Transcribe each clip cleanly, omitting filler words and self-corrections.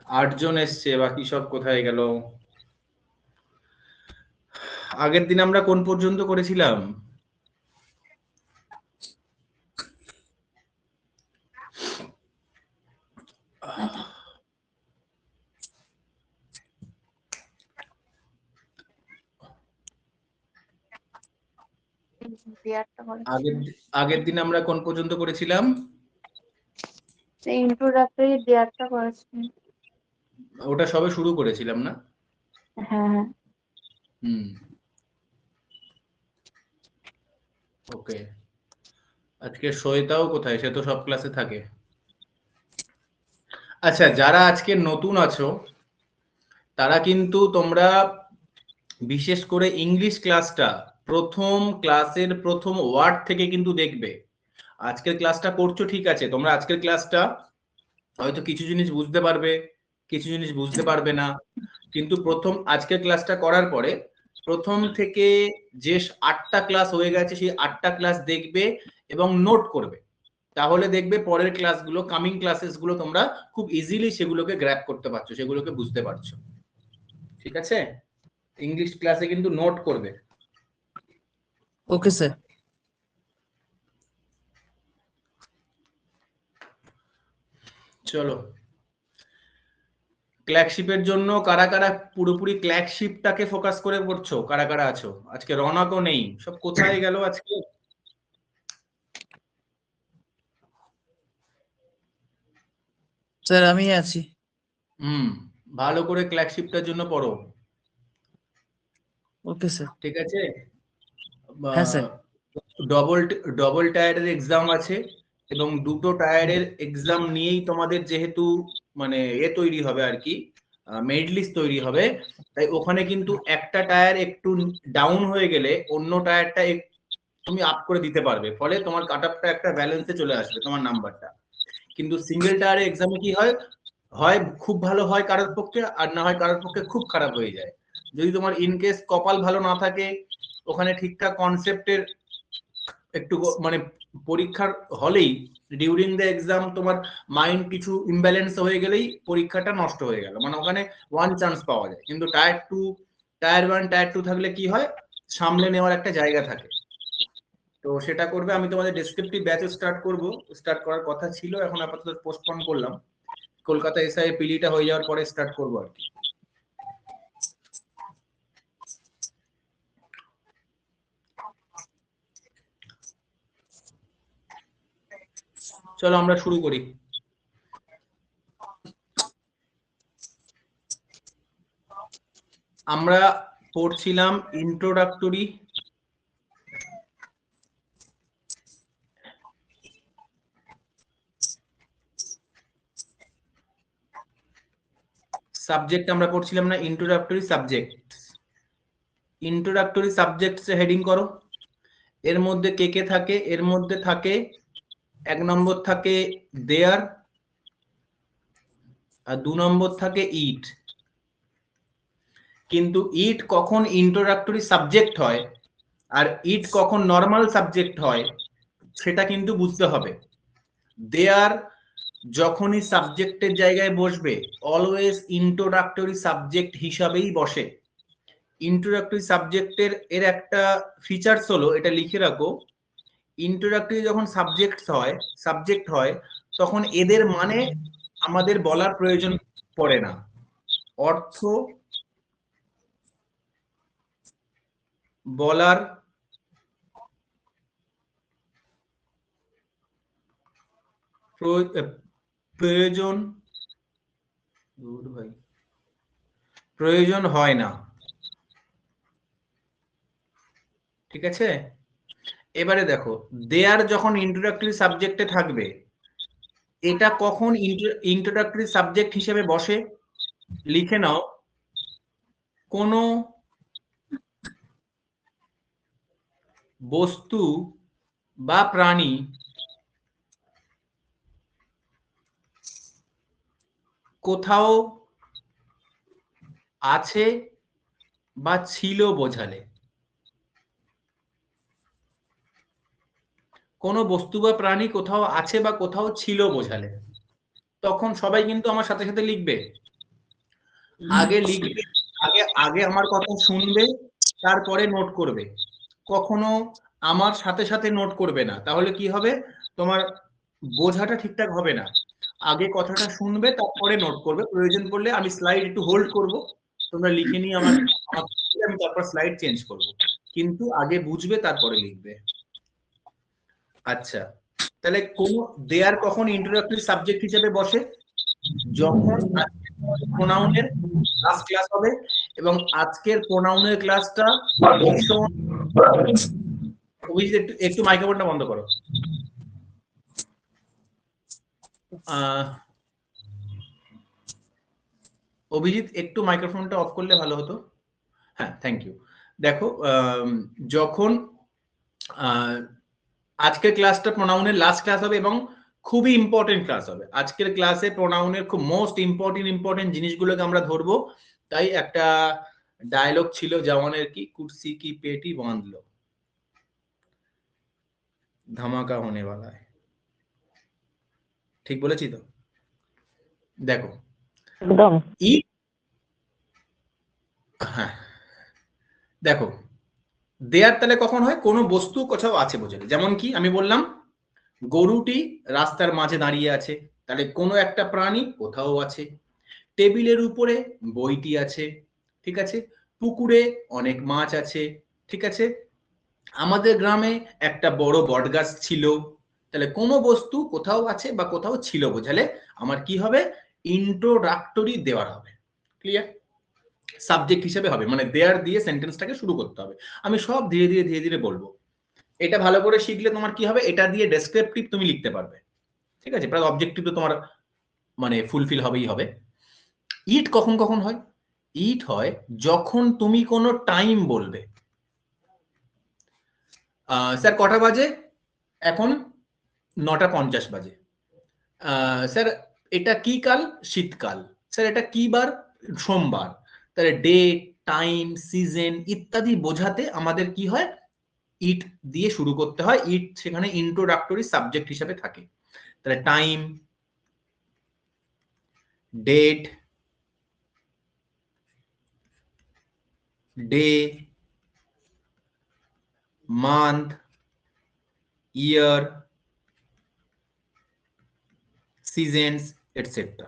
8 জন এসছে, বাকি সব কোথায় গেল? আগের দিন আমরা কোন পর্যন্ত করেছিলাম? আগের দিন আমরা কোন পর্যন্ত করেছিলাম? ইন্ট্রোডাক্টরি দেয়ারটা করেছি। ওটা সবে শুরু করেছিলাম না? হ্যাঁ। ওকে। আজকে শ্বেতাও কোথায়? সে তো সব ক্লাসে থাকে। আচ্ছা, যারা আজকে নতুন আছো তারা কিন্তু তোমরা বিশেষ করে ইংলিশ ক্লাসটা প্রথম ক্লাসের প্রথম ওয়ার্ড থেকে কিন্তু দেখবে। আজকের ক্লাসটা করছো ঠিক আছে, তোমরা আজকের ক্লাসটা হয়তো কিছু জিনিস বুঝতে পারবে, কিছু জিনিস বুঝতে পারবে না, কিন্তু প্রথম আজকের ক্লাসটা করার পরে প্রথম থেকে যে 8টা ক্লাস হয়ে গেছে সেই 8টা ক্লাস দেখবে এবং নোট করবে। তাহলে দেখবে পরের ক্লাসগুলো, কামিং ক্লাসেস গুলো তোমরা খুব ইজিলি সেগুলোকে গ্র্যাব করতে পারছো, সেগুলোকে বুঝতে পারছো। ঠিক আছে? ইংলিশ ক্লাসে কিন্তু নোট করবে। Okay sir. চলো, ক্ল্যাকশিপের জন্য কারা কারা পুরোপুরি ক্ল্যাকশিপটাকে ফোকাস করে পড়ছো? কারা কারা আছো? আজকে রনকও নেই, সব কোথায় গেল আজকে? স্যার আমি আছি। ভালো করে ক্ল্যাকশিপটার জন্য পড়ো। Okay sir. ঠিক আছে? হ্যাঁ স্যার। ডবল ডবল টায়ারের এক্সাম আছে এবং দুটো টায়ারের এক্সাম নিয়েই তোমাদের যেহেতু মানে তৈরি হবে আর কি, মেরিট লিস্ট তৈরি হবে, তাই ওখানে কিন্তু একটা টায়ার একটু ডাউন হয়ে গেলে অন্য টায়ারটা তুমি আপ করে দিতে পারবে, ফলে তোমার কাট আপটা একটা ব্যালেন্সে চলে আসবে তোমার নাম্বারটা। কিন্তু সিঙ্গেল টায়ারের এক্সামে কি হয়, হয় খুব ভালো হয় কারোর পক্ষে, আর না হয় কারোর পক্ষে খুব খারাপ হয়ে যায়। যদি তোমার ইনকেস কপাল ভালো না থাকে, ওখানে ঠিকঠাক কনসেপ্টের একটু মানে পরীক্ষার হলেই ডিউরিং দ্য এক্সাম তোমার মাইন্ড কিছু ইমব্যালেন্স হয়ে গেলেই পরীক্ষাটা নষ্ট হয়ে গেল, মানে ওখানে ওয়ান চান্স পাওয়া যায়। কিন্তু টায়ার 1 টায়ার 2 থাকলে কি হয়, সামলে নেওয়ার একটা জায়গা থাকে। তো সেটা করবে। আমি তোমাদের ডেসক্রিপটিভ ব্যাচ স্টার্ট করার কথা ছিল, এখন আপাতত পোস্টপোন করলাম। কলকাতা এসআই পিলিটা হয়ে যাওয়ার পরে স্টার্ট করবো আর কি। চলো আমরা শুরু করি। আমরা পড়ছিলাম ইন্ট্রোডাক্টরি সাবজেক্ট, আমরা পড়ছিলাম না introductory subject. Introductory subjects heading করো। এর মধ্যে কে কে থাকে? এর মধ্যে থাকে 1 নম্বর থাকে দেয়ার, আর 2 নম্বর থাকে ইট। কিন্তু ইট কখন ইন্ট্রোডাক্টরি সাবজেক্ট হয় আর ইট কখন নর্মাল সাবজেক্ট হয় সেটা কিন্তু বুঝতে হবে। দেয়ার যখনই সাবজেক্টের জায়গায় বসবে অলওয়েজ ইন্ট্রোডাক্টরি সাবজেক্ট হিসাবেই বসে। ইন্ট্রোডাক্টরি সাবজেক্টের এর একটা ফিচার্স হলো, এটা লিখে রাখো, ইন্ট্রোডাক্টরি যখন সাবজেক্ট হয় তখন এদের মানে আমাদের বলার প্রয়োজন পড়ে না। অর্থ বলার প্রয়োজন হয় না। ঠিক আছে? এবারে দেখো, দেয়ার যখন ইন্ট্রোডাক্টরি সাবজেক্টে থাকবে, এটা কখন ইন্ট্রোডাক্টরি সাবজেক্ট হিসেবে বসে? লিখে নাও, কোনো বস্তু বা প্রাণী কোথাও আছে বা ছিল বোঝালে। কোনো বস্তু বা প্রাণী কোথাও আছে বা কোথাও ছিল বোঝালে, তখন সবাই কিন্তু আমার সাথে সাথে লিখবে। আগে লিখবে, আগে আগে আমার কথা শুনবে, তারপরে নোট করবে। কখনো আমার সাথে সাথে নোট করবে না, তাহলে কি হবে, তোমার বোঝাটা ঠিকঠাক হবে না। আগে কথাটা শুনবে, তারপরে নোট করবে। প্রয়োজন পড়লে আমি স্লাইড একটু হোল্ড করব, তোমরা লিখে নিয়ে আমাকে, আমি তারপর স্লাইড চেঞ্জ করব, কিন্তু আগে বুঝবে তারপরে লিখবে। আচ্ছা, তাহলে কোন দেয়ার কখন ইন্ট্রোডাক্টরি সাবজেক্ট হিসেবে বসে? যখন প্রোনাউনের লাস্ট ক্লাস হবে, এবং আজকের প্রোনাউনের ক্লাসটা ভীষণ। অভিজিৎ একটু একটু মাইক্রোফোনটা বন্ধ করো। অভিজিৎ একটু মাইক্রোফোনটা অফ করলে ভালো হতো। হ্যাঁ, থ্যাংক ইউ। দেখো, যখন আজকের ক্লাসটা প্রোনাউনের লাস্ট ক্লাস হবে এবং খুবই ইম্পর্টেন্ট ক্লাস হবে। আজকের ক্লাসে প্রোনাউনের খুব মোস্ট ইম্পর্টেন্ট জিনিসগুলোকে আমরা ধরবো। তাই একটা ডায়লগ ছিল জওয়ানের কি, কুর্সি কি পেটি বাঁধ লো, ধামাকা হোনে वाला है। ঠিক বলেছি তো? দেখো, একদম। হ্যাঁ, দেখো, দেয়ার তাহলে কখন হয়? কোনো বস্তু কোথাও আছে বোঝালে। যেমন কি আমি বললাম, গরুটি রাস্তার মাঝে দাঁড়িয়ে আছে, তাহলে কোনো একটা প্রাণী কোথাও আছে। টেবিলের উপরে বইটি আছে, ঠিক আছে। পুকুরে অনেক মাছ আছে, ঠিক আছে। আমাদের গ্রামে একটা বড় বটগাছ ছিল, তাহলে কোনো বস্তু কোথাও আছে বা কোথাও ছিল বোঝালে আমার কি হবে? ইন্ট্রোডাক্টরি দেওয়ার হবে। ক্লিয়ার? সাবজেক্ট হিসেবে হবে, মানে দেয়ার দিয়ে সেন্টেন্সটাকে শুরু করতে হবে। আমি সব ধীরে ধীরে বলবো। এটা ভালো করে শিখলে তোমার কি হবে, এটা দিয়ে ডেসক্রিপটিভ তুমি লিখতে পারবে, ঠিক আছে। প্লাস অবজেক্টিভ তো তোমার মানে ফুলফিল হবেই হবে। ইট কখন কখন হয়? ইট হয় যখন তুমি কোনো টাইম বলবে। স্যার কটা বাজে? এখন 9:50 বাজে। স্যার এটা কি কাল? শীতকাল। স্যার এটা কি বার? সোমবার। তাহলে ডে, টাইম, সিজন ইত্যাদি বোঝাতে আমাদের কি হয়? ইট দিয়ে শুরু করতে হয়। ইট সেখানে ইন্ট্রোডাক্টরি সাবজেক্ট হিসেবে থাকে। তাহলে টাইম, ডেট, ডে, মান্থ, ইয়ার, সিজনস এটসেট্রা,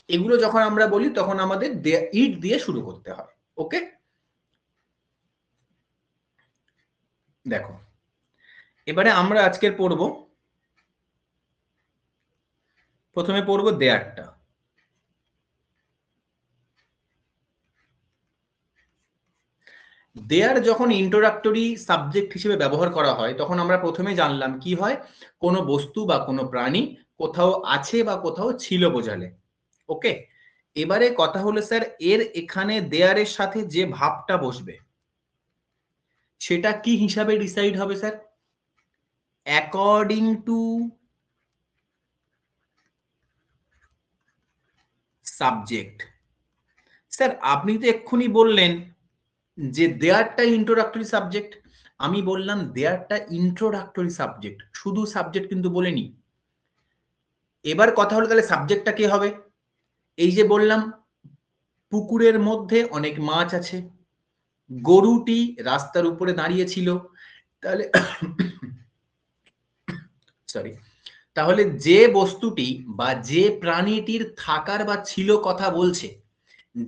এগুলো যখন আমরা বলি তখন আমাদের ইট দিয়ে শুরু করতে হয়। ওকে, দেখো এবারে আমরা আজকের পড়ব, প্রথমে পড়ব দেয়ারটা। দেয়ার যখন ইন্ট্রোডাক্টরি সাবজেক্ট হিসেবে ব্যবহার করা হয় তখন আমরা প্রথমে জানলাম কি হয়, কোনো বস্তু বা কোনো প্রাণী কোথাও আছে বা কোথাও ছিল বোঝালে। ওকে, এবারে কথা হলো স্যার, এর এখানে দেয়ারের সাথে যে ভাবটা বসবে সেটা কি হিসাবে ডিসাইড হবে sir? According to subject. Sir আপনি তো এক্ষুনি বললেন যে দেয়ারটা ইন্ট্রোডাক্টরি সাবজেক্ট। আমি বললাম দেয়ারটা ইন্ট্রোডাক্টরি সাবজেক্ট, শুধু সাবজেক্ট কিন্তু বলিনি। এবার কথা হলো তাহলে সাবজেক্টটা কে হবে? এই যে বললাম পুকুরের মধ্যে অনেক মাছ আছে, গরুটি রাস্তার উপরে দাঁড়িয়ে ছিল, তাহলে সরি, তাহলে যে বস্তুটি বা যে প্রাণীটির থাকার বা ছিল কথা বলছে,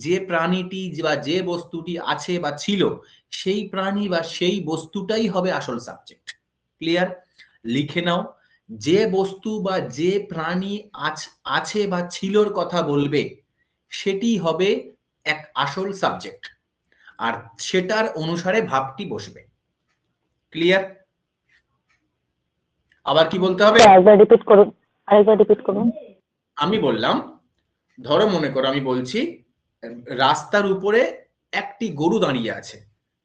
যে প্রাণীটি বা যে বস্তুটি আছে বা ছিল, সেই প্রাণী বা সেই বস্তুটাই হবে আসল সাবজেক্ট। ক্লিয়ার? লিখে নাও, যে বস্তু বা যে প্রাণী আছে বা ছিলর কথা বলবে সেটি হবে এক আসল সাবজেক্ট, আর সেটার অনুসারে ভাবটি বসবে। ক্লিয়ার? আবার কি বলতে হবে? আরেকবার রিপিট করুন, আরেকবার রিপিট করুন। আমি বললাম, ধরো মনে করো আমি বলছি রাস্তার উপরে একটি গরু দাঁড়িয়ে আছে,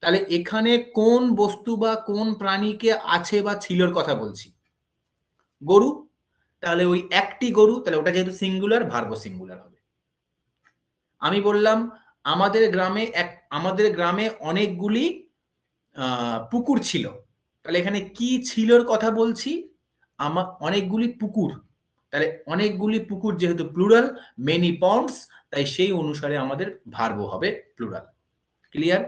তাহলে এখানে কোন বস্তু বা কোন প্রাণীকে আছে বা ছিলর কথা বলছি? গরু। তাহলে ওই একটি গরু, তাহলে ওটা যেহেতু সিঙ্গুলার, ভার্ব সিঙ্গুলার হবে। আমি বললাম আমাদের গ্রামে অনেকগুলি পুকুর ছিল, তাহলে এখানে কি ছিলর কথা বলছি? অনেকগুলি পুকুর, তাহলে অনেকগুলি পুকুর যেহেতু প্লুরাল, মেনি পন্ডস, তাই সেই অনুসারে আমাদের ভার্ব হবে প্লুরাল। ক্লিয়ার?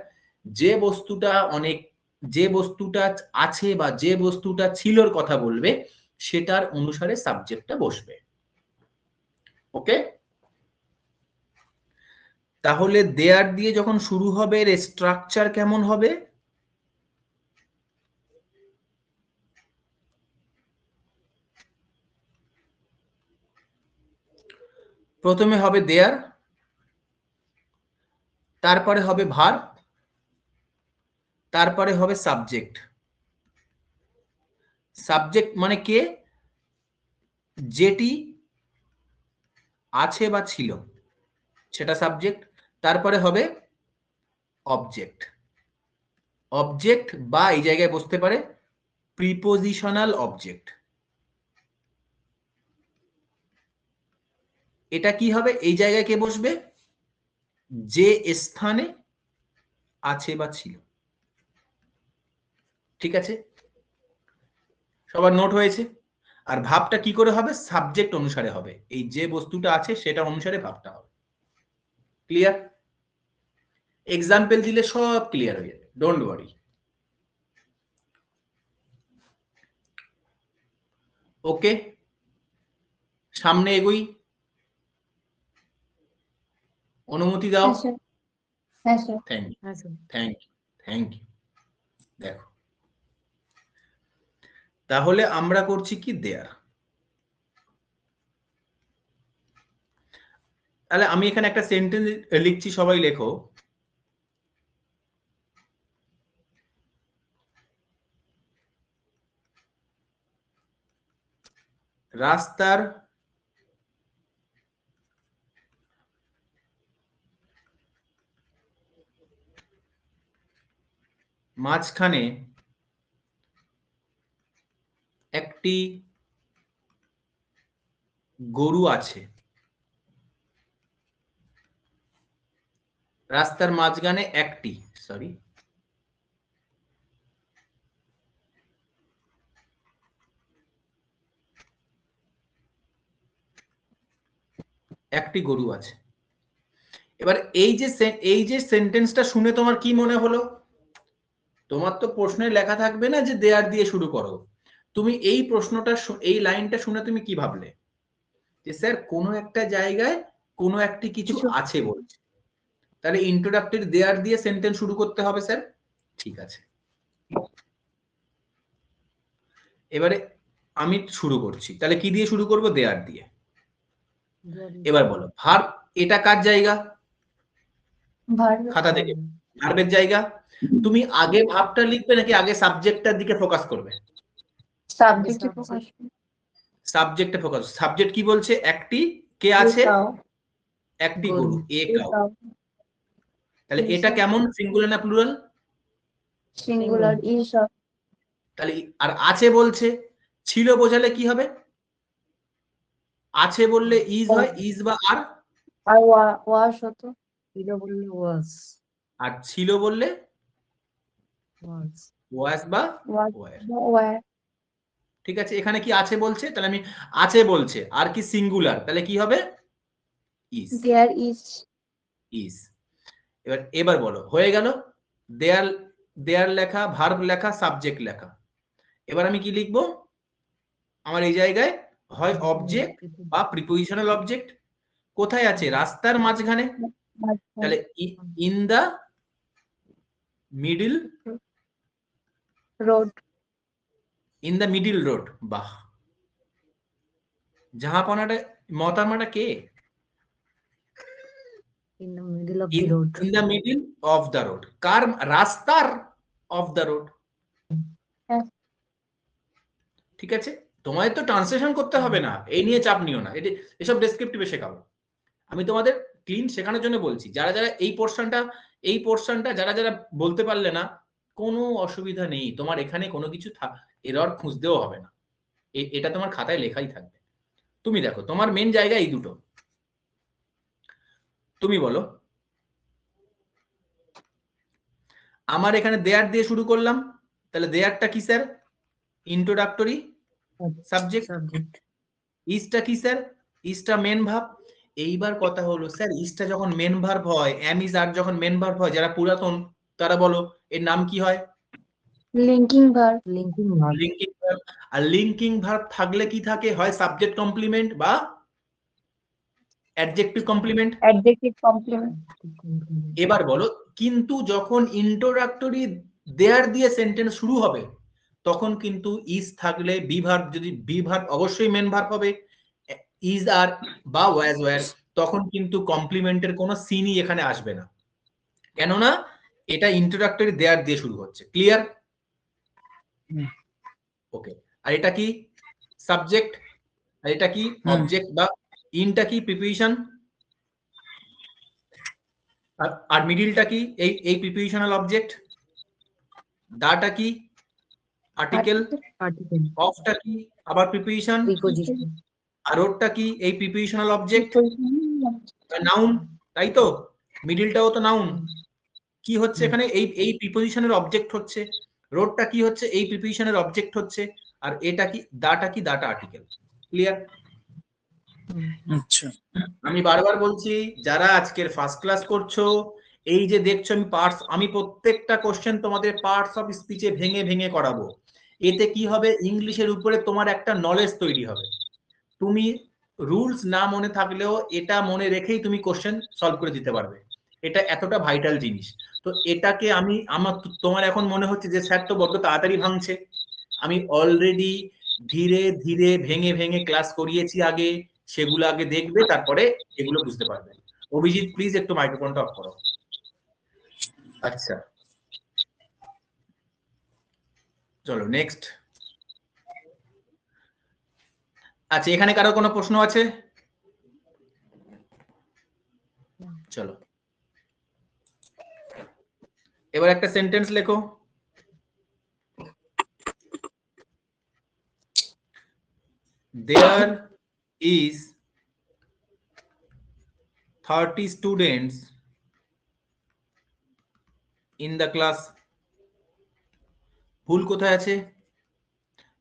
যে বস্তুটা আছে বা যে বস্তুটা ছিলর কথা বলবে সেটার অনুসারে সাবজেক্টটা বসবে। ওকে, তাহলে দেয়ার দিয়ে যখন শুরু হবে এর স্ট্রাকচার কেমন হবে? প্রথমে হবে দেয়ার, তারপরে হবে ভার্ব, তারপরে হবে সাবজেক্ট। সাবজেক্ট মানে কে? যেটি আছে বা ছিল সেটা সাবজেক্ট। তারপরে হবে অবজেক্ট। অবজেক্ট বা এই জায়গায় বসতে পারে প্রিপোজিশনাল অবজেক্ট। এটা কি হবে? এই জায়গায় কে বসবে? যে স্থানে আছে বা ছিল। ঠিক আছে, সবার নোট হয়েছে? আর ভাবটা কি করে হবে? সাবজেক্ট অনুসারে হবে, এই যে বস্তুটা আছে সেটা অনুসারে ভাবটা হবে। ক্লিয়ার? এক্সাম্পল দিলে সব ক্লিয়ার হয়ে যাবে, ডোন্ট ওয়ারি। ওকে, সামনে এগোই, অনুমতি দাও। হ্যাঁ স্যার, হ্যাঁ স্যার। থ্যাংক ইউ, হ্যাঁ sir. Thank you, thank you. দেখো, তাহলে আমরা করছি কি? দেয়ার। তাহলে আমি এখানে একটা সেন্টেন্স লিখছি, সবাই লেখো। রাস্তার মাঝখানে একটি গরু আছে। রাস্তার মাঝখানে একটি গরু আছে। এবার এই যে সেন্টেন্সটা শুনে তোমার কি মনে হলো? তোমার তো প্রশ্নে লেখা থাকবে না যে দেয়ার দিয়ে শুরু করো। তুমি এই প্রশ্নটা, এই লাইনটা শুনে তুমি কি ভাবলে? যে স্যার কোনো একটা জায়গায় কোনো একটি কিছু আছে বলছে, তাহলে ইন্ট্রোডাক্টরি দেয়ার দিয়ে সেন্টেন্স শুরু করতে হবে স্যার। ঠিক আছে, এবারে আমি শুরু করছি। তাহলে কি দিয়ে শুরু করব? দেয়ার দিয়ে। এবার বলো ভার্ব, এটা কার জায়গা? ভার্ব। খাতা থেকে ভার্বের জায়গা। তুমি আগে ভার্বটা লিখবে নাকি আগে সাবজেক্টটার দিকে ফোকাস করবে? সাবজেক্টে ফোকাস। সাবজেক্টে ফোকাস। সাবজেক্ট কি বলছে? একটি কে আছে? একটি গরু, এ কাউ। তাহলে এটা কেমন? সিঙ্গুলার না প্লুরাল? সিঙ্গুলার। ইজ। তাহলে আর আছে বলছে, ছিল বোঝালে কি হবে? আছে বললে ইজ হয়, ইজ বা আর ওয়াশ হতো। ছিল বললে ওয়াজ। আর ছিল বললে ওয়াজ বা ওয়্যার। ঠিক আছে, এখানে কি আছে বলছে? তাহলে আমি আছে বলছে আর কি সিঙ্গুলার, তাহলে কি হবে? ইজ। There is. ইজ। এবার বলো, হয়ে গেল দেয়ার। দেয়ার লেখা, ভার্ব লেখা, সাবজেক্ট লেখা। এবার আমি কি লিখবো? আমার এই জায়গায় হয় অবজেক্ট বা প্রিপোজিশনাল অবজেক্ট। কোথায় আছে? রাস্তার মাঝখানে। তাহলে in the middle road. In the middle road. বাহ, জাহাপনাটা মতামাটা কে? In the middle of the road. In the middle of the road. কার? রাস্তার অফ দা রোড। ঠিক আছে, তোমায় তো ট্রান্সলেশন করতে হবে না, এই নিয়ে চাপ নিও না। এসব ডেসক্রিপটিভে শেখাবো। আমি তোমাদের ক্লিন শেখানোর জন্য বলছি। যারা যারা এই পোর্শনটা যারা যারা বলতে পারলে না, কোনো অসুবিধা নেই। তোমার এখানে কোনো কিছু এরর খুঁজতেও হবে না, এটা তোমার খাতায় লেখাই থাকবে। তুমি দেখো, তোমার মেন জায়গা এই দুটো। তুমি বলো, আমার এখানে দেয়ার দিয়ে শুরু করলাম, তাহলে দেয়ারটা কি স্যার? Introductory subject. ইজটা কি স্যার? ইজটা মেন ভাব। এইবার কথা হলো স্যার ইজটা যখন মেন ভার্ব হয়, অ্যাম ইজ আর যখন মেন ভার্ব হয়, যারা পুরাতন তারা বলো এর নাম কি হয়? Linking verb. Linking verb. Linking verb. আর লিঙ্কিং ভার্ব থাকলে কি থাকে? হয় সাবজেক্ট কমপ্লিমেন্ট বা অ্যাডজেক্টিভ কমপ্লিমেন্ট। Adjective complement. এবার বলো, কিন্তু যখন ইন্ট্রোডাক্টরি দেয়ার দিয়ে সেন্টেন্স শুরু হবে তখন কিন্তু ইজ থাকলে বি ভার্ব, যদি বি ভার্ব অবশ্যই মেন ভার্ব হবে, ইজ আর বা ওয়াজ ওয়্যার, তখন কিন্তু কমপ্লিমেন্টের কোনো সিনই এখানে আসবে না, কেননা এটা ইন্ট্রোডাক্টরি দেয়ার দিয়ে শুরু হচ্ছে। ক্লিয়ার? ওকে। আর এটা কি? সাবজেক্ট। আর এটা কি? অবজেক্ট বা ইনটা কি? প্রিপোজিশন। আর মিডিলটা কি? এই প্রিপোজিশনাল অবজেক্ট। দাটা কি? আর্টিকেল। আর্টিকেল। অফটা কি? আবার প্রিপোজিশন। প্রিপোজিশন। আর ওরটা কি? এই প্রিপোজিশনাল অবজেক্ট। নাউন, তাই তো? মিডিলটাও তো নাউন। কি হচ্ছে এখানে? এই প্রিপোজিশনের অবজেক্ট হচ্ছে। রোডটা কি হচ্ছে? এই প্রিপোজিশনের অবজেক্ট হচ্ছে। আর এটা কি? দাটা কি? দাটা আর্টিকেল। ক্লিয়ার? আচ্ছা, আমি বারবার বলছি, যারা আজকের ফার্স্ট ক্লাস করছো, এই যে দেখছো আমি প্রত্যেকটা কোশ্চেন তোমাদের পার্টস অফ স্পিচে ভেঙে ভেঙে করাবো। এতে কি হবে? ইংলিশের উপরে তোমার একটা নলেজ তৈরি হবে। তুমি রুলস না মনে থাকলেও এটা মনে রেখেই তুমি কোশ্চেন সলভ করে দিতে পারবে। এটা এতটা ভাইটাল জিনিস। তো এটাকে তোমার এখন মনে হচ্ছে যে স্যার তো বড্ড তাড়াতাড়ি ভাঙছে। আমি অলরেডি ধীরে ধীরে ভেঙে ভেঙে ক্লাস করিয়েছি আগে, সেগুলো আগে দেখবে, তারপরে এগুলো বুঝতে পারবে। অভিজিৎ প্লিজ একটু মাইক্রোফোনটা অফ করো। আচ্ছা, চলো নেক্সট। আচ্ছা, এখানে কারো কোনো প্রশ্ন আছে? চলো এবার একটা সেন্টেন্স লেখো। There is 30 students in the class. ভুল কোথায় আছে?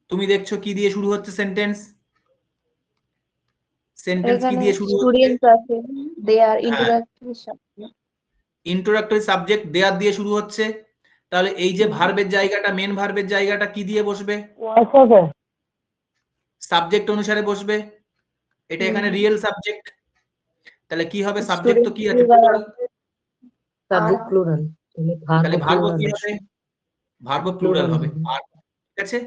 তুমি দেখছো কি দিয়ে শুরু হচ্ছে সেন্টেন্স? সেন্টেন্স কি এখানে দিয়ে শুরু হচ্ছে? স্টুডেন্টস আছে, দে আর ইন্টারঅ্যাক্টিভ সাবজেক্ট। ইন্ট্রোডাক্টরি সাবজেক্ট দেয়ার দিয়ে শুরু হচ্ছে। তাহলে এই যে ভার্বের জায়গাটা, মেন ভার্বের জায়গাটা কি দিয়ে বসবে? ওয়াজ হবে। সাবজেক্ট অনুসারে বসবে। এটা এখানে রিয়েল সাবজেক্ট। তাহলে কি হবে? সাবজেক্ট তো কি আছে? প্লুরাল। Subject plural. তাহলে ভার্ব কি প্লুরাল। হবে? ভার্ব প্লুরাল হবে। আর ঠিক আছে,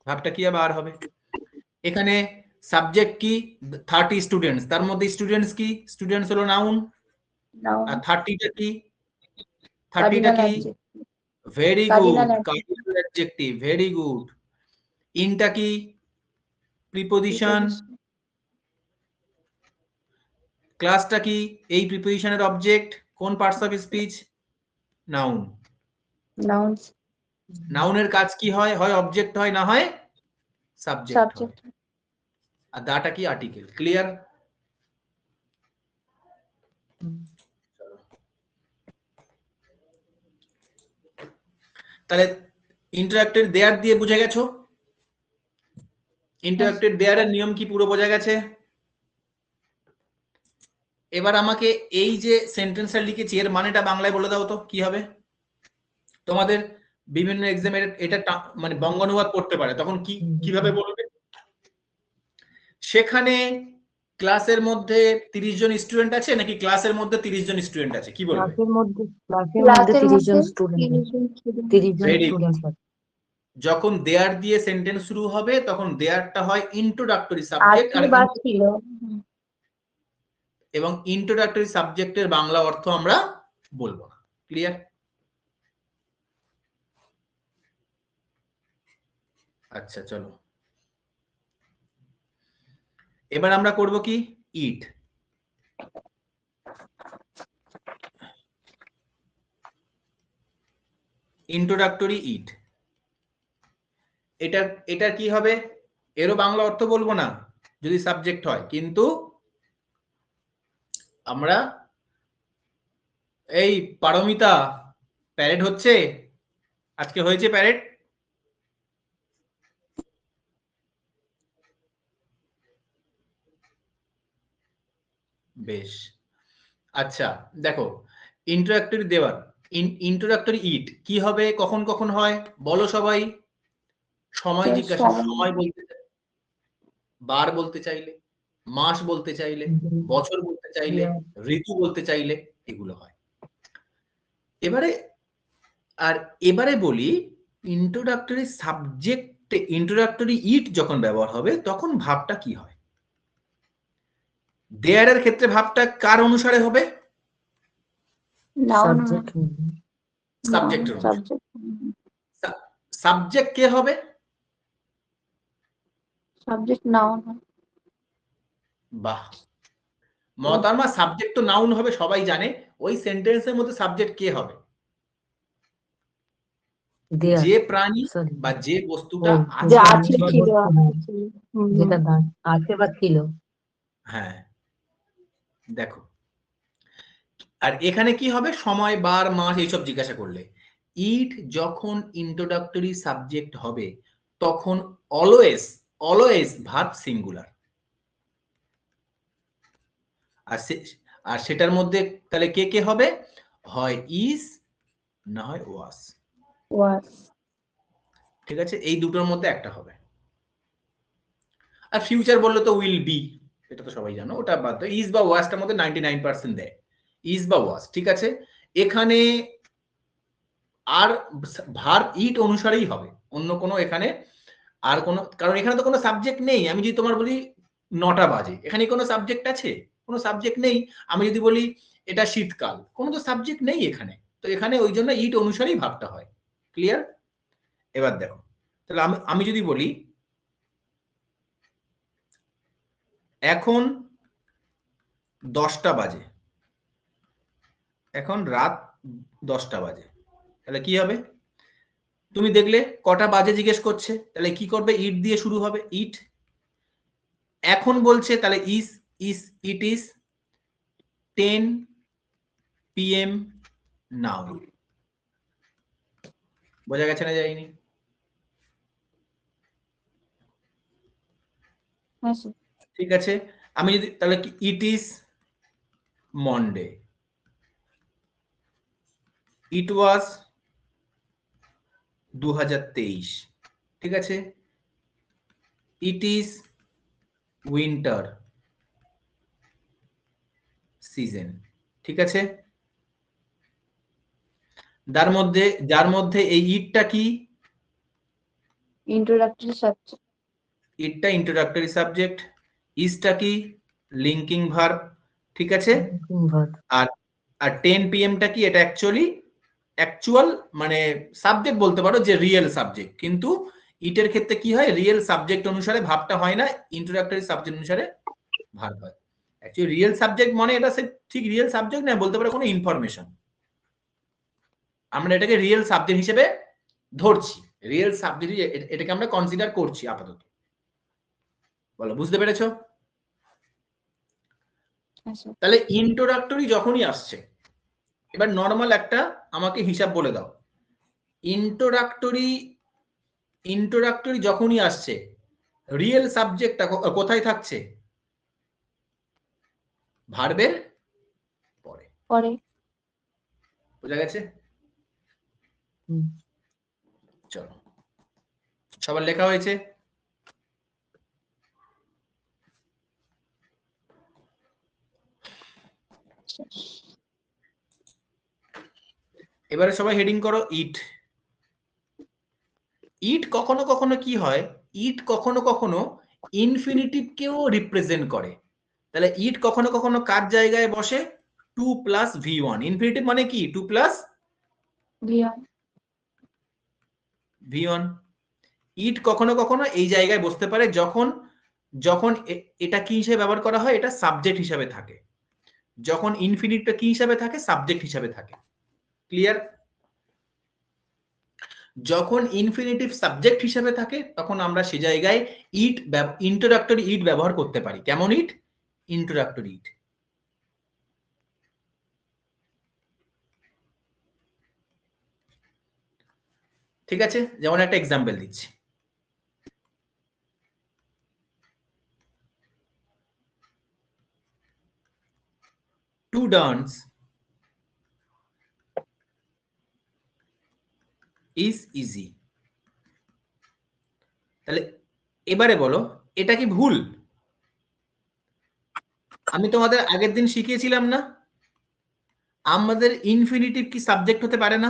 ভাবটা কি আবার হবে? এখানে সাবজেক্ট কি? 30 স্টুডেন্টস, তার মধ্যে স্টুডেন্টস কি? স্টুডেন্টস হলো নাউন। আর 30টা কি? 30টা কি? Very good, cardinal adjective, very good. ইনটা কি? প্রিপোজিশন। ক্লাসটা কি? এই প্রিপোজিশনের অবজেক্ট। কোন parts of speech? Noun. Nouns. নাউনের কাজ কি হয়? হয় অবজেক্ট হয়, না হয় সাবজেক্ট হয়। সাবজেক্ট। আর দাটা কি? আর্টিকেল। ক্লিয়ার? তাহলে ইন্টারঅ্যাক্টেড দেয়ার দিয়ে বুঝে গেছো? ইন্টারঅ্যাক্টেড দেয়ার এর নিয়ম কি পুরো বোঝা গেছে? এবার আমাকে এই যে সেন্টেন্সটা লিখেছি এর মানেটা বাংলায় বলে দাও তো কি হবে? তোমাদের বিভিন্ন এক্সামে এটা মানে বঙ্গানুবাদ করতে পারে, তখন কিভাবে বলবে? সেখানে ক্লাসের মধ্যে 30 জন স্টুডেন্ট আছে নাকি ক্লাসের মধ্যে 30 জন স্টুডেন্ট আছে, কি বলবে? ক্লাসের মধ্যে 30 জন স্টুডেন্ট। 30 জন Very good. স্টুডেন্ট আছে। যখন দেয়ার দিয়ে সেন্টেন্স শুরু হবে তখন দেয়ারটা হয় ইন্ট্রোডাক্টরি সাবজেক্ট, আর ছিল। এবং ইন্ট্রোডাক্টরি সাবজেক্টের বাংলা অর্থ আমরা বলবো না। ক্লিয়ার? আচ্ছা, চলো এবার আমরা করব কি? ইট। ইন্ট্রোডাক্টরি ইট। এটা কি হবে? এরও বাংলা অর্থ বলবো না যদি সাবজেক্ট হয়, কিন্তু আমরা এই পারমিতা প্যারেড হচ্ছে, আজকে হয়েছে প্যারেড? বেশ, আচ্ছা দেখো ইন্ট্রোডাক্টরি দেওয়ার ইন্ট্রোডাক্টরি ইট কি হবে, কখন কখন হয় বলো সবাই। সময় জিজ্ঞাসা, সময় বলতে বার বলতে চাইলে, মাস বলতে চাইলে, বছর বলতে চাইলে, ঋতু বলতে চাইলে, এগুলো হয়। এবারে বলি ইন্ট্রোডাক্টরি সাবজেক্টে ইন্ট্রোডাক্টরি ইট যখন ব্যবহার হবে তখন ভাবটা কি হয়। দেয়ার এর ক্ষেত্রে ভাবটা কার অনুসারে হবে? Noun. Subject. সাবজেক্টের অনুসারে। Subject. সাবজেক্ট কে হবে? Subject noun. বাহ, মহতারমা সাবজেক্ট তো নাউন হবে সবাই জানে, ওই সেন্টেন্সের মধ্যে সাবজেক্ট কে হবে? There. যে প্রাণী Sorry. বা যে বস্তুটা ও, আছে। যে আছে ছিল যেটা আছে বা ছিল। হ্যাঁ দেখো, আর এখানে কি হবে, সময়, বার, মাস এইসব জিজ্ঞাসা করলে ইট যখন ইন্ট্রোডাক্টরি সাবজেক্ট হবে তখন অলওয়েজ অলওয়েজ ভার্ব সিঙ্গুলার। আর সেটার মধ্যে তাহলে কে কে হবে? হয় ইজ না হয় ওয়াজ। was. ঠিক আছে, এই দুটোর মধ্যে একটা হবে। আর ফিউচার বললে তো উইল বি, এটা তো সবাই জানো, ওটা বাদ দাও। ইজ বা ওয়াজটার মধ্যে 99% দেয়, ইজ বা ওয়াজ। ঠিক আছে, এখানে আর ভার্ব ইট অনুসারেই হবে, অন্য কোনো এখানে আর কোনো, কারণ এখানে তো কোনো সাবজেক্ট নেই। আমি যদি তোমার বলি 9টা বাজে, এখানে কোনো সাবজেক্ট আছে? কোনো সাবজেক্ট নেই। আমি যদি বলি এটা শীতকাল, কোনো তো সাবজেক্ট নেই এখানে, তো এখানে ওই জন্য ইট অনুসারেই ভাবটা হয়। ক্লিয়ার? এবার দেখো, তাহলে আমি যদি বলি এখন 10টা বাজে, এখন রাত 10টা বাজে, তাহলে কি হবে? তুমি দেখলে কটা বাজে জিজ্ঞেস করছে, তাহলে কি করবে? ইট দিয়ে শুরু হবে, ইট। এখন বলছে তাহলে ইজ ইট ইজ 10 PM নাও। বোঝা গেছে না যায়নি? Yes. ঠিক আছে, আমি যদি তাহলে কি ইট ইজ মন্ডে, ইট ওয়াজ 2023। ঠিক আছে, ইট ইজ উইন্টার সিজন। ঠিক আছে, যার মধ্যে এই ইটটা কি? Introductory subject. ইটটা ইন্ট্রোডাক্টরি সাবজেক্ট, ইজটা কি? Linking verb. ঠিক আছে, আর 10 PM টা কি? এটা অ্যাকচুয়াল মানে সাবজেক্ট বলতে পারো, যে রিয়েল সাবজেক্ট। কিন্তু ইটের ক্ষেত্রে কি হয়, রিয়েল সাবজেক্ট অনুসারে ভাবটা হয় না, ইন্ট্রোডাক্টরি সাবজেক্ট অনুসারে ভার্ব হয়। অ্যাকচুয়ালি রিয়েল সাবজেক্ট মানে এটা ঠিক রিয়েল সাবজেক্ট না, বলতে পারো কোনো ইনফরমেশন। আমরা এটাকে রিয়েল সাবজেক্ট হিসেবে ধরছি, রিয়েল সাবজেক্ট এটাকে আমরা কনসিডার করছি আপাতত। বলো, বুঝতে পেরেছো? Yes. তাহলে ইন্ট্রোডাক্টরি যখনই আসছে, এবার নর্মাল একটা আমাকে হিসাব বলে দাও। ইন্ট্রোডাক্টরি যখনই আসছে রিয়েল সাবজেক্টটা কোথায় থাকছে? ভার্বের পরে। পরে। বোঝা গেছে? চলো, সবার লেখা হয়েছে? এবারে সবাই হেডিং করো ইট। ইট কখনো কখনো কি হয়, ইট কখনো কখনো ইনফিনিটিভকেও রিপ্রেজেন্ট করে। তাহলে ইট কখনো কখনো কার জায়গায় বসে? 2 + V1। ইনফিনিটিভ মানে কি? 2 + V1। ইট কখনো কখনো এই জায়গায় বসতে পারে যখন যখন এটা কি হিসেবে ব্যবহার করা হয়? এটা সাবজেক্ট হিসেবে থাকে। যখন ইনফিনিটটা কি হিসাবে থাকে? সাবজেক্ট হিসাবে থাকে। ক্লিয়ার? যখন ইনফিনিটিভ সাবজেক্ট হিসেবে থাকে তখন আমরা সে জায়গায় ইন্ট্রোডাক্টরি ইট ব্যবহার করতে পারি। কেমন ইট? ইন্ট্রোডাক্টরি ইট। ঠিক আছে, যেমন একটা এক্সাম্পল দিচ্ছি। to dance is easy। তাহলে এবারে বলো এটা কি ভুল? আমি তোমাদের আগের দিন শিখিয়েছিলাম না আমাদের ইনফিনিটিভ কি সাবজেক্ট হতে পারে না?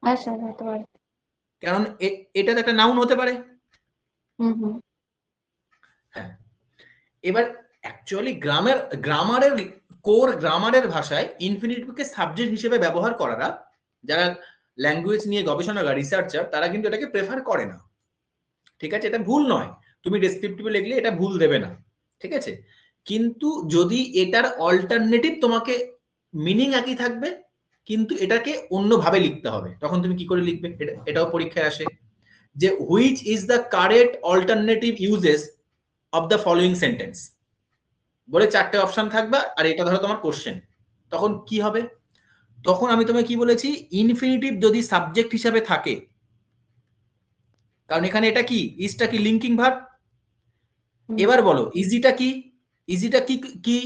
হ্যাঁ স্যার হতে পারে। কারণ এটা তো একটা নাউন হতে পারে। হুম। হ্যাঁ, এবার অ্যাকচুয়ালি গ্রামারের কোর গ্রামারের ভাষায় ইনফিনিটিভকে সাবজেক্ট হিসেবে ব্যবহার করাটা যারা ল্যাঙ্গুয়েজ নিয়ে গবেষণা রিসার্চার তারা কিন্তু এটাকে প্রেফার করে না। ঠিক আছে, এটা ভুল নয়, তুমি ডেসক্রিপটিভে লিখলে এটা ভুল দেবে না, ঠিক আছে। কিন্তু যদি এটার অল্টারনেটিভ তোমাকে মিনিং একই থাকবে কিন্তু এটাকে অন্যভাবে লিখতে হবে, তখন তুমি কি করে লিখবে? এটাও পরীক্ষায় আসে যে which is the correct alternative uses of the following sentence বলে 4টে অপশন থাকবে আর এটা ধরো তোমার কোশ্চেন, তখন কি হবে? তখন আমি তোমাকে কি বলেছি, ইনফিনিটিভ যদি সাবজেক্ট হিসাবে থাকে, কারণ এখানে এটা কি ইজটা কি লিঙ্কিং ভার্ব। এবার বলো ইজিটা কি? ইজিটা কি কি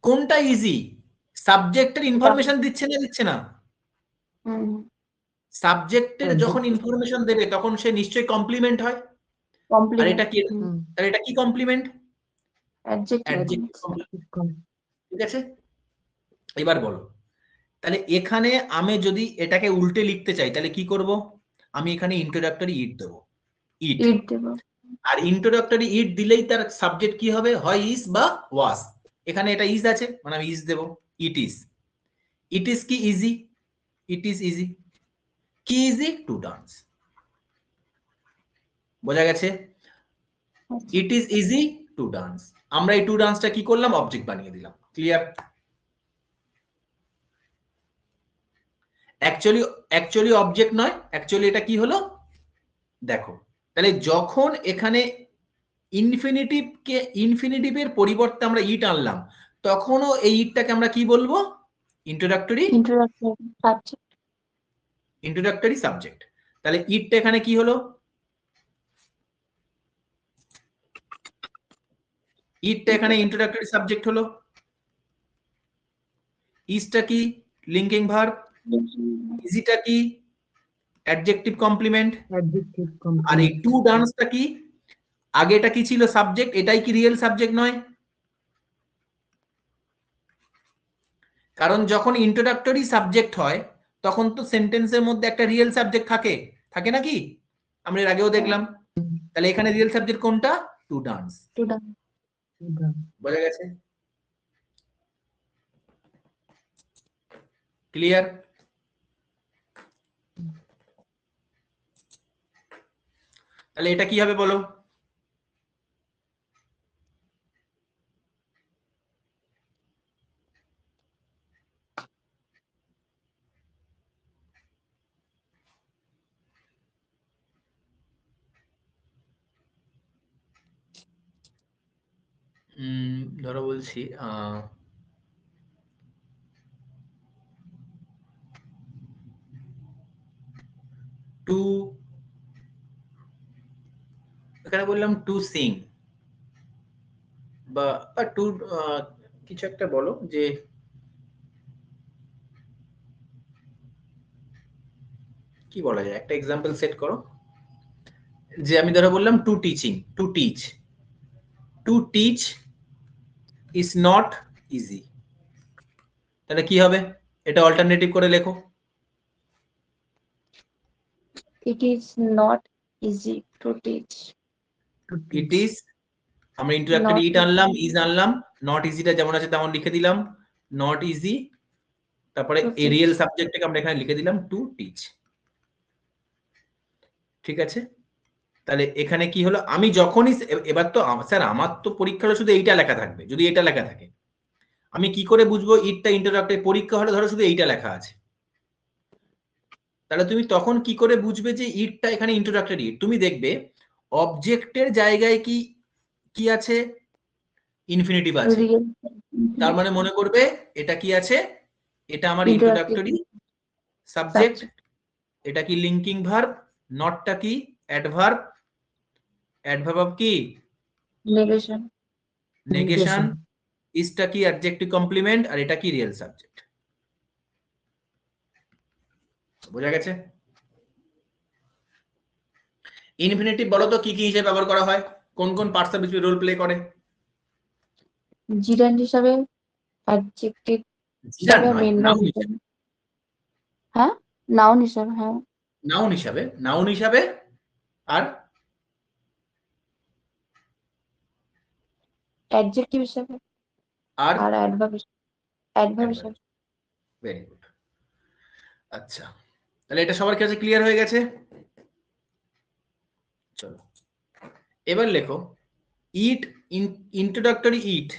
কোনটা ইজি? সাবজেক্টের ইনফরমেশন দিচ্ছে না দিচ্ছে না? সাবজেক্টের যখন ইনফরমেশন দেবে তখন সে নিশ্চয়ই কমপ্লিমেন্ট হয়। আর এটা কি? আর এটা কি কমপ্লিমেন্ট? Adjective complement. ঠিক আছে, এবার বলো তাহলে এখানে আমি যদি এটাকে উল্টে লিখতে চাই তাহলে কি করব? আমি এখানে ইন্ট্রোডাক্টরি ইট দেব, ইট দেব। আর ইন্ট্রোডাক্টরি ইট দিলেই তার সাবজেক্ট কি হবে? হয় ইজ বা ওয়াজ। এখানে এটা ইজ আছে মানে আমি ইজ দেব, ইট ইজ। ইট ইজ কি ইজি? It is easy. কি ইজি? To dance. বোঝা গেছে? It is easy to dance. আমরা এই টু ডান্সটা কি করলাম? অবজেক্ট বানিয়ে দিলাম। ক্লিয়ার? অ্যাকচুয়ালি অবজেক্ট নয়, অ্যাকচুয়ালি এটা কি হলো দেখো। তাহলে যখন এখানে ইনফিনিটিভের পরিবর্তে আমরা ইট আনলাম তখনও এই ইটটাকে আমরা কি বলবো? Introductory subject. তাহলে ইটটা এখানে কি হলো? ইটটা এখানে ইন্ট্রোডাক্টরি সাবজেক্ট হলো। ইজটা কি? Linking verb. ইজিটা কি? Adjective complement. আর এই টু ডান্সটা কি? আগে এটা কি ছিল? সাবজেক্ট। এটাই কি রিয়েল সাবজেক্ট নয়? কারণ যখন ইন্ট্রোডাক্টরি সাবজেক্ট হয় তখন তো সেন্টেন্সের মধ্যে একটা রিয়েল সাবজেক্ট থাকে, থাকে নাকি? আমরা এর আগেও দেখলাম। তাহলে এখানে রিয়েল সাবজেক্ট কোনটা? Two dance. বোঝা গেছে? ক্লিয়ার? তাহলে এটা কি হবে বলো? ধরো বলছি টু, এখানে বললাম টু সিং বা টু কিছু একটা বলো যে কি বলা যায়, একটা এক্সাম্পল সেট করো। যে আমি ধরো বললাম two teaching, to teach, to teach is not easy. তাহলে কি হবে? এটা অল্টারনেটিভ করে লেখো। It is not easy to teach. It is, আমরা ইন্ট্রোডাক্টরি ইট আনলাম, ইজ আনলাম, নট ইজিটা যেমন আছে তেমন লিখে দিলাম, নট ইজি। তারপরে এরিয়াল সাবজেক্টটাকে আমরা এখানে লিখে দিলাম টু টিচ। ঠিক আছে, তাহলে এখানে কি হলো? আমি যখনই এবার তো স্যার আমার তো পরীক্ষা শুধু এইটা লেখা থাকবে, যদি এটা লেখা থাকে আমি কি করে বুঝবো ইটটা ইন্ট্রোডাক্টরি? পরীক্ষা হলে ধরো শুধু এইটা লেখা আছে, তাহলে তুমি তখন কি করে বুঝবে যে ইটটা এখানে ইন্ট্রোডাক্টরি? তুমি দেখবে অবজেক্টের জায়গায় কি কি আছে? ইনফিনিটিভ আছে। তার মানে মনে করবে এটা কি আছে? এটা আমার ইন্ট্রোডাক্টরি সাবজেক্ট। এটা কি লিঙ্কিং ভার্ব? নটটা কি? অ্যাডভার্ব। অ্যাডভার্ব অফ কি? নেগেশন। নেগেশন, ইজটা কি অ্যাডজেক্টিভ কমপ্লিমেন্ট, আর এটা কি রিয়েল সাবজেক্ট। বোঝা গেছে? ইনফিনিটিভ বলো তো কি কি হিসেবে ব্যবহার করা হয়, কোন কোন পার্টস রোল প্লে করে? জিরান্ড হিসাবে, অ্যাডজেক্টিভ জিরান হিসাবে, নয়, মেন ভার্ব নাউন হিসাবে। হিসাবে, হ্যাঁ, নাউন হিসাবে। হ্যাঁ, নাউন হিসাবে, নাউন হিসাবে, আর অ্যাডজেক্টিভ হিসাবে, আর আর অ্যাডভার্ব হিসাবে। Very good. আচ্ছা, তাহলে এটা সবার কাছে ক্লিয়ার হয়ে গেছে। চলো এবার লেখো ইট, ইন্ট্রোডাক্টরি ইট,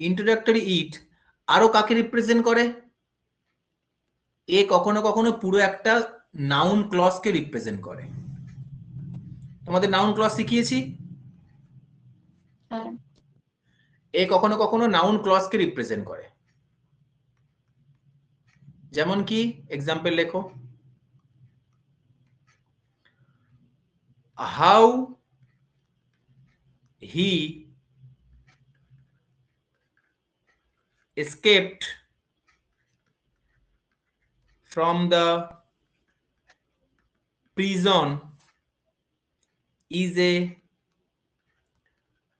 ইন্ট্রোডাক্টরি ইট আরো কাকে রিপ্রেজেন্ট করে? এ কখনো কখনো পুরো একটা নাউন ক্লজকে রিপ্রেজেন্ট করে। তোমাদের নাউন ক্লজ শিখিয়েছি, হ্যাঁ, এ কখনো কখনো নাউন ক্লজকে রিপ্রেজেন্ট করে। যেমন কি এক্সাম্পল লেখো, how he escaped from the prison is a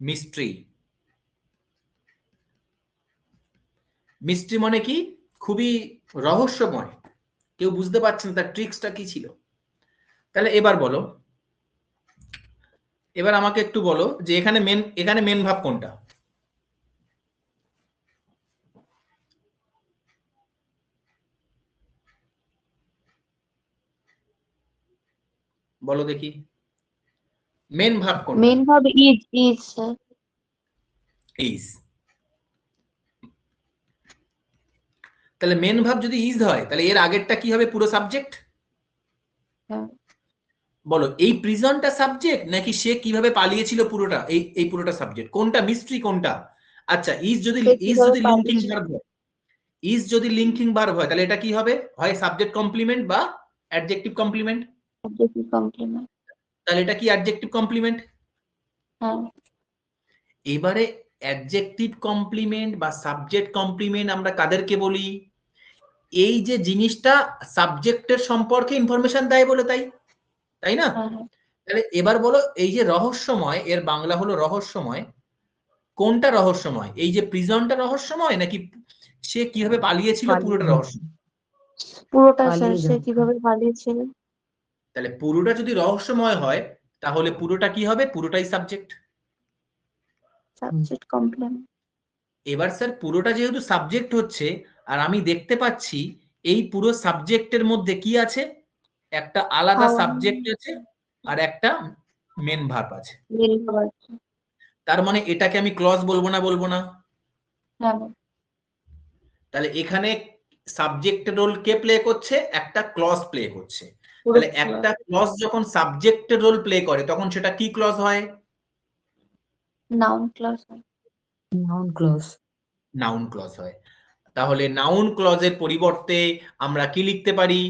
mystery. Mystery মানে কি? খুবই রহস্যময়, কেউ বুঝতে পারছে না তার ট্রিক্সটা কি ছিল। তাহলে এবার বলো, এবার আমাকে একটু বলো যে এখানে মেন ভাব কোনটা? বলো দেখি মেন ভাব কোনটা? Main verb is, sir. Is. তাহলে মেন ভাব যদি ইজ হয় তাহলে এর আগেরটা কি হবে? পুরো সাবজেক্ট। হ্যাঁ, বলো এই প্রিজনটা সাবজেক্ট নাকি সে কিভাবে পালিয়েছিল পুরোটা, এই পুরোটা সাবজেক্ট? কোনটা মিস্ট্রি কোনটা? আচ্ছা, ইজ যদি সে কিভাবে লিঙ্কিং পালিয়েছিল। ভার্ব হয়, ইজ যদি লিঙ্কিং ভার্ব হয় তাহলে এটা কি হবে? হয় সাবজেক্ট কমপ্লিমেন্ট বা অ্যাডজেক্টিভ কমপ্লিমেন্ট। Adjective complement. তাহলে এটা কি অ্যাডজেক্টিভ কমপ্লিমেন্ট? হ্যাঁ, এবারে অ্যাডজেক্টিভ কমপ্লিমেন্ট বা সাবজেক্ট কমপ্লিমেন্ট আমরা কাদেরকে বলি? এই যে জিনিসটা সাবজেক্টের সম্পর্কে ইনফরমেশন দেয় বলে, তাই না? হ্যাঁ, হ্যাঁ। তাহলে এবার বলো এই যে রহস্যময়, এর বাংলা হলো রহস্যময়, কোনটা রহস্যময়? এই যে প্রিজনটা রহস্যময় নাকি সে কিভাবে পালিয়েছিল পুরোটা রহস্য? পুরোটা স্যার, পালিয়ে সে যাওয়া। কিভাবে পালিয়েছিল। তাহলে পুরোটা যদি রহস্যময় হয় তাহলে পুরোটা কি হবে? পুরোটাই সাবজেক্ট। Subject complement. এবার স্যার পুরোটা যেহেতু সাবজেক্ট হচ্ছে, আর আমি দেখতে পাচ্ছি এই পুরো সাবজেক্টের মধ্যে কি আছে? একটা আলাদা হাওয়া, সাবজেক্ট আছে আর একটা মেন ভার্ব আছে। মেন ভার্ব আছে। তার মানে এটাকে আমি ক্লজ বলবো না? বলবো না? হ্যাঁ, তাহলে এখানে সাবজেক্টের রোল কে প্লে করছে? একটা ক্লজ প্লে করছে। পুরো তাহলে একটা ক্লজ যখন সাবজেক্টের রোল প্লে করে তখন সেটা কি ক্লজ হয়? নাউন ক্লজ হয়। Noun clause. নাউন ক্লজ হয়। তাহলে নাউন ক্লজের পরিবর্তে আমরা কি লিখতে পারি?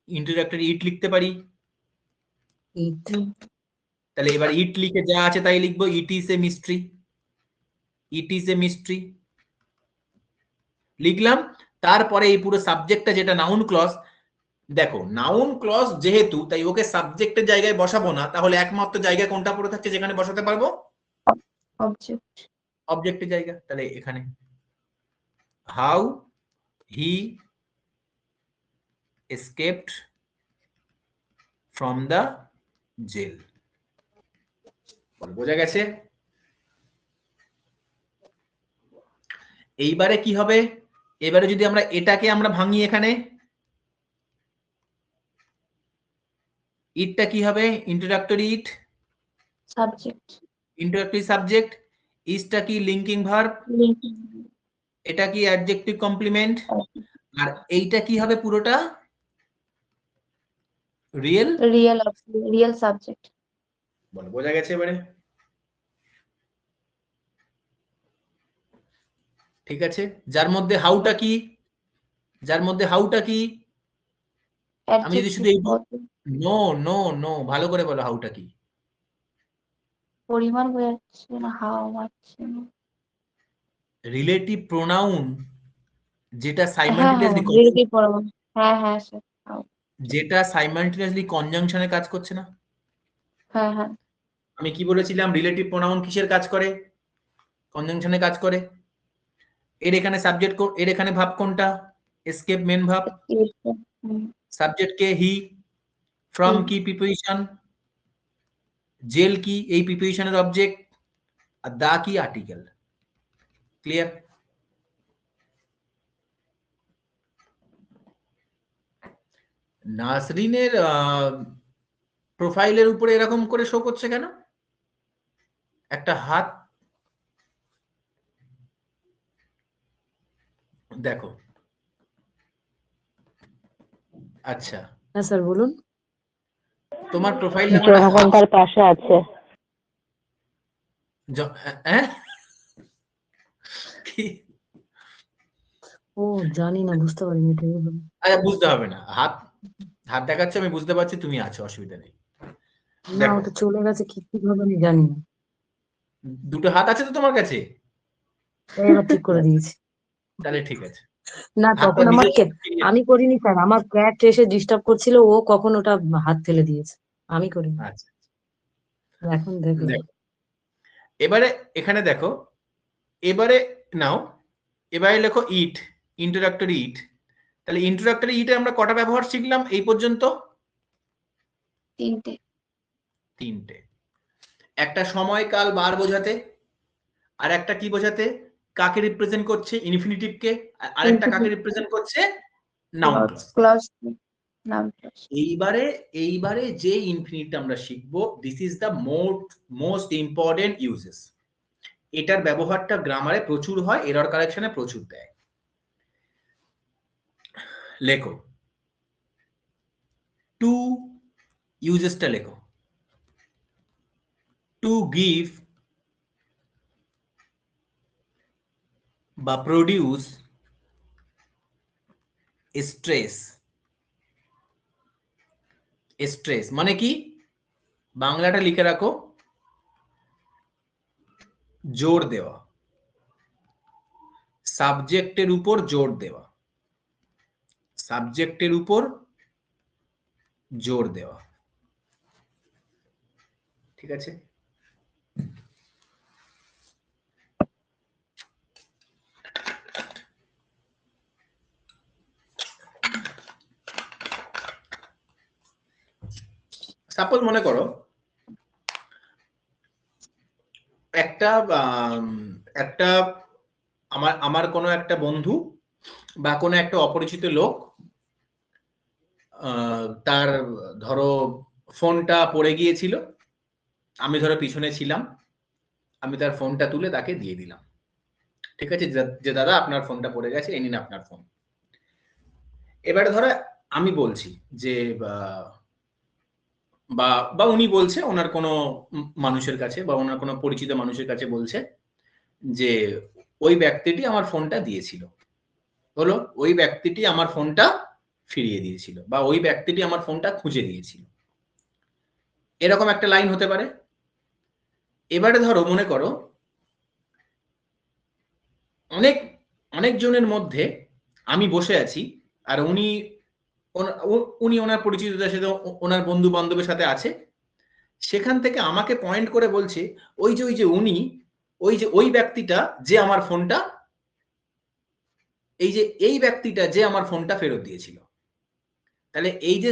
ইন্ট্রোডাক্টরি ইট লিখতে পারি। It. তাহলে এবার ইট লিখে যা আছে তাই লিখবো, it is a mystery, it is a mystery লিখলাম। তারপরে এই পুরো সাবজেক্টটা যেটা নাউন ক্লজ, দেখো নাউন ক্লজ যেহেতু, তাই ওকে সাবজেক্টের জায়গায় বসাবো না, তাহলে একমাত্র জায়গায় কোনটা পড়ে থাকছে যেখানে বসাতে পারবো? অবজেক্ট। অবজেক্টের জায়গা। তাহলে এখানে how he escaped from the jail। বোঝা গেছে? এইবারে কি হবে? এবারে যদি আমরা এটাকে আমরা ভাঙি, এখানে ইটটা কি হবে? ইন্ট্রোডাক্টরি ইট, সাবজেক্ট। ইন্ট্রোডাক্টরি সাবজেক্ট, ইজটা কি লিঙ্কিং ভার্ব, লিঙ্কিং। এটা কি অ্যাডজেক্টিভ কমপ্লিমেন্ট, আর এইটা কি হবে? পুরোটা রিয়েল। Real subject. বোঝা গেছে এবারে? ঠিক আছে। যার মধ্যে হাউটা কি? যার মধ্যে হাউটা কি? আমি যদি শুধু এই নো নো নো, ভালো করে বলো হাউটা কি। পরিমাণ বোঝাচ্ছে না, হাওয়া মারছে না। রিলেটিভ প্রোনাউন যেটা হ্যাঁ হ্যাঁ সাইমালটেনিয়াসলি রিলেটিভ প্রোনাউন, হ্যাঁ হ্যাঁ স্যার। যেটা সাইমালটেনিয়াসলি কনজাংশনে কাজ করছে না। হ্যাঁ হ্যাঁ আমি কি বলেছিলাম, রিলেটিভ প্রোনাউন কিসের কাজ করে? কনজাংশনে কাজ করে। এর এখানে সাবজেক্ট, এর এখানে ভাব কোনটা? এসকেপ মেন ভাব। সাবজেক্ট কে হি, ফ্রম কি প্রিপোজিশন, জেল কি এই প্রিপোজিশনের অবজেক্ট, আর দা কি আর্টিকেল। ক্লিয়ার? নাসরিনের প্রোফাইলের উপরে এরকম করে শো করছে কেন? একটা হাত দেখো। আচ্ছা, হ্যাঁ স্যার বলুন। তোমার প্রোফাইল জনগণ তার পাশে আছে। হ্যাঁ কি? ও জানি না, বুঝতে পারিনি, এটাই হলো। আচ্ছা, বুঝতে হবে না, হাত হাত দেখাচ্ছে, আমি বুঝতে পারছি তুমি আছো, অসুবিধা নেই। না দেখো, ওটা চলে গেছে কিভাবে আমি জানি না। দুটো হাত আছে তো তোমার কাছে? এবার ঠিক করে দিয়েছি। তাহলে ঠিক আছে। না হাতটা তখন নিজের আমি করিনি স্যার, আমার ক্যাট এসে ডিস্টার্ব করছিল, ও কখন ওটা হাত ফেলে দিয়েছে, আমি করিনি। আচ্ছা, এখন দেখলাম। দেখো এবারে এখানে দেখো, এবারে নাও, এবারে লেখো ইট, ইন্ট্রোডাক্টরি ইট। তাহলে ইন্ট্রোডাক্টরি ইটে আমরা কটা ব্যবহার শিখলাম এই পর্যন্ত? তিনটে। তিনটে। একটা সময়কাল বার বোঝাতে, আর একটা কি বোঝাতে, কাকে রিপ্রেজেন্ট করছে, ইনফিনিটিভকে, আর একটা কাকে রিপ্রেজেন্ট করছে, নাউন ক্লজ। ক্লজ নাম ক্লজ। এইবারে যে ইনফিনিটটা আমরা শিখবো, this is the most important uses. এটার ব্যবহারটা গ্রামারে প্রচুর হয়, এরর কারেকশনে প্রচুর দেয়। লেখো টু, ইউজেসটা লেখো। টু গিভ বা প্রডিউস স্ট্রেস। স্ট্রেস মানে কি? বাংলাটা লিখে রাখো, জোর দেওয়া, সাবজেক্টের উপর জোর দেওয়া, সাবজেক্টের উপর জোর দেওয়া। ঠিক আছে? সাপোজ মনে করো একটা একটা আমার কোনো একটা বন্ধু বা কোনো একটা অপরিচিত লোক, তার ধরো ফোনটা পড়ে গিয়েছিল, আমি ধরো পিছনে ছিলাম, আমি তার ফোনটা তুলে তাকে দিয়ে দিলাম। ঠিক আছে, যে দাদা আপনার ফোনটা পড়ে গেছে, এই নিন আপনার ফোন। এবারে ধরো আমি বলছি যে বা বা উনি বলছে ওনার কোনো মানুষের কাছে বা ওনার কোনো পরিচিত মানুষের কাছে বলছে যে ওই ব্যক্তিটি আমার ফোনটা দিয়েছিল, হলো ওই ব্যক্তিটি আমার ফোনটা ফিরিয়ে দিয়েছিল, বা ওই ব্যক্তিটি আমার ফোনটা খুঁজে দিয়েছিল। এরকম একটা লাইন হতে পারে। এবারে ধরো মনে করো অনেক অনেকজনের মধ্যে আমি বসে আছি, আর উনি ওনার পরিচিতদের সাথে, ওনার বন্ধু বান্ধবের সাথে আছে, সেখান থেকে আমাকে পয়েন্ট করে বলছে ওই ব্যক্তিটা যে আমার ফোনটা, এই ব্যক্তিটা যে আমার ফোনটা ফেরত দিয়েছিল। তাহলে এই যে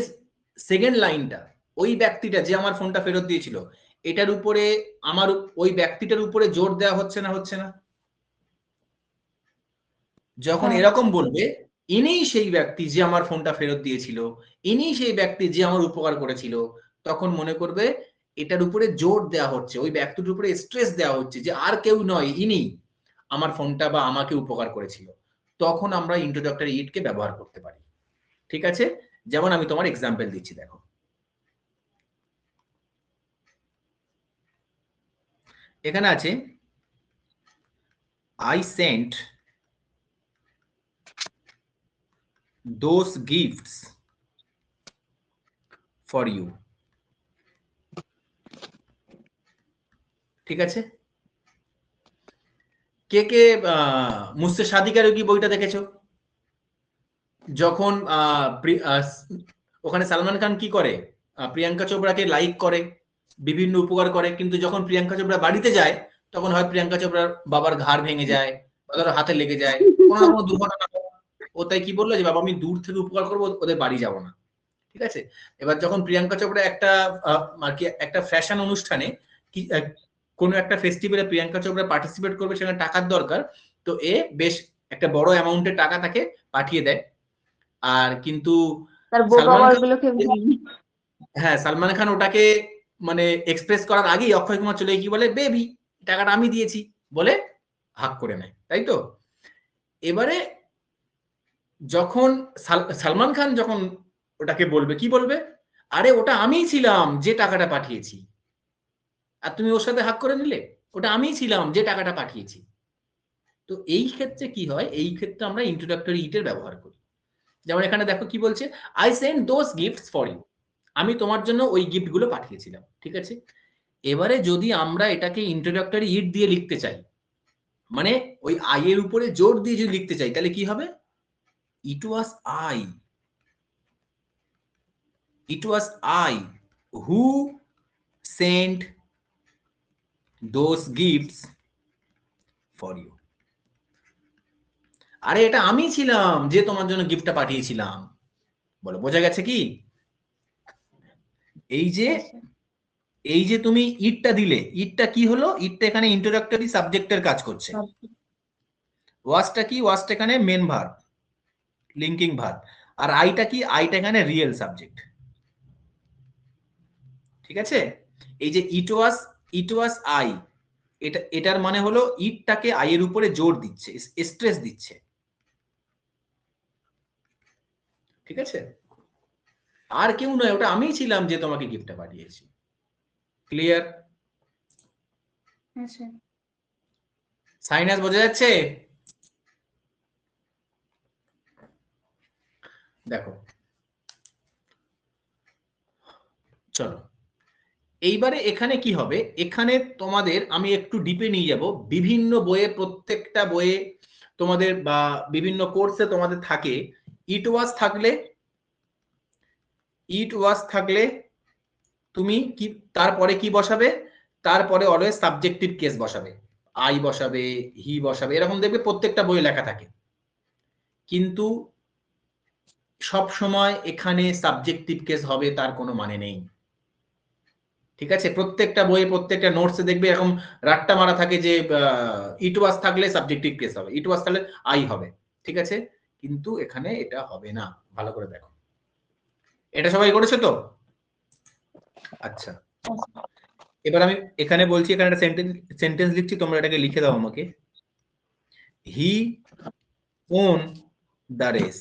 সেকেন্ড লাইনটা, ওই ব্যক্তিটা যে আমার ফোনটা ফেরত দিয়েছিল, এটার উপরে আমার ওই ব্যক্তিটার উপরে জোর দেওয়া হচ্ছে না, হচ্ছে না? যখন এরকম বলবে, ইনিই সেই ব্যক্তি যে আমার ফোনটা ফেরত দিয়েছিল, ইনিই সেই ব্যক্তি যে আমার উপকার করেছিল, তখন মনে করবে এটার উপরে জোর দেওয়া হচ্ছে, ওই ব্যক্তির উপরে স্ট্রেস দেওয়া হচ্ছে যে আর কেউ নয়, ইনি আমার ফোনটা বা আমাকে উপকার করেছিল। তখন আমরা ইন্ট্রোডাক্টরি ইট কে ব্যবহার করতে পারি। ঠিক আছে? যেমন আমি তোমার এক্সাম্পল দিচ্ছি, দেখো এখানে আছে, I sent those gifts for you. ঠিক আছে? কে কে মুঝসে শাদি করেগি বইটা দেখেছো? যখন ওখানে সালমান খান কি করে, প্রিয়াঙ্কা চোপড়াকে লাইক করে, বিভিন্ন উপকার করে, কিন্তু যখন প্রিয়াঙ্কা চোপড়া বাড়িতে যায় তখন হয় প্রিয়াঙ্কা চোপড়ার বাবার ঘাড় ভেঙে যায়, ওদের হাতে লেগে যায়, কোনো না কোনো দুর্ঘটনা। ও তাই কি বললো যে বাবা আমি দূর থেকে উপকার করবো, ওদের বাড়ি যাব না। ঠিক আছে? এবার যখন প্রিয়াঙ্কা চোপড়া একটা আর কি একটা ফ্যাশন অনুষ্ঠানে কি কোনো একটা ফেস্টিভ্যালে প্রিয়াঙ্কা চোপড়া পার্টিসিপেট করবে, সেখানে টাকার দরকার, তো এ বেশ একটা বড় অ্যামাউন্টের টাকা তাকে পাঠিয়ে দেয়। আর কিন্তু তার বোকা সালমান খান, বলগুলোকে হ্যাঁ সালমান খান ওটাকে মানে এক্সপ্রেস করার আগেই অক্ষয় কুমার চলে কি বলে, বেবি টাকাটা আমি দিয়েছি বলে হাক করে নেয়, তাই তো? এবারে যখন সালমান খান যখন ওটাকে বলবে, কি বলবে, আরে ওটা আমিই ছিলাম যে টাকাটা পাঠিয়েছি, আর তুমি ওর সাথে হাক করে নিলে, ওটা আমিই ছিলাম যে টাকাটা পাঠিয়েছি। তো এই ক্ষেত্রে কি হয়, এই ক্ষেত্রে আমরা ইন্ট্রোডাক্টরি ইটের ব্যবহার করি। যেমন এখানে দেখো কি বলছে, I send those gifts for you, আমি তোমার জন্য ওই গিফট গুলো পাঠিয়েছিলাম। ঠিক আছে? এবারে যদি আমরা এটাকে ইন্ট্রোডাক্টরি ইট দিয়ে লিখতে চাই, মানে ওই আই এর উপরে জোর দিয়ে যদি লিখতে চাই, তাহলে কি হবে, it was I, it was I who sent those gifts for you. আরে এটা আমি ছিলাম যে তোমার জন্য গিফটটা পাঠিয়েছিলাম। বলো বোঝা গেছে কি? এই যে তুমি ইটটা দিলে, ইটটা কি হলো, ইটটা এখানে ইন্ট্রোডাক্টরি সাবজেক্টের কাজ করছে। ওয়াজটা কি, ওয়াজটা এখানে মেন ভার্ব, লিঙ্কিং ভার্ব। আর আইটা কি, আইটা এখানে রিয়েল সাবজেক্ট। ঠিক আছে? এই যে ইট ওয়াজ আই, এটার মানে হলো ইটটাকে আই এর উপরে জোর দিচ্ছে, স্ট্রেস দিচ্ছে। ঠিক আছে? আর কেউ নয়, ওটা আমিই ছিলাম যে তোমাকে গিফটটা পাঠিয়েছি। ক্লিয়ার? সাইনাস বোঝা যাচ্ছে? দেখো চলো এইবারে এখানে কি হবে, এখানে তোমাদের আমি একটু ডিপে নিয়ে যাব। বিভিন্ন বইয়ে, প্রত্যেকটা বইয়ে তোমাদের বা বিভিন্ন কোর্সে তোমাদের থাকে ইট ওয়াজ থাকলে তুমি কি তারপরে কি বসাবে, তারপরে অলওয়েজ সাবজেক্টিভ কেস বসাবে, আই বসাবে, হি বসাবে, এরকম দেখবে প্রত্যেকটা বইয়ে লেখা থাকে। কিন্তু সব সময় এখানে সাবজেক্টিভ কেস হবে তার কোনো মানে নেই। ঠিক আছে? প্রত্যেকটা বইয়ে, প্রত্যেকটা নোটসে দেখবে এরকম রাট্টা মারা থাকে যে ইট ওয়াজ থাকলে সাবজেক্টিভ কেস হবে, ইট ওয়াজ থাকলে আই হবে। ঠিক আছে? কিন্তু এখানে এটা হবে না। ভালো করে দেখো, এটা সবাই করেছো তো? আচ্ছা, এবার আমি এখানে বলছি, এখানে একটা সেন্টেন্স লিখছি, তোমরা এটাকে লিখে দাও আমাকে। হি ওন দ্য রেস।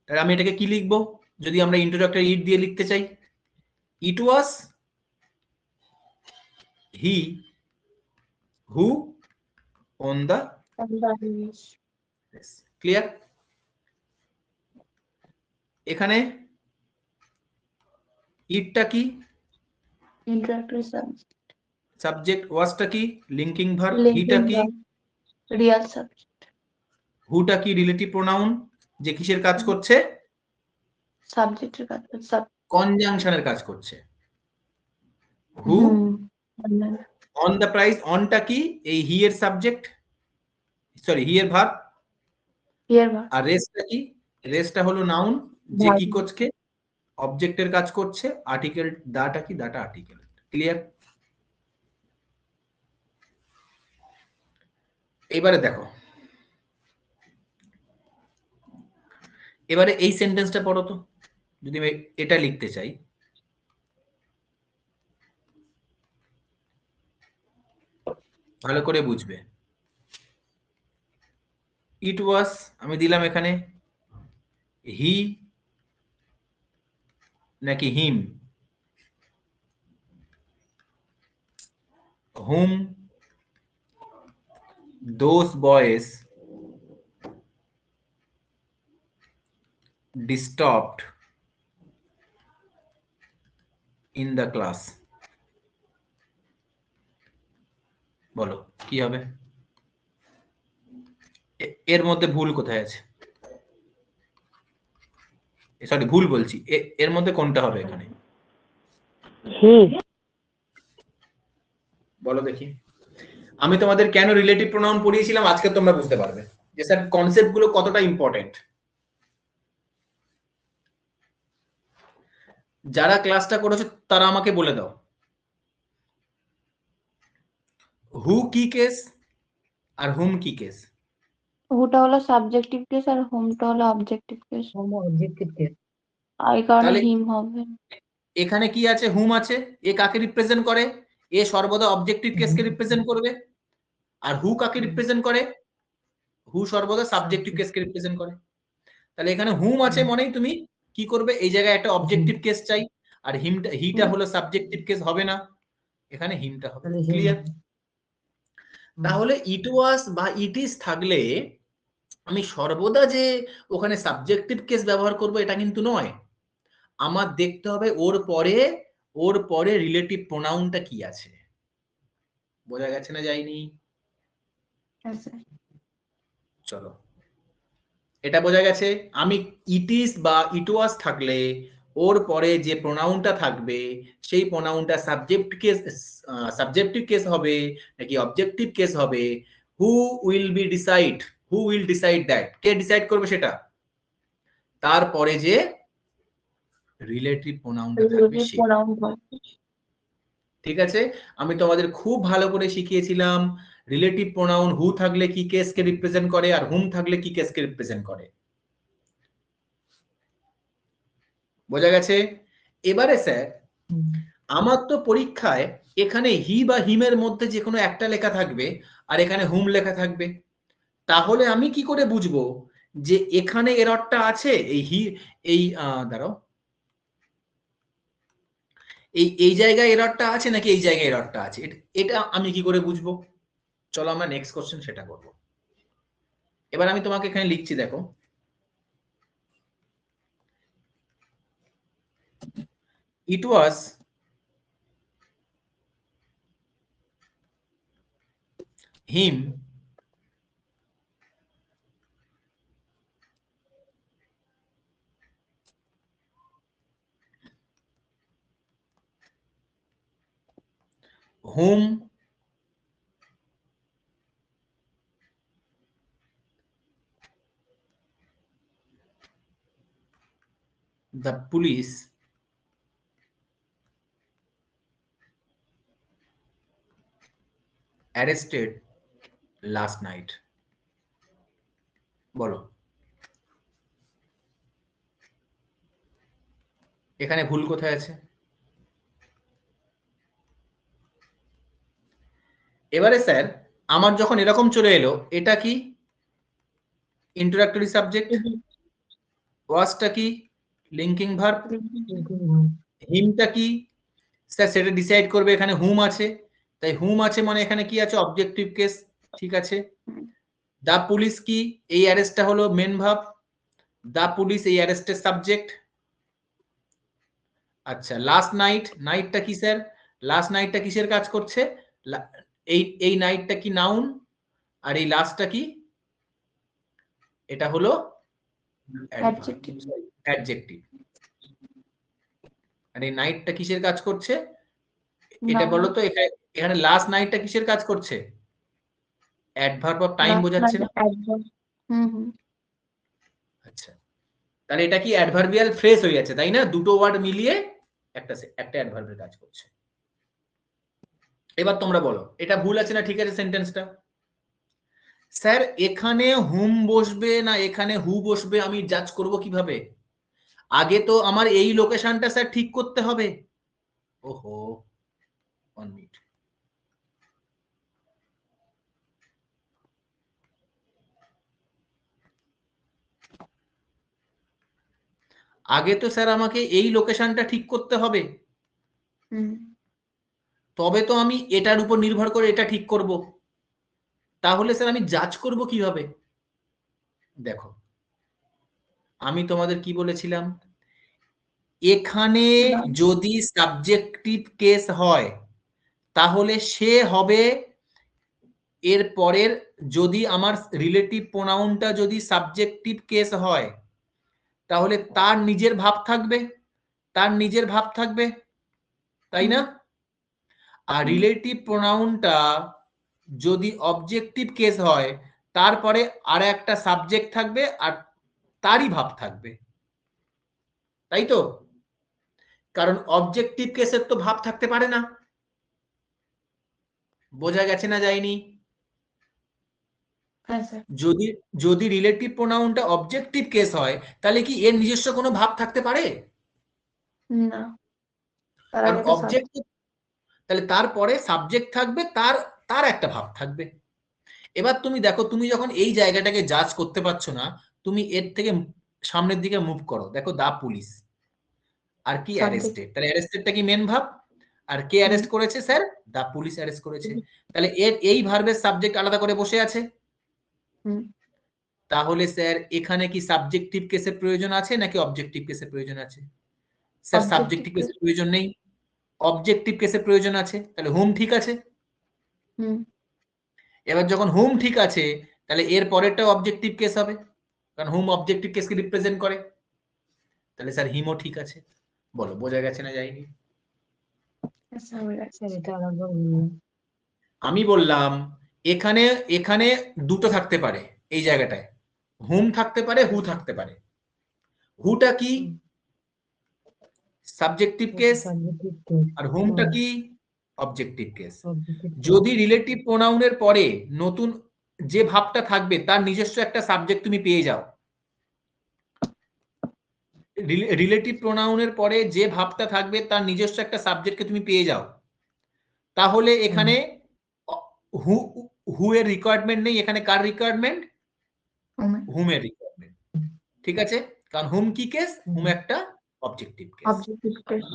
তাহলে আমি এটাকে কি লিখবো যদি আমরা ইন্ট্রোডাক্টরি ইট দিয়ে লিখতে চাই? It was he who won the race. Clear? এখানে ইটটা কি, ইন্ট্রোডাক্টরি সাবজেক্ট, ওয়াজটা কি, লিঙ্কিং ভার্ব, হিটা লিঙ্কিং কি, রিয়েল সাবজেক্ট, হুটা কি, রিলেটিভ প্রোনাউন যে কিসের কাজ করছে, সাবজেক্টের কাজ কনজাংশনের কাজ করছে। হু অন দ্য প্রাইস, অনটা কি, এই হি এর সাবজেক্ট, সরি হি এর ভার্ব। আর রেসটা কি, রেসটা হলো নাউন যে কি করছে, অবজেক্টের কাজ করছে। আর্টিকেল দাটা কি, দাটা আর্টিকেল। ক্লিয়ার? এবারে দেখো, এবারে এই সেন্টেন্সটা পড়ো তো, যদি আমি এটা লিখতে চাই। ভালো করে বুঝবে। ইট ওয়াজ আমি দিলাম এখানে হি নাকি হিম, whom those boys disturbed in the class. বলো কি হবে? এর মধ্যে ভুল কোথায় আছে? সরি, ভুল বলছি, এর মধ্যে কোনটা হবে এখানে? হি। বলো দেখি। আমি তোমাদের কেন রিলেটিভ প্রোনাউন পড়িয়েছিলাম আজকে তোমরা বুঝতে পারবে যে স্যার কনসেপ্ট গুলো কতটা ইম্পর্টেন্ট। যারা ক্লাসটা করেছো তারা আমাকে বলে দাও, হু কি কেস আর হুম কি কেস? হুটা হলো সাবজেক্টিভ কেস আর হোমটা হলো অবজেক্টিভ কেস, অবজেক্টিভ কেস। আর এই কারণে তাহলে হিম হবে। এখানে কি আছে? হুম আছে। এ কাকে রিপ্রেজেন্ট করে? এ সর্বদা অবজেক্টিভ কেসকে রিপ্রেজেন্ট করবে। আর হু কাকে রিপ্রেজেন্ট করে? হু সর্বদা সাবজেক্টিভ কেসকে রিপ্রেজেন্ট করে। তাহলে এখানে হুম আছে মানেই তুমি কি করবে? এই জায়গায় একটা অবজেক্টিভ কেস চাই, আর হিটা হলো সাবজেক্টিভ কেস, হবে না, এখানে হিমটা হবে। ক্লিয়ার? তাহলে ইট ওয়াজ বা ইট ইজ থাকলে আমি সর্বদা যে ওখানে সাবজেক্টিভ কেস ব্যবহার করব এটা কিন্তু নয়। আমার দেখতে হবে ওর পরে রিলেটিভ প্রোনাউনটা কি আছে। বোঝা গেছে না যায়নি? চলো, এটা বোঝা গেছে। আমি ইট ইজ বা ইট ওয়াজ থাকলে ওর পরে যে প্রোনাউনটা থাকবে সেই প্রোনাউনটা সাবজেক্টিভ কেস হবে নাকি অবজেক্টিভ কেস হবে? Who will decide that, K decide করবে সেটা? তারপরে যে রিলেটিভ প্রোনাউনটা থাকবে রিলেটিভ সে। প্রোনাউন হবে। ঠিক আছে, আমি তোমাদের খুব ভালো করে শিখিয়েছিলাম রিলেটিভ প্রোনাউন হু থাকলে কি কেসকে রিপ্রেজেন্ট করে আর হুম থাকলে কি কেসকে রিপ্রেজেন্ট করে। বোঝা গেছে? এবারে স্যার আমার তো পরীক্ষায় এখানে হি বা হিমের মধ্যে যে কোনো একটা লেখা থাকবে আর এখানে হুম লেখা থাকবে। তাহলে আমি কি করে বুঝবো যে এখানে এররটা আছে? এই দাঁড়াও, এই জায়গায় এররটা আছে নাকি এই জায়গায় এররটা আছে, এটা আমি কি করে বুঝবো? চলো আমরা নেক্সট কোশ্চেন সেটা করব। এবার আমি তোমাকে এখানে লিখছি, দেখো, ইট ওয়াজ হিম whom the police arrested last night। বলো এখানে ভুল কোথায় আছে? এবারে স্যার আমার যখন এরকম চলে এলো, এটা কি? Introductory subject. ওয়াজটা কি? Linking verb. হিমটা কি? স্যার সেটা ডিসাইড করবে, এখানে হুম আছে, তাই হুম আছে মানে এখানে কি আছে? Objective case. ঠিক আছে। দা পুলিশ কি? এই অ্যারেস্টটা হলো মেন ভার্ব। দা পুলিশ এই অ্যারেস্টের সাবজেক্ট। আচ্ছা, লাস্ট নাইটটা কি স্যার? লাস্ট নাইটটা কিসের কাজ করছে? এই নাইটটা কি নাউন, আর এই লাস্টটা কি? এটা হলো অ্যাডজেক্টিভ। আর এই নাইটটা কিসের কাজ করছে? এটা বলো তো, এখানে লাস্ট নাইটটা কিসের কাজ করছে? অ্যাডভার্ব অফ টাইম বোঝাচ্ছে না? আচ্ছা, তাহলে এটা কি অ্যাডভার্বিয়াল ফ্রেজ হয়ে যাচ্ছে, তাই না? দুটো ওয়ার্ড মিলিয়ে একটা অ্যাডভার্বের কাজ করছে। এবার তোমরা বলো এটা ভুল আছে না ঠিক আছে সেন্টেন্সটা? স্যার এখানে হুম বসবে না এখানে হু বসবে আমি জাজ করব কিভাবে? আগে তো আমার এই লোকেশনটা স্যার ঠিক করতে হবে। ওহো, 1 মিনিট। আগে তো স্যার আমাকে এই লোকেশনটা ঠিক করতে হবে, তবে তো আমি এটার উপর নির্ভর করে এটা ঠিক করব। তাহলে স্যার আমি জাজ করব কিভাবে? দেখো আমি তোমাদের কি বলেছিলাম, এখানে যদি সাবজেক্টিভ কেস হয় তাহলে সে হবে এর পরের, যদি আমার রিলেটিভ প্রোনাউনটা যদি সাবজেক্টিভ কেস হয় তাহলে তার নিজের ভাব থাকবে, তার নিজের ভাব থাকবে, তাই না? আর রিলেটিভ প্রোনাউনটা যদি অবজেক্টিভ কেস হয় তারপরে আর একটা সাবজেক্ট থাকবে আর তারই ভাব থাকবে, তাই তো? কারণ অবজেক্টিভ কেসের তো ভাব থাকতে পারে না। বোঝা গেছে না যায়নি? হ্যাঁ স্যার। যদি যদি রিলেটিভ প্রোনাউনটা অবজেক্টিভ কেস হয় তাহলে কি এর নিজস্ব কোনো ভাব থাকতে পারে? না, তার কারণ আগে তো অবজেক্টিভ, তাহলে তারপরে সাবজেক্ট থাকবে, তার তার একটা ভাব থাকবে। এবার তুমি দেখো, তুমি যখন এই জায়গাটাকে জাজ করতে পারছো না, তুমি এর থেকে সামনের দিকে মুভ করো, দেখো দা পুলিশ আর কি Subject. অ্যারেস্টেড, তাহলে অ্যারেস্টেডটা কি মেন ভাব, আর কে অ্যারেস্ট করেছে? স্যার, দা পুলিশ অ্যারেস্ট করেছে। তাহলে এর এই ভার্বের সাবজেক্ট আলাদা করে বসে আছে। হুম। তাহলে স্যার এখানে কি সাবজেক্টিভ কেসের প্রয়োজন আছে নাকি অবজেক্টিভ কেসের প্রয়োজন আছে? Sir Objective subjective case. কেসের প্রয়োজন নেই, অবজেক্টিভ কেসের প্রয়োজন আছে। তাহলে হুম ঠিক আছে। হুম। এবার যখন হুম ঠিক আছে তাহলে এর পরেরটাও অবজেক্টিভ কেস হবে, কারণ হুম অবজেক্টিভ কেসকে রিপ্রেজেন্ট করে। তাহলে স্যার হিমও ঠিক আছে। বলো বোঝা গেছে না যায়নি? Yes, sir, হয়ে গেছে। স্যার এটা আরেকবার বলুন। আমি বললাম এখানে এখানে দুটো থাকতে পারে, এই জায়গাটায় হুম থাকতে পারে, হু থাকতে পারে। হুটা কি? Subjective case. Subjective case. আর হুমটা কি? Objective case. Objective case. যদি রিলেটিভ প্রোনাউনের পরে নতুন যে ভাবটা থাকবে তার নিজস্ব একটা সাবজেক্ট তুমি পেয়ে যাও, রিলেটিভ প্রোনাউনের পরে যে ভাবটা থাকবে তার নিজস্ব একটা সাবজেক্টকে তুমি পেয়ে যাও, তাহলে এখানে হু হু এর রিকোয়ারমেন্ট নেই, এখানে কার রিকোয়ারমেন্ট? হুম। হুম এর রিকোয়ারমেন্ট। ঠিক আছে, কারণ হুম কি কেস? হুম একটা অবজেক্টিভ কেস। Objective case.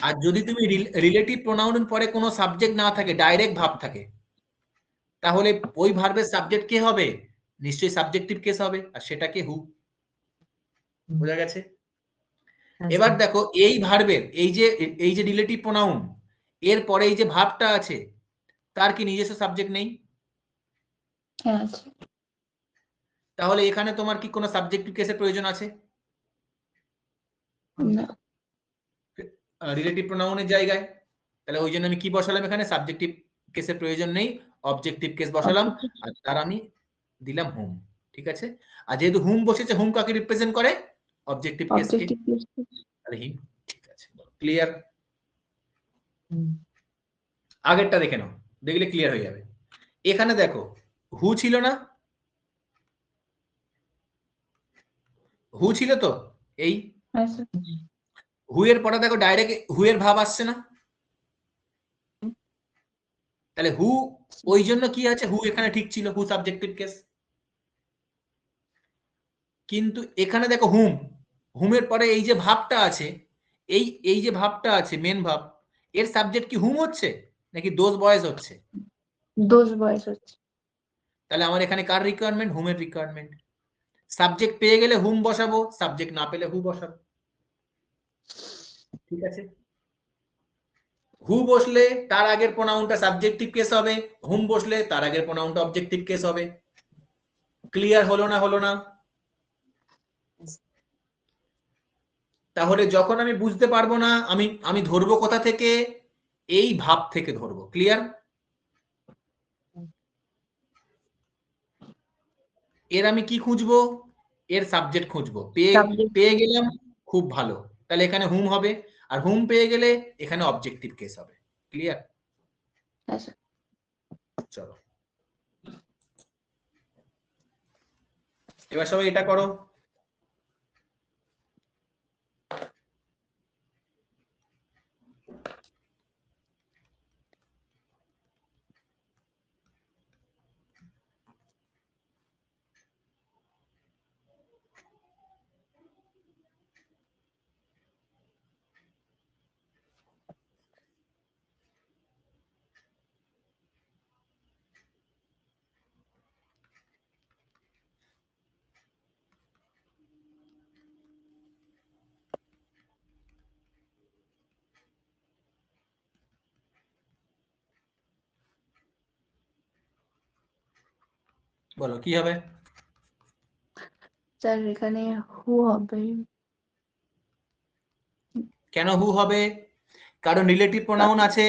আর যদি তুমি রিলেটিভ প্রোনাউনের পরে কোনো সাবজেক্ট না থাকে, ডাইরেক্ট ভাব থাকে, তাহলে ওই ভার্বের সাবজেক্ট কে হবে? নিশ্চয়ই সাবজেক্টিভ কেস হবে, আর সেটা কি? হু। বোঝা গেছে? এবার দেখো এই ভার্বের এই যে রিলেটিভ প্রোনাউন, এর পরে এই যে ভাবটা আছে তার কি নিজস্ব সাবজেক্ট নেই? হ্যাঁ আছে। তাহলে এখানে তোমার কি কোনো সাবজেক্টিভ কেসের প্রয়োজন আছে? না। রিলেটিভ প্রোনাউনের জায়গায়, তাহলে ওই জন্য আমি কি বসালাম এখানে? সাবজেক্টিভ কেসের প্রয়োজন নেই, অবজেক্টিভ কেস বসালাম, Objective. আর তার আমি দিলাম হুম। ঠিক আছে, আর যেহেতু হুম বসেছে, হুম কাকে রিপ্রেজেন্ট করে? অবজেক্টিভ কেসকে। Objective case. তাহলে হিম ঠিক আছে। ক্লিয়ার? আগেরটা দেখে নাও, দেখলে ক্লিয়ার হয়ে যাবে। এখানে দেখো হু ছিল না? হু ছিল তো এই হ্যাঁ স্যার। হু এর পরে দেখো ডাইরেক্ট হু এর ভাব আসছে না? তাহলে হু, ওই জন্য কি আছে, হু এখানে ঠিক ছিল, হু সাবজেক্টিভ কেস। কিন্তু এখানে দেখো হুম, হুমের পরে এই যে ভাবটা আছে, এই যে ভাবটা আছে মেন ভাব, এর সাবজেক্ট কি হুম হচ্ছে নাকি দোজ বয়েজ হচ্ছে? দোষ বয়স হচ্ছে। তাহলে আমার এখানে কার রিকোয়ারমেন্ট? হুমের রিকোয়ারমেন্ট। সাবজেক্ট পেয়ে গেলে হুম বসাবো, সাবজেক্ট না পেলে হু বসাবো। ঠিক আছে, হু বসলে তার আগের প্রোনাউনটা সাবজেক্টিভ কেস হবে, হুম বসলে তার আগের প্রোনাউনটা অবজেক্টিভ কেস হবে। ক্লিয়ার হলো না? হলো না? তাহলে যখন আমি বুঝতে পারবো না, আমি ধরবো কোথা থেকে? এই ভাব থেকে ধরবো। ক্লিয়ার? এর আমি কি খুঁজবো? এর সাবজেক্ট খুঁজবো। Subject. পেয়ে গেলাম, খুব ভালো, তাহলে এখানে হুম হবে, আর হুম পেয়ে গেলে এখানে অবজেক্টিভ কেস হবে। ক্লিয়ার? হ্যাঁ স্যার। চলো এবার সবাই এটা করো। বলো কি হবে? স্যার এখানে হু হবে। কেন হু হবে? কারণ রিলেটিভ প্রোনাউন আছে,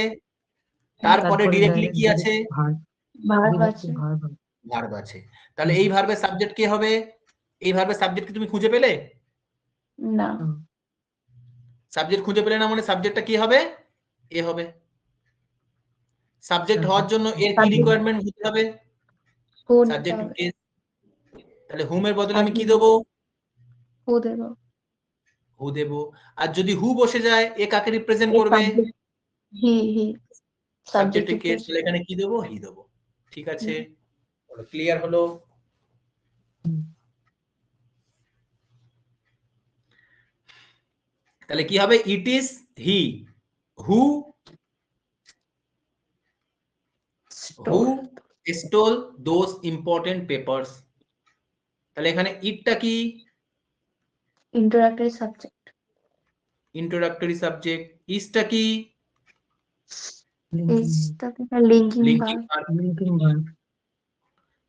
তারপরে ডিরেক্টলি কি আছে? ভার্ব আছে। ভার্ব আছে। তাহলে এই ভার্বের সাবজেক্ট কে হবে? এই ভার্বের সাবজেক্ট কি তুমি খুঁজে পেলে? না, সাবজেক্ট খুঁজে পেলে না, মানে সাবজেক্টটা কি হবে? এ হবে। সাবজেক্ট হওয়ার জন্য এর কি রিকোয়ারমেন্ট হতে হবে? হু নিতে সাবজেক্টিভ হবে। কেস। তাহলে হুম এর বদলে আমি কি Adjective. দেবো? হু দেবো। হু দেবো। আর যদি হু বসে যায়, এ কাকে রিপ্রেজেন্ট এ করবে? subject. হি সাবজেক্টিভ subjective কেস। case. তাহলে এখানে কি দেবো? হি দেবো। ঠিক আছে, ক্লিয়ার হলো? তাহলে কি হবে? It is he who Stole. Stole those important papers. তাহলে এখানে ইটটা কি? Introductory subject. Introductory subject. ইজটা কি? Is the linking linking verb. Verb.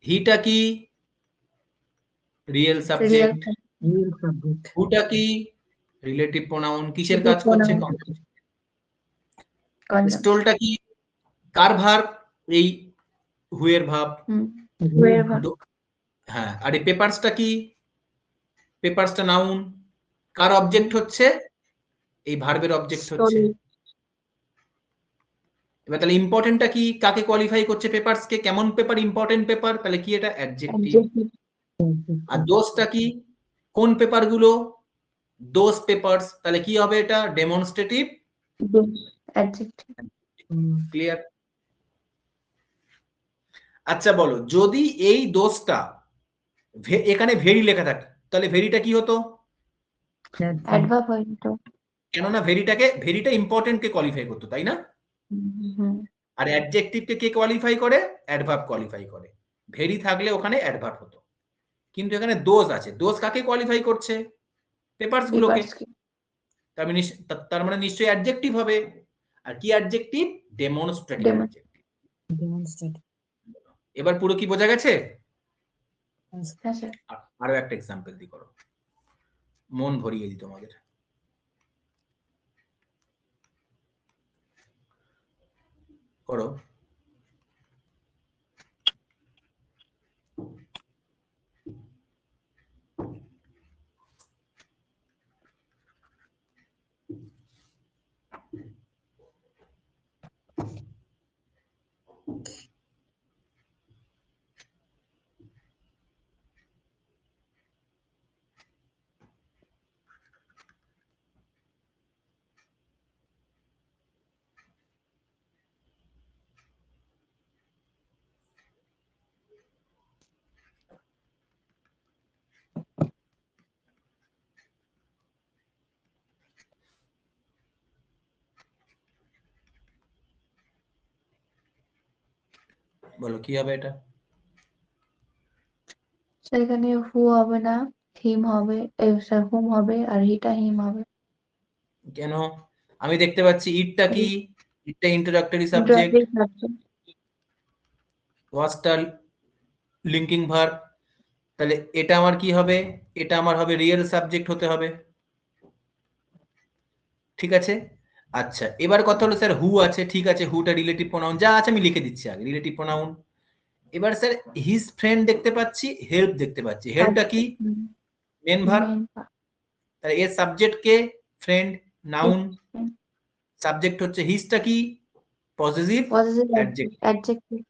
হিটা কি? Real Real subject. subject. হুটা কি? Relative pronoun. কিসের Relative কাজ করছে? pronoun. Conjunction. স্টোলটা কি? কার ভার্ব? এই হুয়ের ভার্ব। Where verb. হ্যাঁ, আর এই পেপারসটা কি? পেপারসটা নাউন। কার অবজেক্ট হচ্ছে? এই ভার্বের অবজেক্ট হচ্ছে। Story. এবার তাহলে ইম্পর্টেন্টটা কি? কাকে কোয়ালিফাই করছে পেপারসকে? কেমন পেপার ইম্পর্টেন্ট পেপার? তাহলে কি এটা? অ্যাডজেক্টিভ। Adjective. আর দোজটা কি? কোন পেপারগুলো? Those papers. তাহলে কি হবে এটা? Demonstrative Adjective. ক্লিয়ার? আচ্ছা বলো, যদি এই দোজটা এখানে ভেরি লেখা থাকে, তাহলে ভেরিটা কি হতো? Adverb হয় তো। কেননা ভেরিটা ইম্পর্টেন্টকে কোয়ালিফাই করতো, তাই না? আর অ্যাডজেক্টিভকে কে কোয়ালিফাই করে? অ্যাডভার্ব কোয়ালিফাই করে। ভেরি থাকলে ওখানে অ্যাডভার্ব হতো, কিন্তু এখানে দোজ আছে। দোজ কাকে কোয়ালিফাই করছে? পেপারস গুলোকে। তার মানে নিশ্চয়ই অ্যাডজেক্টিভ হবে। আর কি অ্যাডজেক্টিভ? Demonstrative adjective. এবার পুরো কি বোঝা গেছে? হ্যাঁ স্যার। আরো একটা এক্সাম্পল দি, করো, মন ভরিয়ে দিই তোমাদের। করো। বলো কি হবে এটা? সেখানে হু হবে না, হিম হবে, স্যার হুম হবে আর হিটা হিম হবে। কেন? আমি দেখতে পাচ্ছি ইটটা কি? ইটটা ইন্ট্রোডাক্টরি সাবজেক্ট, Introductory subject. ওয়াজটা লিঙ্কিং ভার্ব। তাহলে এটা আমার কি হবে? এটা আমার হবে রিয়েল সাবজেক্ট হতে হবে। ঠিক আছে। আচ্ছা, এবার কথা হলো স্যার হু আছে, ঠিক আছে, হুটা রিলেটিভ প্রোনাউন যা আছে আমি লিখে দিচ্ছি আগে, রিলেটিভ প্রোনাউন। এবার স্যার হিজ ফ্রেন্ড দেখতে পাচ্ছি, হেল্প দেখতে পাচ্ছি। হেল্পটা কি? Main verb. তাহলে এর সাবজেক্ট কে? Friend, noun. সাবজেক্ট হচ্ছে হিজটা কি? Positive adjective.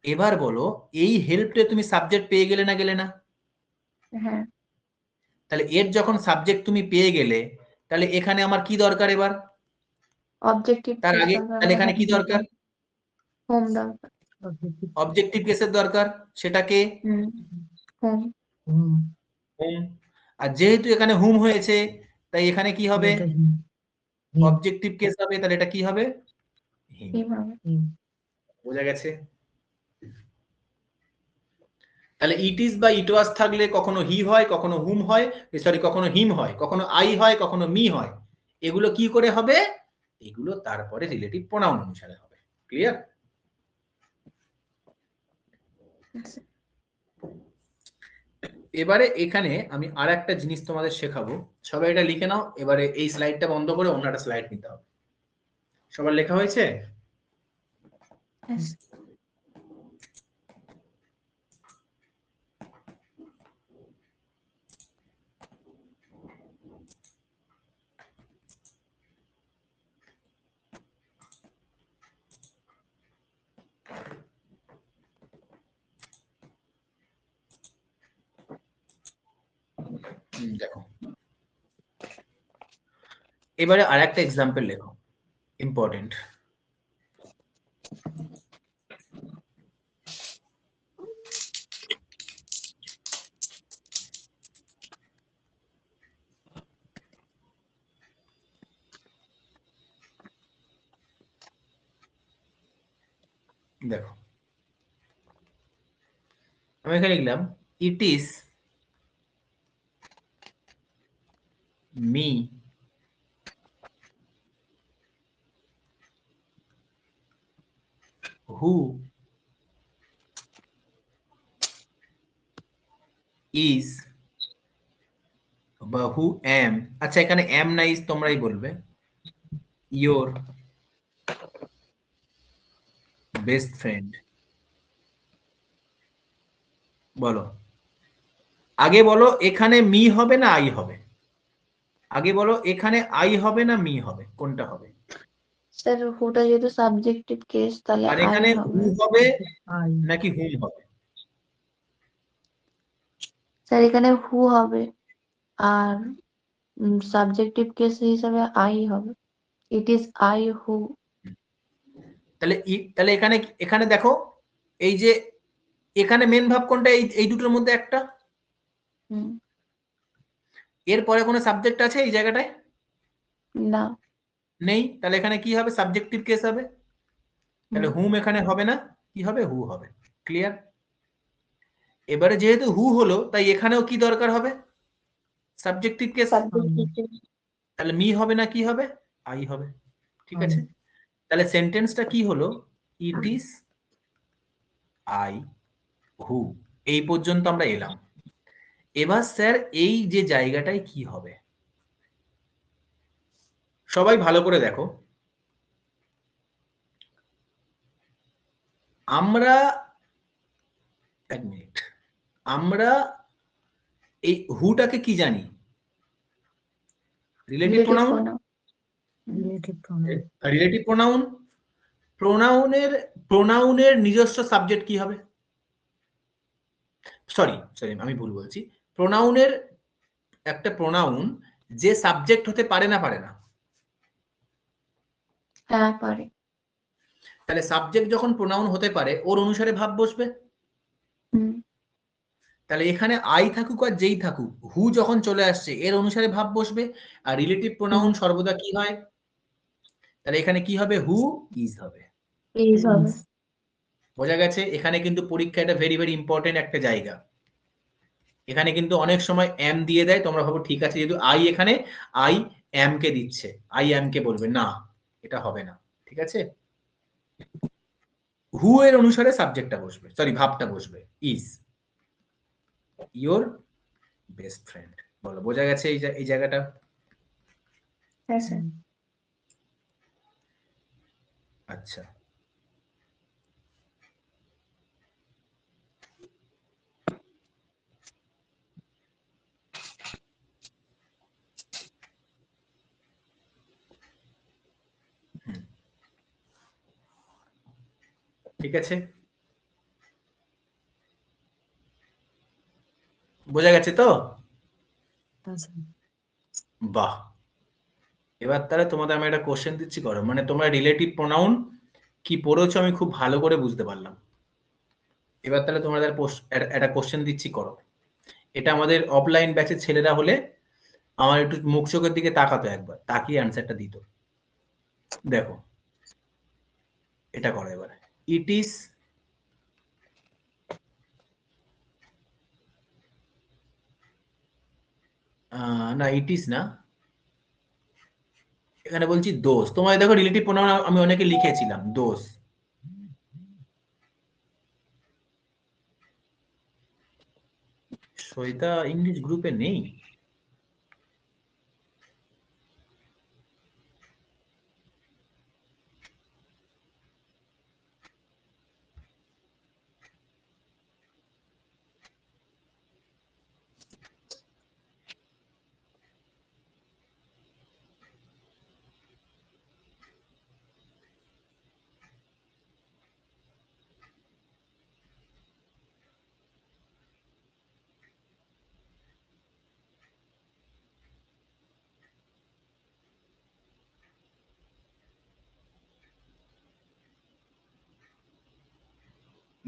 এবার বলো, এই হেল্পে তুমি সাবজেক্ট পেয়ে গেলে না? হ্যাঁ। তাহলে এর যখন সাবজেক্ট তুমি পেয়ে গেলে, তাহলে এখানে আমার কি দরকার এবার? অবজেক্টিভ তার কেস আগে দরকার। তাহলে এখানে কি দরকার? হোম দরকার। অবজেক্টিভ কেসের দরকার, সেটাকে হোম। হুম। আর যেহেতু এখানে হুম হয়েছে, তাই এখানে কি হবে? অবজেক্টিভ কেস হবে। তাহলে এটা কি হবে? হিম। হিম হবে। বোঝা গেছে? তাহলে ইট ইজ বা ইট ওয়াজ থাকলে কখনো হি হয়, কখনো হুম হয়, সরি কখনো হিম হয়, কখনো আই হয়, কখনো মি হয়। এগুলো কি করে হবে? এগুলো তারপরে রিলেটিভ প্রোনাউন অনুসারে হবে। ক্লিয়ার? এবারে এখানে আমি আর একটা জিনিস তোমাদের শেখাবো, সবাই এটা লিখে নাও। এবারে এই স্লাইডটা বন্ধ করে অন্য একটা স্লাইড নিতে হবে। সবার লেখা হয়েছে? Yes. দেখো এবারে আর একটা এক্সাম্পল লেখো, ইম্পর্টেন্ট। দেখো আমি এখানে লিখলাম it is me who is বা who am, আচ্ছা এখানে am না is তোমরাই বলবে, your best friend। বলো আগে, বলো এখানে মি হবে না আই হবে? আগে বলো এখানে আই হবে না মি হবে, কোনটা হবে? স্যার হুটা যেহেতু সাবজেক্টিভ কেস তাহলে আর আই এখানে হু হবে। হবে আই নাকি হুম হবে? স্যার এখানে হু হবে আর সাবজেক্টিভ কেস হিসাবে আই হবে। It is I who. তাহলে তাহলে এখানে এখানে দেখো এই যে এখানে মেন ভাব কোনটা, এই দুটোর মধ্যে একটা। হুম, এরপরে কোনো সাবজেক্ট আছে এই জায়গাটায়? না। নেই, তাহলে এখানে কি হবে? সাবজেক্টিভ কেস হবে। তাহলে হুম এখানে হবে না, কি হবে? হু হবে। ক্লিয়ার? এবারে যেহেতু হু হলো তাই এখানেও কি দরকার হবে? Subjective case. সাবজেক্টিভ তাহলে মি হবে না কি হবে? আই হবে। ঠিক আছে, আই। তাহলে সেন্টেন্সটা কি হলো? It is I who. এই পর্যন্ত আমরা এলাম। এবার স্যার এই যে জায়গাটায় কি হবে, সবাই ভালো করে দেখো। আমরা এক মিনিট, আমরা এই হুটাকে কি জানি? Relative relative pronoun. Pronoun. Relative pronoun. Relative pronoun, প্রোনাউনের নিজস্ব সাবজেক্ট কি হবে? সরি সরি আমি ভুল বলছি। প্রোনাউনের একটা প্রোনাউন যে সাবজেক্ট হতে পারে না, পারে না? হ্যাঁ পারে। তাহলে সাবজেক্ট যখন প্রোনাউন হতে পারে ওর অনুসারে ভাব বসবে। হুম, তাহলে এখানে আই থাকুক আর যেই থাকুক, হু যখন চলে আসছে এর অনুসারে ভাব বসবে। আর রিলেটিভ প্রোনাউন সর্বদা কি হয়? তাহলে এখানে কি হবে? হু ইজ হবে। ইজ হবে। বোঝা গেছে? এখানে কিন্তু পরীক্ষা এটা ভেরি ভেরি ইম্পর্টেন্ট একটা জায়গা। এখানে কিন্তু অনেক সময় এম দিয়ে দেয়, তোমরা ভাবো ঠিক আছে যেহেতু আই এখানে, আই এম কে দিচ্ছে, আই এম কে বলবে না, এটা হবে না। ঠিক আছে, হু এর অনুসারে সাবজেক্টটা বসবে, সরি ভাবটা বসবে। Is your best friend. বলো বোঝা গেছে এই জায়গাটা? হ্যাঁ স্যার। আচ্ছা, ঠিক আছে, বোঝা গেছে তো? বাহ, এবার তাহলে তোমাদের আমি একটা কোশ্চেন দিচ্ছি, করো। মানে তোমরা রিলেটিভ প্রোনাউন কি পড়েছো আমি খুব ভালো করে বুঝতে পারলাম। এবার তাহলে তোমাদের একটা কোশ্চেন দিচ্ছি, করো। এটা আমাদের অফলাইন ব্যাচের ছেলেরা হলে আমার একটু মুখ চোখের দিকে তাকাতো, একবার তাকিয়ে অ্যান্সারটা দিত। দেখো এটা করো এবার। ইট ইজ না, ইট ইজ না, এখানে বলছি দোষ। তোমায় দেখো রিলেটিভ প্রোনাউন আমি অনেকে লিখেছিলাম দোষ। সইতা ইংলিশ গ্রুপে নেই।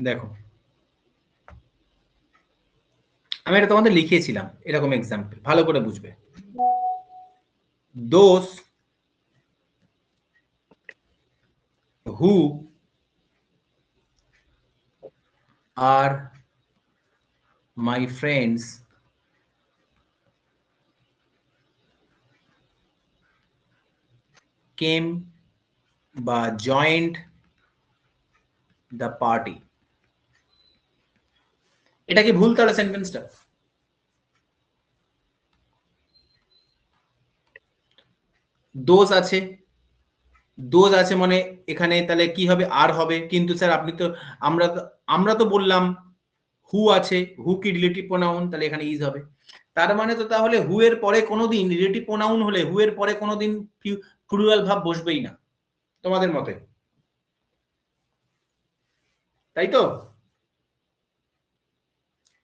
দেখো, আমি এটা তোমাদের লিখিয়েছিলাম এরকম এক্সাম্পল, ভালো করে বুঝবে। Those who R my friends কেম বা জয়েন্ট দ্য পার্টি। এটা কি ভুল তাহলে সেন্টেন্সটা? দোজ আছে, দোজ আছে মানে এখানে তাহলে কি হবে? আর হবে। কিন্তু স্যার আপনি তো, আমরা তো বললাম হু আছে, হু কি রিলেটিভ প্রোনাউন, তাহলে এখানে ইজ হবে। তার মানে তো তাহলে হু এর পরে কোনোদিন রিলেটিভ প্রোনাউন হলে হু এর পরে কোনোদিন প্লুরাল ভাব বসবেই না তোমাদের মতে, তাই তো?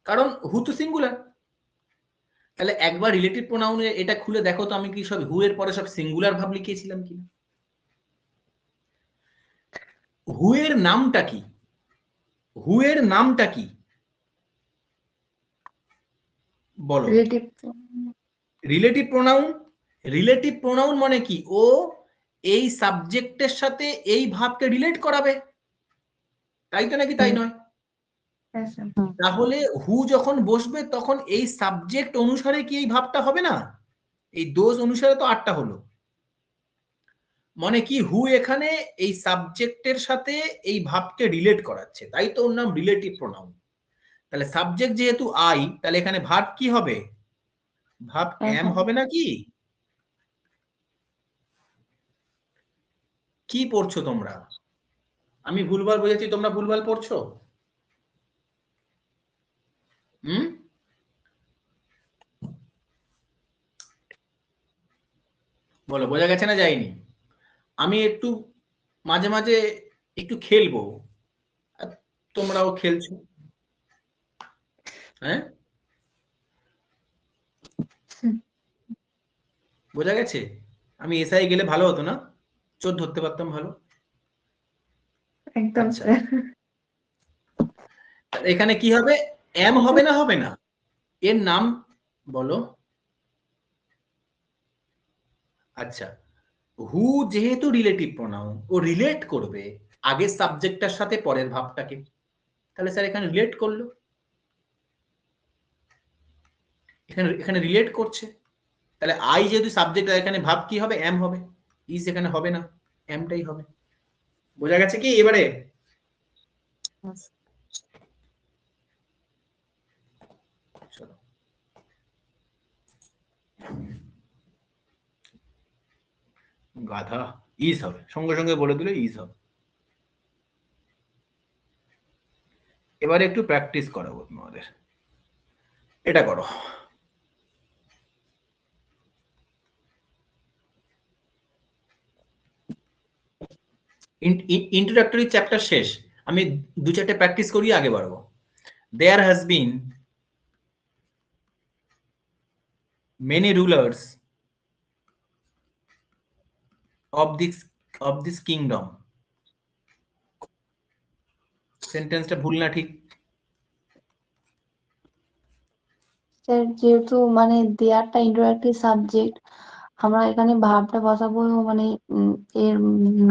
কারণ হু তো সিঙ্গুলার। তাহলে একবার রিলেটিভ প্রোনাউনে এটা খুলে দেখো তো আমি কি সব হু এর পরে সব সিঙ্গুলার ভাব লিখিয়েছিলাম কিনা। হু এর নামটা কি? হু এর নামটা কি বলো? Relative relative pronoun. Relative pronoun মানে কি? ও এই সাবজেক্টের সাথে এই ভাবকে রিলেট করাবে, তাই তো নাকি তাই নয়? তাহলে হু যখন বসবে তখন এই সাবজেক্ট অনুসারে কি এই ভাবটা হবে না? এই দোষ অনুসারে তো আটটা হলো, মানে কি হু এখানে এই সাবজেক্টের সাথে এই ভাবকে রিলেট করাচ্ছে, তাই তো ওর নাম রিলেটিভ প্রোনাউন। তাহলে সাবজেক্ট যেহেতু আই, তাহলে এখানে ভার্ব কি হবে? ভার্ব এম হবে নাকি? কি পড়ছো তোমরা? আমি ভুলভাল বুঝেছি, তোমরা ভুলভাল পড়ছো? হুম? বলো, বোঝা গেছে না যায়নি? আমি একটু মাঝে মাঝে একটু খেলবো, আর তোমরাও খেলছো, হ্যাঁ? বোঝা গেছে? আমি এসআই গেলে ভালো হতো না? চোর ধরতে পারতাম ভালো। একদম আচ্ছা, স্যার। এখানে কি হবে? এম হবে না? হবে না? এর নাম বলো। আচ্ছা, হু যেহেতু রিলেটিভ প্রোনাউন, ও রিলেট করবে আগের সাবজেক্টটার সাথে পরের ভাবটাকে, তাহলে স্যার এখানে রিলেট করলো, এখানে এখানে রিলেট করছে। তাহলে আই যেহেতু সাবজেক্ট, এখানে ভাব কি হবে? এম হবে। ইজ এখানে হবে না, এমটাই হবে। বোঝা গেছে কি এবারে? চলো, গাধা ইজ হবে, সঙ্গে সঙ্গে বলে দিলে ইজ হবে। এবারে একটু প্র্যাকটিস করাবো তোমাদের, এটা করো। ইন্ট্রোডাক্টরি চ্যাপ্টার শেষ, আমি দু চারটে প্র্যাকটিস করি আগে বাড়বো। There has been many rulers of this kingdom। সেন্টেন্সটা ভুল না ঠিক? স্যার যেহেতু মানে দেয়ারটা ইন্টারঅ্যাক্টিভ সাবজেক্ট, আমরা এখানে ভার্বটা বসাবো মানে এর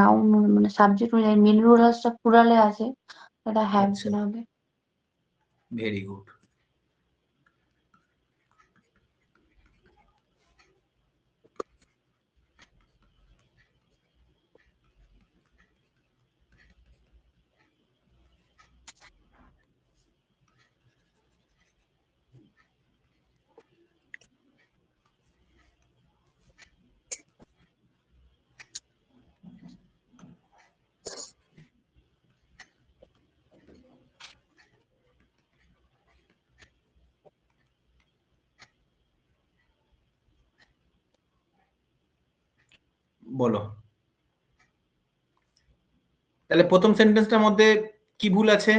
নাউন মানে সাবজেক্ট অনুযায়ী মেন রুলার্সটা প্লুরালে আছে, এটা হ্যাভ আচ্ছা, বিন হবে। Very good. বলো। তাহলে প্রথম সেন্টেন্সটার মধ্যে কি ভুল আছে?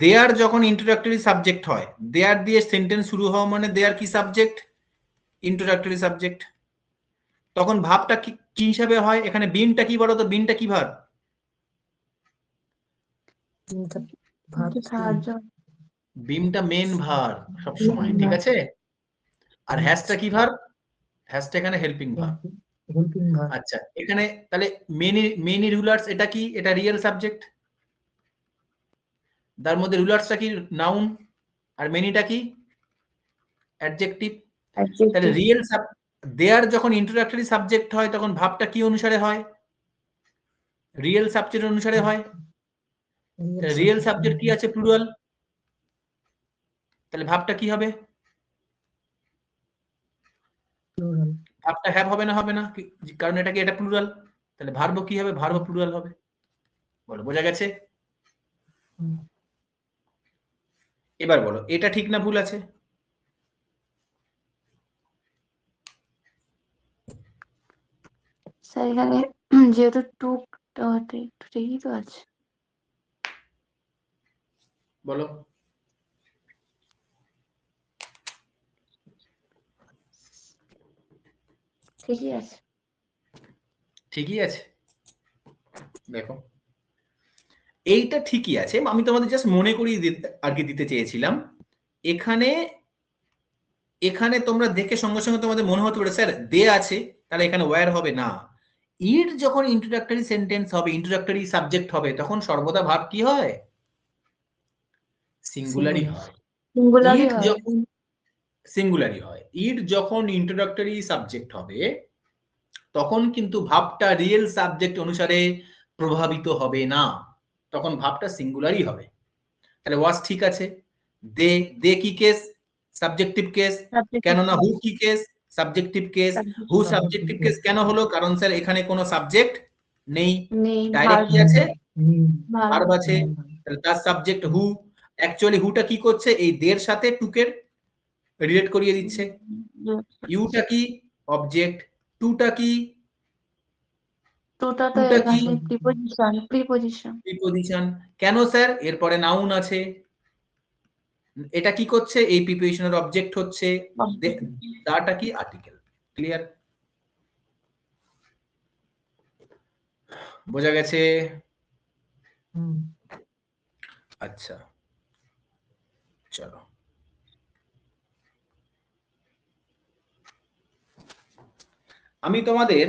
দেয়ার যখন ইন্ট্রোডাক্টরি সাবজেক্ট হয়, দেয়ার দিয়ে সেন্টেন্স শুরু হওয়া মানে দেয়ার কি সাবজেক্ট? Introductory subject. তখন ভাবটা কি হিসাবে হয়? এখানে বিনটা কি বলো তো? বিনটা কি ভাব? সাহায্য। বিমটা মেন ভার সব সময়, ঠিক আছে? আর হ্যাশটা কি ভার? হ্যাশটা এখানে হেল্পিং ভার। আচ্ছা, এখানে তাহলে মেনি রুলার্স এটা কি? এটা রিয়েল সাবজেক্ট। তার মধ্যে রুলার্সটা কি? নাউন। আর মেনিটা কি? অ্যাডজেক্টিভ। তাহলে রিয়েল দেয়ার যখন ইন্ট্রোডাক্টরি সাবজেক্ট হয় তখন ভাবটা কি অনুসারে হয়? রিয়েল সাবজেক্ট অনুসারে হয়। রিয়েল সাবজেক্ট কি আছে? প্লুরাল। তাহলে ভাবটা কি হবে? ভাবটা হ্যাভ হবে না? হবে না, কারণ এটা কি? এটা প্লুরাল। তাহলে ভার্ব কি হবে? ভার্ব প্লুরাল হবে। বলো, বোঝা গেছে? এবার বলো, এটা ঠিক না ভুল আছে? স্যার এখানে যেহেতু টুক একটু ঠিকই তো আছে। বলো। ঠিকই আছে। ঠিকই আছে। দেখো, এইটা ঠিকই আছে। আমি তোমাদের জাস্ট মনে করিয়ে আর কি দিতে চেয়েছিলাম। এখানে তোমরা দেখে সঙ্গে সঙ্গে তোমাদের মনে হতে পারে স্যার দে আছে, তাহলে এখানে ওয়্যার হবে না। ইট যখন ইন্ট্রোডাক্টরি সেন্টেন্স হবে, ইন্ট্রোডাক্টরি সাবজেক্ট হবে, তখন সর্বদা ভাব কি হয়? সিঙ্গুলারই হয়। সিঙ্গুলারই ইট হয়। যখন সিঙ্গুলারই হয়। ইট যখন ইন্ট্রোডাক্টরি সাবজেক্ট হবে তখন কিন্তু ভাবটা রিয়েল সাবজেক্ট অনুসারে প্রভাবিত হবে না, তখন ভাবটা সিঙ্গুলারই হবে। তাহলে ওয়াজ ঠিক আছে। দে, দে কি কেস? Subjective case. কেননা হু কি case? Subjective case. Who subjective case কেন হলো? কারণ স্যার এখানে কোনো সাবজেক্ট নেই, নেই, ডাইরেক্ট কি আছে? Verb verb. আছে। তাহলে তার সাবজেক্ট হু। অ্যাকচুয়ালি হুটা কি করছে? এই দের সাথে টুকের রিলেট করিয়ে দিচ্ছে। ইউটা কি? অবজেক্ট। টুটা কি? টুটা তো টুটা কি? এখানে প্রিপোজিশন। প্রিপোজিশন। কেন স্যার? এরপরে নাউন আছে। এটা কি করছে? এই প্রিপোজিশনের অবজেক্ট হচ্ছে। দাটা কি? আর্টিকেল। ক্লিয়ার? বোঝা গেছে? আচ্ছা, চলো। আমি তোমাদের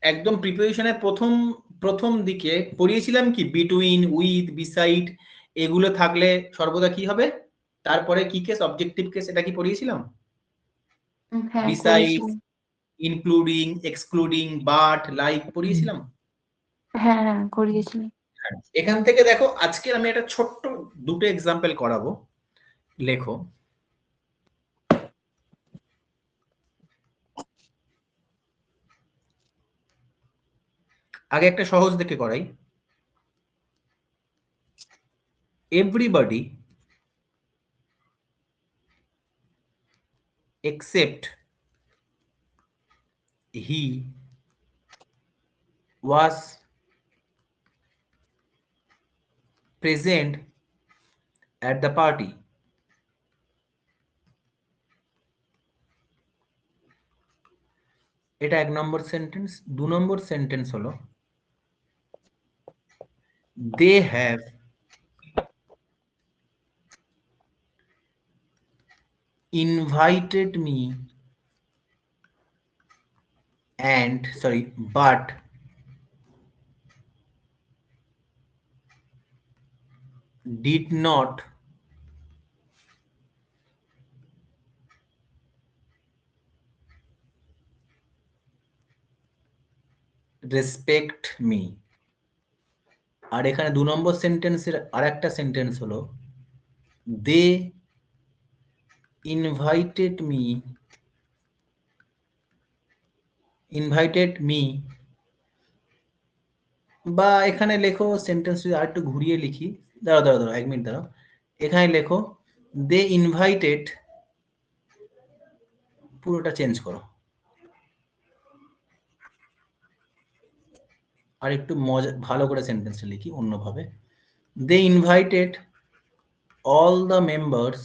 একদম প্রিপোজিশনের প্রথম দিকে পড়িয়েছিলাম কি বিটুইন, উইথ, বিসাইড এগুলো থাকলে সর্বদা কি হবে? তারপরে কি কেস? Objective case. এটা কি পড়িয়েছিলাম? হ্যাঁ, beside, including, excluding, but, like পড়িয়েছিলাম। হ্যাঁ করিয়েছিলেন। এখান থেকে দেখো, আজকে আমি একটা ছোট্ট দুটো এক্সাম্পল করাবো। লেখো। আগে একটা সহজ দেখে করাই। Everybody except he was present at the party. এটা এক নম্বর সেন্টেন্স। দু নম্বর সেন্টেন্স হলো they have invited me but did not respect me. আর এখানে দু নম্বর সেন্টেন্সের আর একটা সেন্টেন্স হলো they invited me বা এখানে লেখো সেন্টেন্স যদি আর একটু ঘুরিয়ে লিখি। দাঁড়াও 1 মিনিট দাঁড়াও। এখানে লেখো they invited, পুরোটা চেঞ্জ করো। আর একটু মজা ভালো করে সেন্টেন্সটা লিখি অন্যভাবে। They invited all the members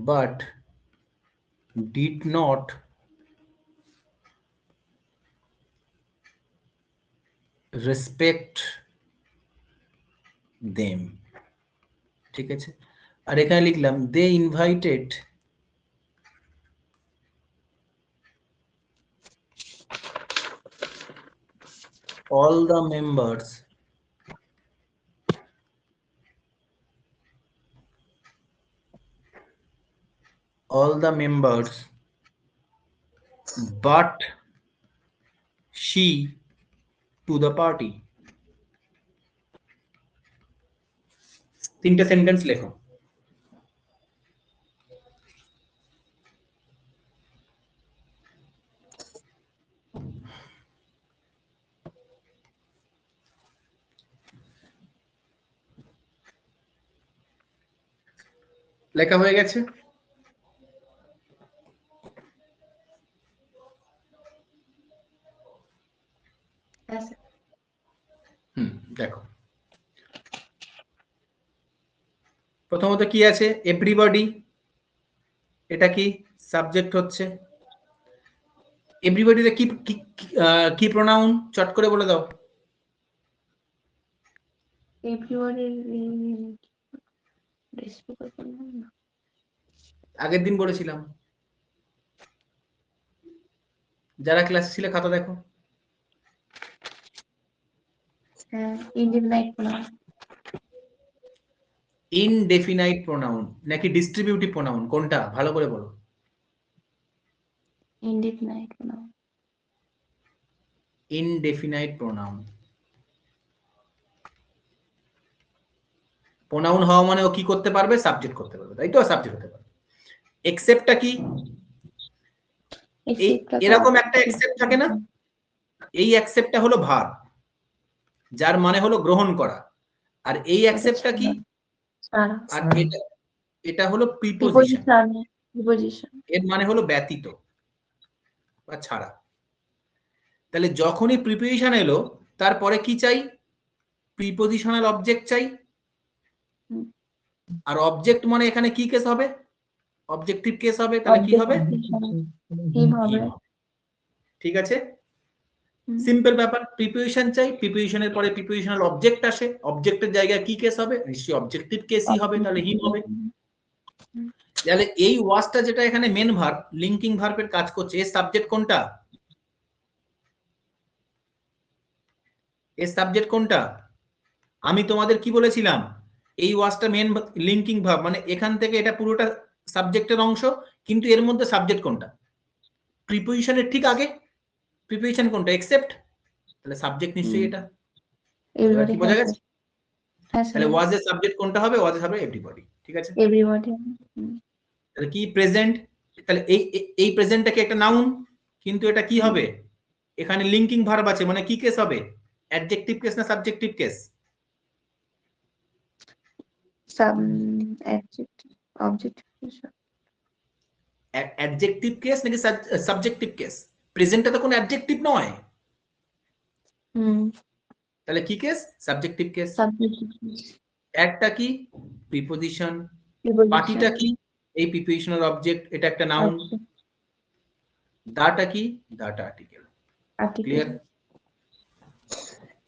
but did not respect them। ঠিক আছে, আর এখানে লিখলাম they invited all the members but she to the party। তিনটা সেন্টেন্স লেখো। লেখা হয়ে গেছে? দেখো প্রথমত কি আছে, এভরিবডি, এটা কি সাবজেক্ট হচ্ছে। এভরিবডিতে কি কি প্রোনাউন চট করে বলে দাও। আগের দিন বলেছিলাম, যারা ক্লাসে ছিল খাতা দেখো। ইনডেফিনাইট প্রোনাউন নাকি ডিস্ট্রিবিউটিভ প্রোনাউন, কোনটা ভালো করে বলো। Indefinite pronoun. প্রোনাউন হওয়া মানে ও কি করতে পারবে, সাবজেক্ট করতে পারবে, তাই তো, সাবজেক্ট হতে পারবে। এক্সেপ্টটা কি, এরকম একটা এক্সেপ্ট থাকে না, এই এক্সেপ্টটা হলো ভার্ব, যার মানে হলো গ্রহণ করা। আর এই এক্সেপ্টটা কি, আর এটা হলো প্রিপোজিশন, এর মানে হলো ব্যতীত বা ছাড়া। তাহলে যখনই প্রিপোজিশন এলো তারপরে কি চাই, প্রিপোজিশনাল অবজেক্ট চাই। আর অবজেক্ট মানে এখানে কি কেস হবে, অবজেক্টিভ কেস হবে। তাহলে কি হবে, ঠিক আছে, সিম্পল ব্যাপার। প্রিপোজিশন চাই, প্রিপোজিশনের পরে প্রিপোজিশনাল অবজেক্ট আসে, অবজেক্টের জায়গায় কি কেস হবে, নিশ্চয়ই অবজেক্টিভ কেসই হবে, তাহলে হিম হবে। তাহলে এই ওয়াজটা যেটা এখানে মেন ভার্ব, লিংকিং ভার্বের কাজ করছে, এর সাবজেক্ট কোনটা, এর সাবজেক্ট কোনটা। আমি তোমাদের কি বলেছিলাম, এই ওয়াজটা মেন লিংকিং ভার্ব, মানে এখান থেকে এটা পুরোটা সাবজেক্টের অংশ, কিন্তু এর মধ্যে সাবজেক্ট কোনটা, প্রিপোজিশনের ঠিক আগে। প্রিপোজিশন কোনটা, এক্সেপ্ট, তাহলে সাবজেক্ট নিশ্চয়ই এটা। কি বোঝা গেছে? তাহলে ওয়াজের সাবজেক্ট কোনটা হবে, ওয়াজের হবে এভরিবডি। ঠিক আছে, এভরিবডি। তাহলে কি প্রেজেন্ট, তাহলে এই প্রেজেন্টটা কি একটা নাউন, কিন্তু এটা কি হবে, এখানে লিংকিং ভার্ব আছে, মানে কি কেস হবে, অ্যাডজেক্টিভ কেস না সাবজেক্টিভ কেস। অ্যাডজেক্টিভ কেস নাকি সাবজেক্টিভ কেস, প্রেজেন্টটা তো কোনো অ্যাডজেক্টিভ নয়, তাহলে কি কেস, সাবজেক্টিভ কেস। একটা কি প্রিপোজিশন, পার্টিটা কি এই প্রিপোজিশনাল অবজেক্ট, এটা একটা নাউন। দাটা কি, দাটা আর্টিকেল। ক্লিয়ার?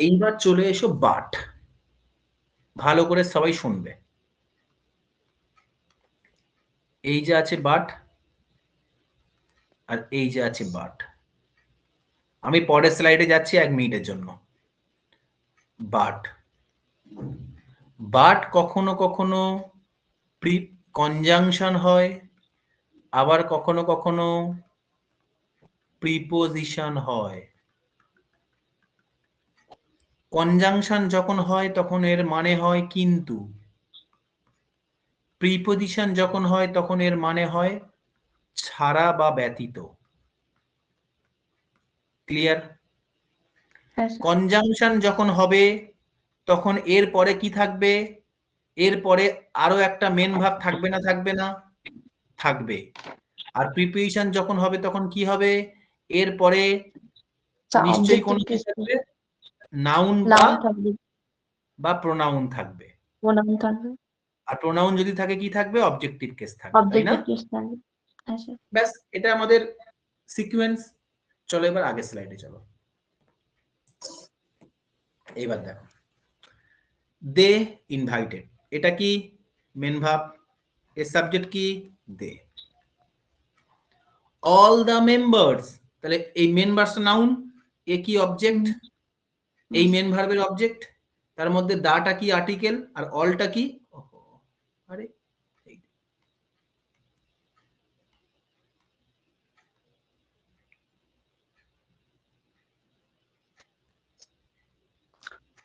এইবার চলে এসো বাট, ভালো করে সবাই শুনবে। এই যে আছে বাট, আর এই যে আছে বাট। আমি পরের স্লাইডে যাচ্ছি 1 মিনিটের জন্য। বাট, বাট কখনো কখনো কনজাংশন হয়, আবার কখনো কখনো প্রিপোজিশন হয়। কনজাংশন যখন হয় তখন এর মানে হয় কিন্তু, প্রিপোজিশন যখন হয় তখন এর মানে হয় ছাড়া বা ব্যতীত। ক্লিয়ার? কনজাংশন যখন হবে তখন এর পরে কি থাকবে, এর পরে আরো একটা মেন ভার্ব থাকবে না, থাকবে না, থাকবে। আর প্রিপোজিশন যখন হবে তখন কি হবে, এরপরে নিশ্চয়ই কোনো কি থাকবে, নাউন নাউন থাকবে, বা প্রোনাউন থাকবে। প্রোনাউন থাকবে, আর প্রোনাউন যদি থাকে কি থাকবে, অবজেক্টিভ কেস থাকবে, তাই না? অবজেক্টিভ কেস থাকবে। হ্যাঁ স্যার। ব্যাস, এটা আমাদের সিকোয়েন্স। চলো এবার আগের স্লাইডে চলো। এবার দেখো, দে ইনভাইটেড, এটা কি মেন ভার্ব, এর সাবজেক্ট কি দে। অল দ্য মেম্বার্স, তাহলে এই মেম্বার্স নাউন, এ কি অবজেক্ট, এই মেন ভার্বের অবজেক্ট, তার মধ্যে দাটা কি আর্টিকেল, আর অলটা কি, আরে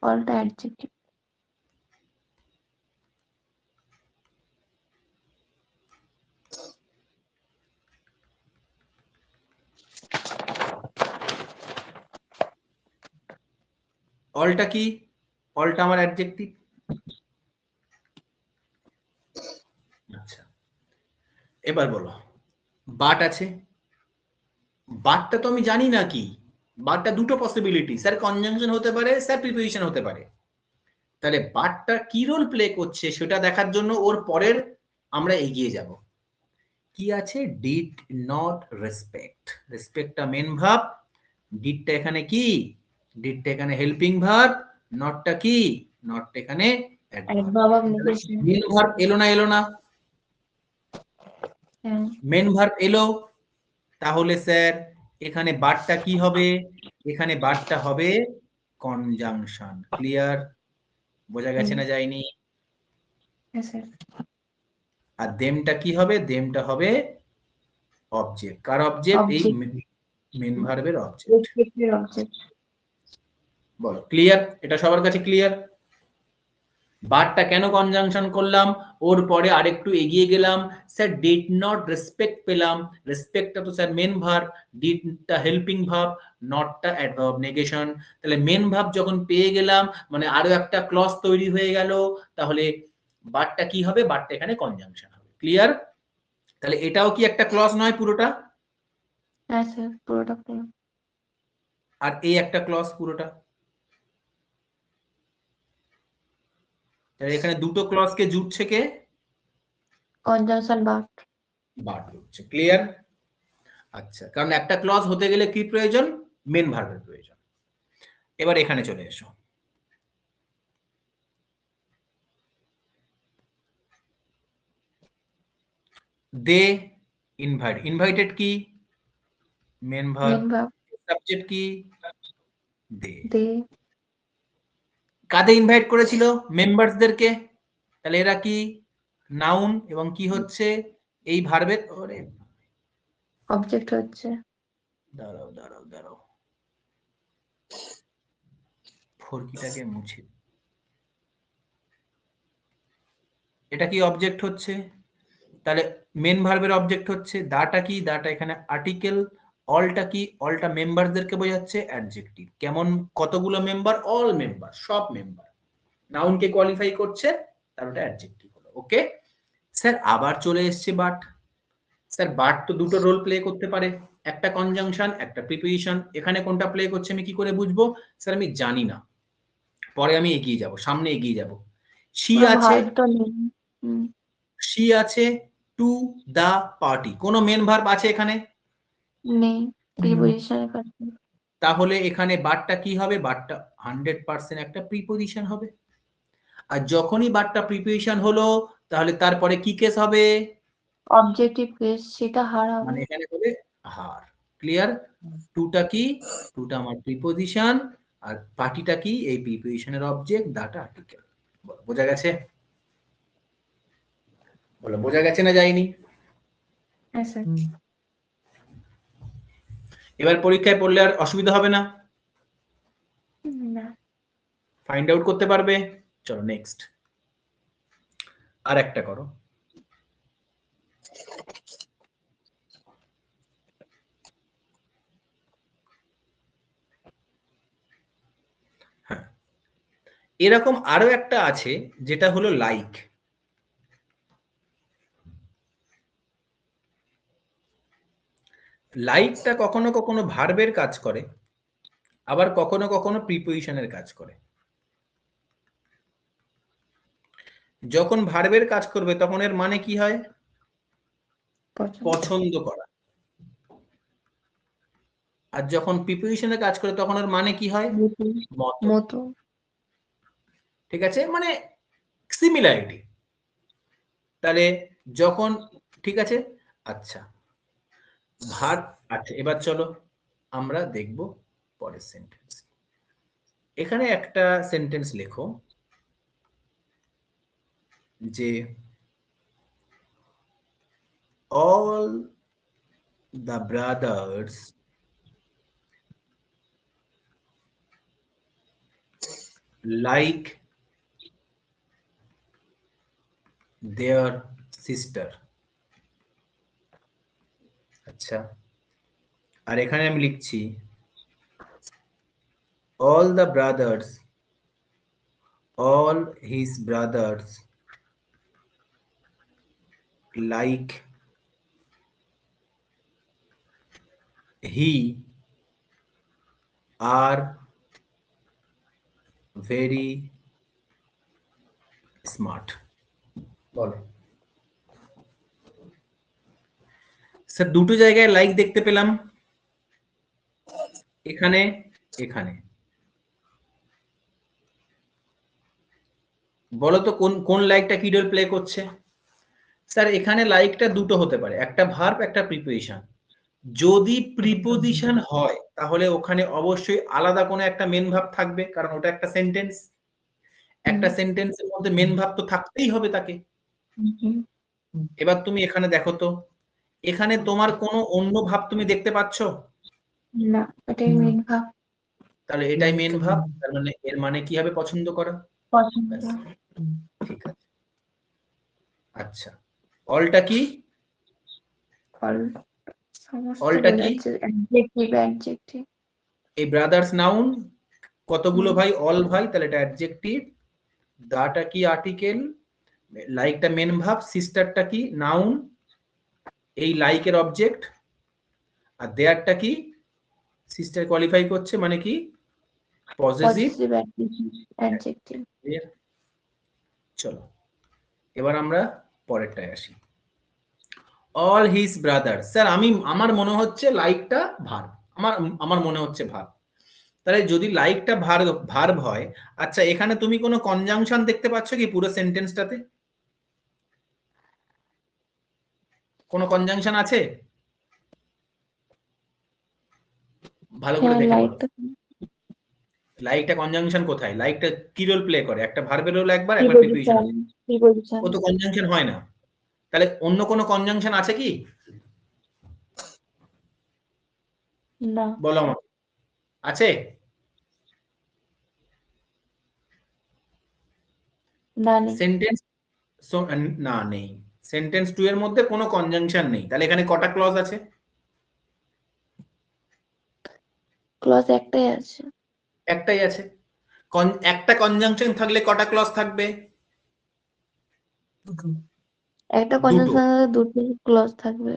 অলটা অ্যাডজেক্টিভ। অলটা কি, অলটা আমার অ্যাডজেক্টিভ। আচ্ছা, এবার বলো, বাট আছে, বাটটা তো আমি জানি না কি, বাটটা দুটো পসিবিলিটি, স্যার কনজাংশন হতে পারে, স্যার প্রিপোজিশন হতে পারে। তাহলে বাটটা কি রোল প্লে করছে সেটা দেখার জন্য ওর পরের আমরা এগিয়ে যাব। কি আছে, ডিড নট রেসপেক্ট, রেসপেক্টটা মেন ভার্ব, ডিডটা এখানে কি, ডিডটা এখানে হেল্পিং ভার্ব, নটটা কি, নটটা এখানে adverb of negation. Main verb এলো না, এলো না, হ্যাঁ মেন ভার্ব এলো, তাহলে স্যার এখানে বাটটা কি হবে, এখানে বাটটা হবে কনজাংশন। ক্লিয়ার? বোঝা গেছে না যায়নি? হ্যাঁ স্যার। আর দেমটা কি হবে, দেমটা হবে অবজেক্ট। কার অবজেক্ট? এই মেন ভার্বের অবজেক্ট। রেসপেক্টের অবজেক্ট। বলো, ক্লিয়ার? এটা সবার কাছে ক্লিয়ার? বাটটা কেন কনজাংশন করলাম, ওর পরে আরেকটু এগিয়ে গেলাম, স্যার ডিড নট রেসপেক্ট পেলাম, রেসপেক্টটা তো স্যার মেন ভার্ব, ডিডটা হেল্পিং ভার্ব, নটটা অ্যাডভার্ব নেগেশন। তাহলে মেন ভার্ব যখন পেয়ে গেলাম, মানে আরো একটা ক্লজ তৈরি হয়ে গেল, তাহলে বাটটা কি হবে, বাটটা এখানে কনজাংশন হবে। ক্লিয়ার? তাহলে এটাও কি একটা ক্লজ নয় পুরোটা? হ্যাঁ স্যার, পুরোটা পুরো। আর এই একটা ক্লজ পুরোটা। তাহলে এখানে দুটো ক্লজকে জুটছে কে? Conjunction but. বাট হচ্ছে। ক্লিয়ার? আচ্ছা, কারণ একটা ক্লজ হতে গেলে কি প্রয়োজন, মেন ভার্বের প্রয়োজন। এবার এখানে চলে এসো, দে ইনভাইট, ইনভাইটেড কি main verb, main verb subject কি দে। দে। কাদের ইনভাইট করেছিল, মেম্বারসদেরকে, তাহলে এরা কি নাউন, এবং কি হচ্ছে এই ভার্বের, ওরে অবজেক্ট হচ্ছে। দাঁড়াও দাঁড়াও দাঁড়াও, ফরকিটাকে মুছে, এটা কি অবজেক্ট হচ্ছে, তাহলে মেন ভার্বের অবজেক্ট হচ্ছে, দাটা কি, দাটা এখানে আর্টিকেল, অলটা কি, অলটা মেম্বারদেরকে বোঝাচ্ছে অ্যাডজেক্টিভ। কেমন, কতগুলো মেম্বার, অল মেম্বার, সব মেম্বার, নাউনকে কোয়ালিফাই করছে, তার ওটা অ্যাডজেক্টিভ হলো। ওকে স্যার, আবার চলে এসেছে বাট। স্যার বাট তো দুটো রোল প্লে করতে পারে, একটা কনজাংশন, একটা প্রিপোজিশন। এখানে কোনটা প্লে করছে আমি কি করে বুঝবো, স্যার আমি জানি না, পরে আমি এগিয়ে যাব, সামনে এগিয়ে যাব। শি আছে, ভার্ব তো নেই। শি আছে টু দা পার্টি, কোনো মেন ভার্ব আছে এখানে? নেই, প্রিপজিশনের কাছে। তাহলে এখানে বাটটা কি হবে, বাটটা 100% একটা প্রিপোজিশন হবে। আর যখনই বাটটা প্রিপোজিশন হলো, তাহলে তারপরে কি কেস হবে, অবজেক্টিভ কেস, সেটা হার হবে। মানে এখানে হবে হার। ক্লিয়ার? টুটা কি, টুটা আমার প্রিপোজিশন, আর পার্টিটা কি, এই প্রিপোজিশনের অবজেক্ট, দাটা আর্টিকেল। বোঝা গেছে? বলো, বোঝা গেছে না যায়নি? হ্যাঁ স্যার। এবার পরীক্ষায় পড়লে আর অসুবিধা হবে না, না। ফাইন্ড আউট করতে পারবে। চলো নেক্সট, আর একটা করো। হ্যাঁ, এরকম আরো একটা আছে, যেটা হলো লাইক। লাইকটা কখনো কখনো ভার্বের কাজ করে, আবার কখনো কখনো প্রিপোজিশনের কাজ করে। যখন ভার্বের কাজ করবে তখন এর মানে কি হয়? পছন্দ করা। আর যখন প্রিপোজিশনের কাজ করে তখন এর মানে কি হয়? মতো। মতো। ঠিক আছে, মানে সিমিলারিটি। তাহলে যখন, ঠিক আছে, আচ্ছা ভার্ব। আচ্ছা এবার চলো আমরা দেখব পরের সেন্টেন্স। এখানে একটা সেন্টেন্স লেখো যে all the brothers like their sister। আচ্ছা, আর এখানে আমি লিখছি all the brothers, all his brothers like he are very smart। বলো স্যার, দুটো জায়গায় লাইক দেখতে পেলাম, এখানে এখানে। বলো তো কোন কোন লাইকটা কি রোল প্লে করছে? স্যার এখানে লাইকটা দুটো হতে পারে, একটা ভার্ব একটা প্রিপোজিশন। যদি প্রিপোজিশন হয় তাহলে ওখানে অবশ্যই আলাদা কোনো একটা মেন ভার্ব থাকবে, কারণ ওটা একটা সেন্টেন্স। একটা সেন্টেন্সের মধ্যে মেন ভার্ব তো থাকতেই হবে তাকে। এবার তুমি এখানে দেখো তো, এখানে তোমার কোনো অন্য ভাব তুমি দেখতে পাচ্ছ? না, এটাই মেন ভাব। তাহলে এটাই মেন ভাব, তার মানে এর মানে কি হবে? পছন্দ করা। পছন্দ। ঠিক আছে, আচ্ছা অলটা কি? অল সমস্ত অলটা কি? বোঝাচ্ছে, অ্যাডজেক্টিভ অ্যাডজেক্টিভ। এই ব্রাদার্স নাউন, কতগুলো ভাই? অল ভাই, তাহলে এটা অ্যাডজেক্টিভ। দাটা কি? আর্টিকেল। লাইকটা মেন ভাব, সিস্টারটা কি? নাউন, এই লাইকের অবজেক্ট। আর দেয়ারটা কি? সিস্টার কোয়ালিফাই করছে, মানে কি? Positive positive adjective. চলো এবার আমরা পরেরটায় আসি। All his brother. স্যার আমার মনে হচ্ছে লাইকটা ভার্ব, আমার মনে হচ্ছে ভার্ব। তাহলে যদি লাইকটা ভার্ব হয়, আচ্ছা এখানে তুমি কোনো কনজাংশন দেখতে পাচ্ছ কি পুরো সেন্টেন্সটাতে? কোনো কনজাংশন আছে? ভালো করে হ্যাঁ, দেখে বলো। লাইকটা লাইকটা কনজাংশন কোথায়? লাইকটা কি রোল প্লে করে? একটা ভার্বের রোল একবার, একবার প্রিপোজিশন। প্রিপোজিশন। ও তো কনজাংশন হয় না, তাহলে অন্য কোনো কনজাংশন আছে কি? না। বলো আমাকে, আছে? না, নেই। সেন্টেন্স না নেই, সেন্টেন্স 2 এর মধ্যে কোনো কনজাংশন নেই, তাহলে এখানে কটা ক্লজ আছে? ক্লজ একটাই আছে। একটাই আছে। একটা কনজাংশন থাকলে কটা ক্লজ থাকবে? একটা দুটো, কনজাংশনে দুটো ক্লজ থাকবে।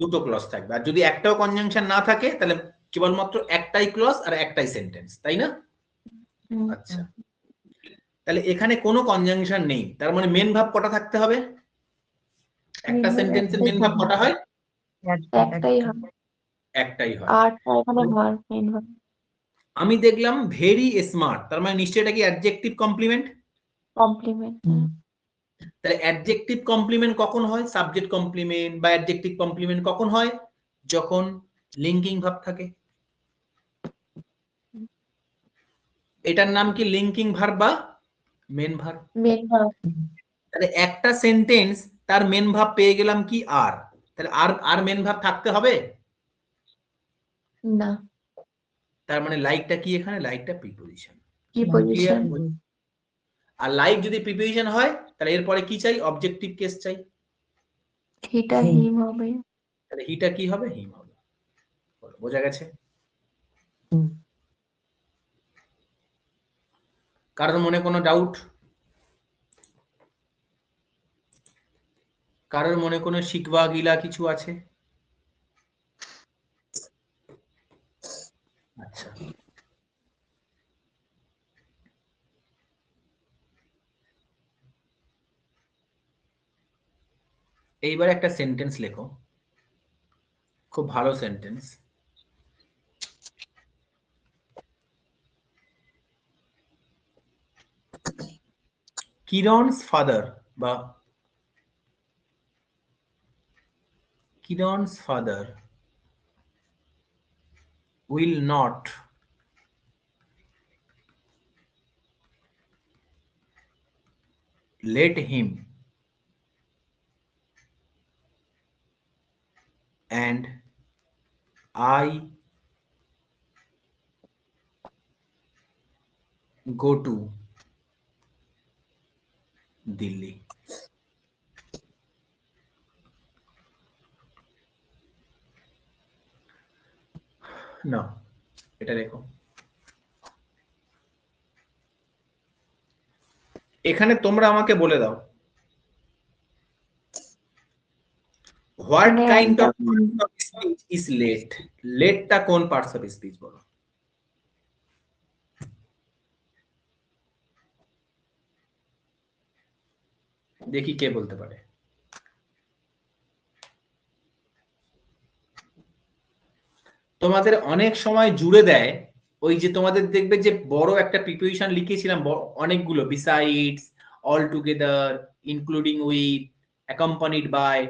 দুটো ক্লজ থাকবে। আর যদি একটাও কনজাংশন না থাকে তাহলে কেবলমাত্র একটাই ক্লজ আর একটাই সেন্টেন্স, তাই না? হুম। আচ্ছা, তাহলে এখানে কোনো কনজাংশন নেই, তার মানে মেন ভাব কটা থাকতে হবে? একটা সেন্টেন্সের মেন ভাব কটা হয়? একটাই হবে। একটাই হয়। আর এখানে ভার্ব, মেন ভার্ব। আমি দেখলাম ভেরি স্মার্ট, তার মানে নিশ্চয়ই এটা কি অ্যাডজেক্টিভ কমপ্লিমেন্ট? কমপ্লিমেন্ট। তাহলে অ্যাডজেক্টিভ কমপ্লিমেন্ট কখন হয়? সাবজেক্ট কমপ্লিমেন্ট বা অ্যাডজেক্টিভ কমপ্লিমেন্ট কখন হয়? যখন লিঙ্কিং ভাব থাকে। এটার নাম কি? লিঙ্কিং ভার্ব বা মেন ভার্ব। Main verb. তাহলে একটা সেন্টেন্স তার মেন ভাব পেয়ে গেলাম কি? আর। তাহলে আর মেন ভাব থাকতে হবে না, তার মানে লাইকটা কি? এখানে লাইকটা প্রিপোজিশন। প্রিপোজিশন। আর লাইক যদি প্রিপোজিশন হয় তাহলে এরপরে কি চাই? অবজেক্টিভ কেস চাই। হিটা হিম হবে। তাহলে হিটা কি হবে? হিম হবে। বোঝা গেছে? কারোর মনে কোনো ডাউট? কারোর মনে কোনো শিকবা গিলা কিছু আছে? এইবার একটা সেন্টেন্স লেখো, খুব ভালো সেন্টেন্স। কিরণস ফাদার বা কিরণস father will not let him and I go to Delhi. না, এটা দেখো, এখানে তোমরা আমাকে বলে দাও হোয়াট মানে কাইন্ড একটা অফ স্পিচ ইজ লেট। লেটটা কোন পার্টস অফ স্পিচ বলো? দেখি কে বলতে পারে। তোমাদের অনেক সময় জুড়ে দেয় ওই যে তোমাদের দেখবে যে বড় একটা প্রিপোজিশন লিখেছিলাম অনেকগুলো, besides, all together, including with, accompanied by,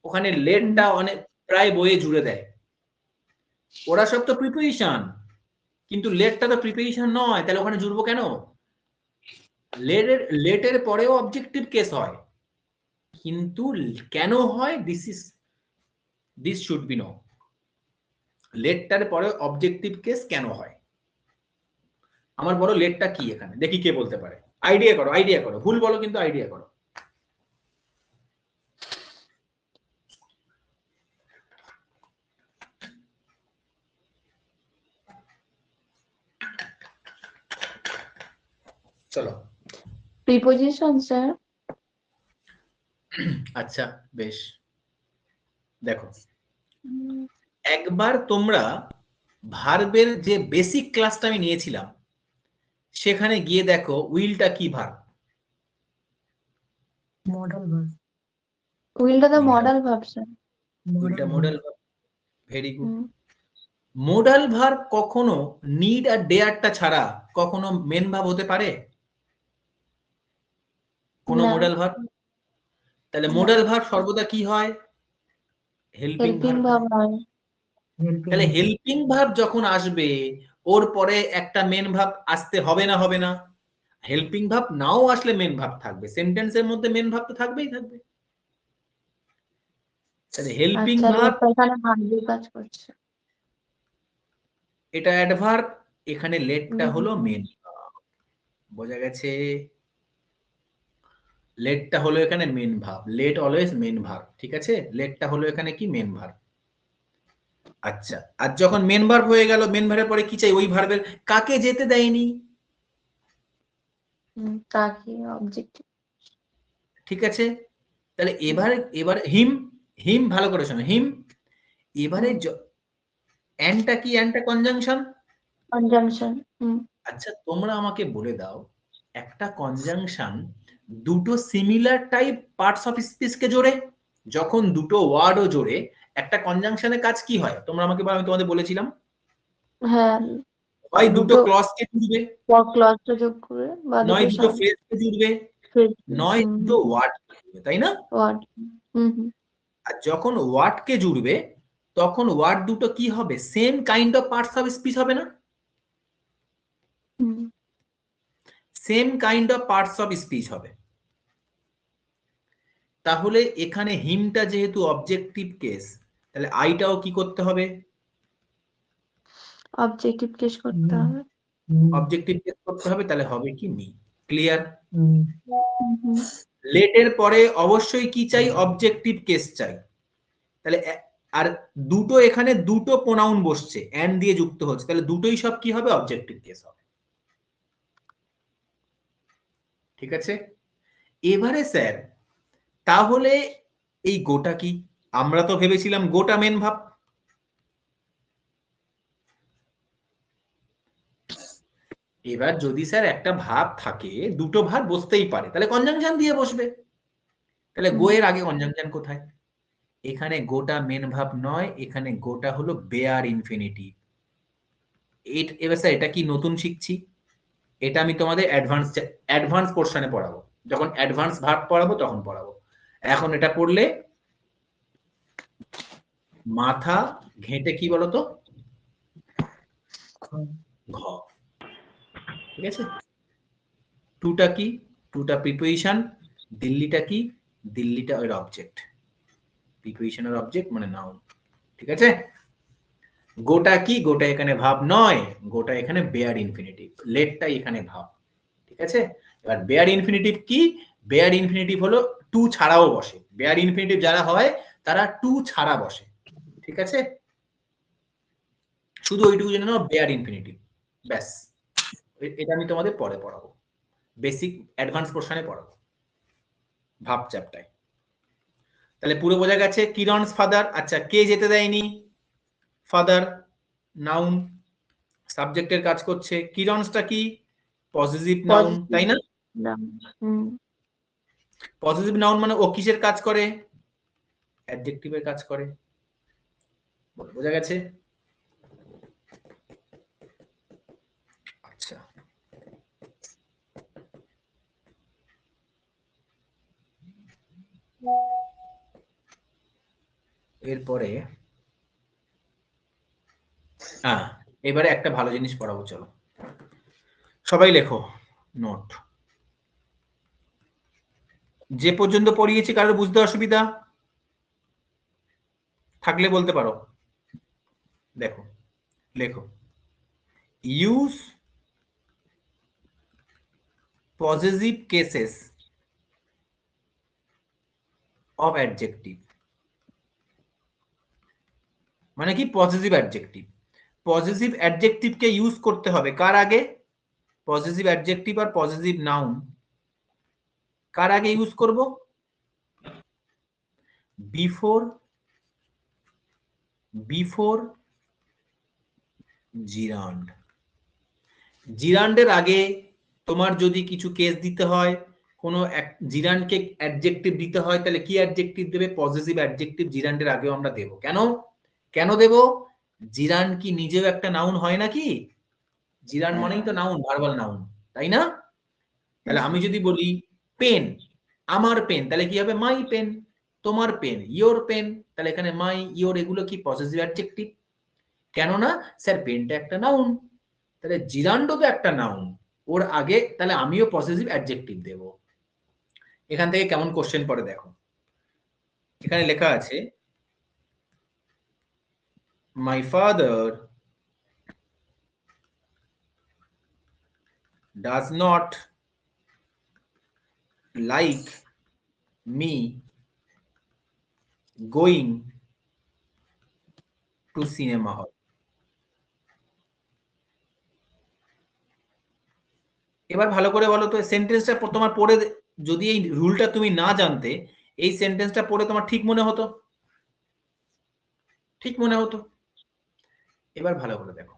ওখানে লেটটা অনেক প্রায় বইয়ে জুড়ে দেয়। ওরা সব তো প্রিপোজিশন, কিন্তু লেটটা তো প্রিপোজিশন নয়, তাহলে ওখানে জুড়বো কেন? লেটের পরেও অবজেক্টিভ কেস হয়, কিন্তু কেন হয় দিস শুড বি নো। লেটটার পরে অবজেক্টিভ কেস কেন হয়? আমার বড় লেটটা কি এখানে, দেখি কে বলতে পারে। আইডিয়া করো, আইডিয়া করো, ভুল বলো কিন্তু আইডিয়া করো। চলো, প্রিপোজিশন স্যার। আচ্ছা বেশ, দেখো একবার তোমরা ভার্বের যে বেসিক ক্লাসটা আমি নিয়েছিলাম সেখানে গিয়ে দেখো উইলটা কি ভার্ব। Model verb. উইলটা তো মডেল ভার্ব স্যার। উইলটা modal verb, very good. Modal verb কখনো নিড আর ডেয়ারটা ছাড়া কখনো মেন ভার্ব হতে পারে? কোন না। Modal verb? তাহলে মডাল ভার্ব সর্বদা কি হয়? Helping helping verb. ভার্ব হয়। তাহলে হেল্পিং ভার্ব যখন আসবে ওর পরে একটা মেন ভার্ব আসতে হবে না, হবে না? হেল্পিং ভার্ব নাও আসলে মেন ভার্ব থাকবে, সেন্টেন্সের মধ্যে মেন ভার্ব তো থাকবেই থাকবে। তাহলে হেল্পিং আচ্ছা, ভার্ব, লেটটা এখানে ভার্বের কাজ করছে। এটা অ্যাডভার্ব, এখানে লেটটা হলো মেন ভার্ব। বোঝা গেছে? লেটটা হলো এখানে main verb, let always main verb, ঠিক আছে? লেটটা হলো এখানে কি মেন ভার্ব। আচ্ছা, আর যখন মেন ভার্ব হয়ে গেল, মেন ভার্বের পরে কি চাই? ওই ভার্বের কাকে যেতে দেয়নি, তাকে অবজেক্টিভ। ঠিক আছে? তাহলে এবারে হিম, হিম ভালো করে শোনো, হিম। এবারে অ্যান্ডটা কি? অ্যান্ডটা কনজাংশন। কনজাংশন। আচ্ছা তোমরা আমাকে বলে দাও একটা কনজাংশন দুটো সিমিলার টাইপ পার্টস অফ স্পিচকে জোড়ে, যখন দুটো ওয়ার্ডও জোড়ে একটা কনজাংশনের কাজ কি হয় তোমরা আমাকে বলো, আমি তোমাদের বলেছিলাম। হ্যাঁ, হয় দুটো ক্লজকে জুড়বে, ক্লজটা যোগ করে বা নয় দুটো দুটো ফ্রেজকে জুড়বে, নয় দুটো ওয়ার্ডকে জুড়বে, তাই না? ওয়ার্ড। আর যখন ওয়ার্ডকে জুড়বে তখন ওয়ার্ড দুটো কি হবে? Same kind of parts of speech হবে না? Same kind of parts of speech হবে। তাহলে এখানে হিমটা যেহেতু অবজেক্টিভ কেস, তাহলে আইটাও কি করতে হবে? অবজেক্টিভ কেস করতে হবে। অবজেক্টিভ কেস করতে হবে, তাহলে হবে কি? মি। ক্লিয়ার? হুম। লেটের পরে অবশ্যই কি চাই? অবজেক্টিভ কেস চাই। তাহলে আর দুটো এখানে দুটো প্রোনাউন বসছে, এন্ড দিয়ে যুক্ত হচ্ছে, তাহলে দুটোই সব কি হবে? অবজেক্টিভ কেস হবে, ঠিক আছে? এবারে স্যার তাহলে এই গোটা কি? আমরা তো ভেবেছিলাম গোটা মেন ভাব। এবার যদি স্যার একটা ভাব থাকে দুটো ভাব বসতেই পারে, তাহলে কনজাংশন দিয়ে বসবে। তাহলে গো এর আগে কনজাংশন কোথায়? এখানে গোটা মেন ভাব নয়, এখানে গোটা হলো বেয়ার ইনফিনিটিভ। এবার স্যার এটা কি নতুন শিখছি? এটা আমি তোমাদের অ্যাডভান্স পোর্শনে পড়াবো, যখন অ্যাডভান্স ভার্ব পড়াবো তখন পড়াবো। এখন এটা পড়লে মাথা ঘেঁটে কি বলতো? ঘ। ঠিক আছে? টুটা কি? টুটা প্রিপোজিশন। দিল্লিটা কি? দিল্লিটা ওর অবজেক্ট। প্রিপোজিশনের অবজেক্ট মানে নাউন। ঠিক আছে? গোটা কি? গোটা এখানে ভাব নয়, গোটা এখানে বেয়ার ইনফিনিটিভ। লেটটা এখানে ভাব। ঠিক আছে? এবার বেয়ার ইনফিনিটিভ কি? বেয়ার ইনফিনিটিভ হলো টু ছাড়াও বসে। বেয়ার ইনফিনিটিভ যারা হয় তারা টু ছাড়া বসে। ঠিক আছে? শুধু ওইটুকু জেনে নাও, বেয়ার ইনফিনিটিভ। ব্যাস, এটা আমি তোমাদের পরে পড়াবো, বেসিক অ্যাডভান্স পোর্শনে পড়াবো, ভাব চ্যাপ্টারে। তাহলে পুরো বোঝা গেছে কিরণস ফাদার। আচ্ছা, কে যেতে দেয়নি? ফাদার নাউন, সাবজেক্টের কাজ করছে। কিরণসটা কি? পজিটিভ নাউন, তাই না? পজিটিভ নাউন মানে ও কিসের কাজ করে? অ্যাডজেক্টিভের কাজ করে। বোঝা গেছে? আচ্ছা, এরপরে এবারে একটা ভালো জিনিস পড়াবো, চলো সবাই লেখো নোট। যে পর্যন্ত পড়িয়েছি কারোর বুঝতে অসুবিধা থাকলে বলতে পারো। দেখো, লেখো use positive cases of adjective. মানে কি? Positive adjective. পজিটিভ অ্যাডজেক্টিভকে ইউজ করতে হবে কার আগে? পজিটিভ অ্যাডজেক্টিভ আর পজিটিভ নাউন কার আগে ইউজ করব? বিফোর জিরান্ড। জিরান্ডের আগে তোমার যদি কিছু কেস দিতে হয়, কোনো জিরান্ডকে অ্যাডজেক্টিভ দিতে হয়, তাহলে কি অ্যাডজেক্টিভ দেবে? পজিটিভ অ্যাডজেক্টিভ জিরান্ডের আগেও আমরা দেব। কেন কেন দেব? জিরান্ড কি নিজেও একটা নাউন হয় নাকি? জিরান্ড মানেই তো নাউন, ভার্বাল নাউন, তাই না? তাহলে আমি যদি বলি পেন, আমার পেন, তাহলে কি হবে? My pen. তোমার পেন, ইয়োর পেন, তাহলে এখানে মাই ইয়োর এগুলো কি পজিটিভ অ্যাডজেক্টিভ? কেননা স্যার পেনটা একটা নাউন, তাহলে জিরান্ডও তো একটা নাউন, ওর আগে তাহলে আমিও পজিটিভ অ্যাডজেক্টিভ দেব। এখান থেকে কেমন কোশ্চেন পড়ে দেখো, এখানে লেখা আছে my father does not like me going to cinema হল। এবার ভালো করে বলো তো, সেন্টেন্সটা তোমার পড়ে, যদি এই রুলটা তুমি না জানতে, এই সেন্টেন্সটা পড়ে তোমার ঠিক মনে হতো? ঠিক মনে হতো? এবার ভালো করে দেখো,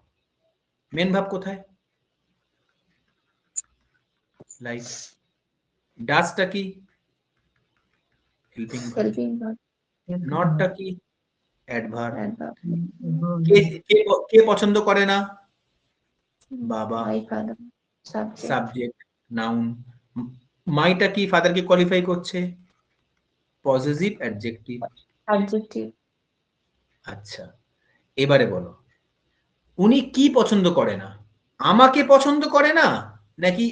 মেন ভাব কোথায়? লাইক। ডাজটা কি? Helping verb. নটটা কি? অ্যাডভার্ব। কে পছন্দ করে না? বাবা, সাবজেক্ট নাউন। মাইটা কি? ফাদারকে কোয়ালিফাই করছে, পজিটিভ অ্যাডজেক্টিভ। আচ্ছা, এবারে বলো উনি কি পছন্দ করে না? আমাকে পছন্দ করে না, নাকি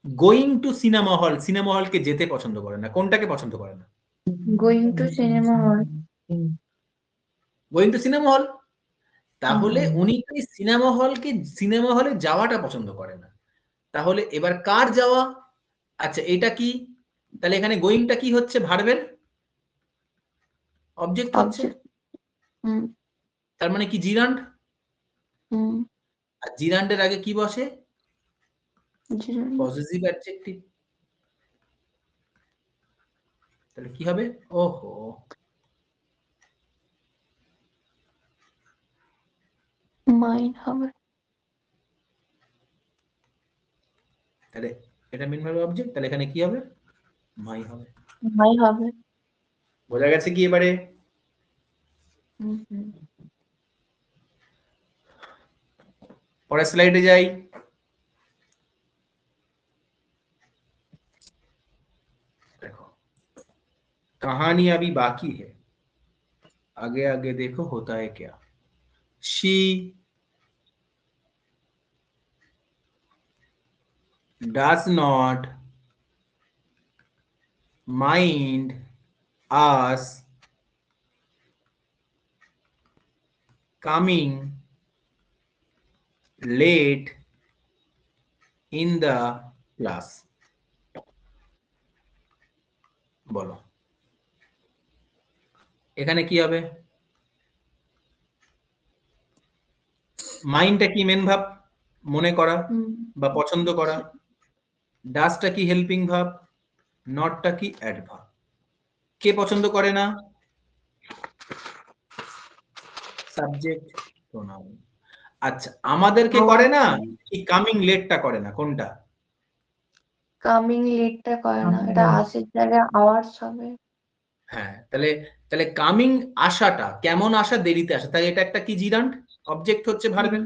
going to cinema hall, cinema হলকে যেতে পছন্দ করে না? কোনটাকে পছন্দ করে না? Going to cinema hall. Going to cinema hall. তাহলে উনি তো এই সিনেমা হলে যাওয়াটা পছন্দ করে না। তাহলে এবার কার যাওয়া? আচ্ছা, এটা কি? তাহলে এখানে গোয়িংটা কি হচ্ছে? ভার্বের অবজেক্ট হচ্ছে। তার মানে কি? জিরান্ড। আর জিরান্ডের আগে কি বসে? Positive adjective. তাহলে কি হবে? ওহো, মাইন হবে। তাহলে এটা মেন ভার্ব অবজেক্ট, তাহলে এখানে কি হবে? মাই হবে। মাই হবে। বোঝা গেছে কি এবারে? হুম হুম পরের স্লাইডে যাই। देखो कहानी अभी बाकी है, आगे आगे देखो होता है क्या। she does not mind us coming late in the class। বলো এখানে কি হবে? মাইন্ডটা কি মেন ভাব, মনে করা হুম বা পছন্দ করা। ডাসটা কি হেল্পিং ভাব, নটটা কি অ্যাডভার্ব। কে পছন্দ করে না? Subject pronoun. আচ্ছা আমাদেরকে করে না, কি কামিং লেটটা করে না, কোনটা? কামিং লেটটা করে না, এটা আসার জায়গায় আওয়ার্স হবে। হ্যাঁ তাহলে তাহলে কামিং আসাটা, কেমন আসা, দেরিতে আসা, তাহলে এটা একটা কি জিরান্ড, অবজেক্ট হচ্ছে ভার্বের।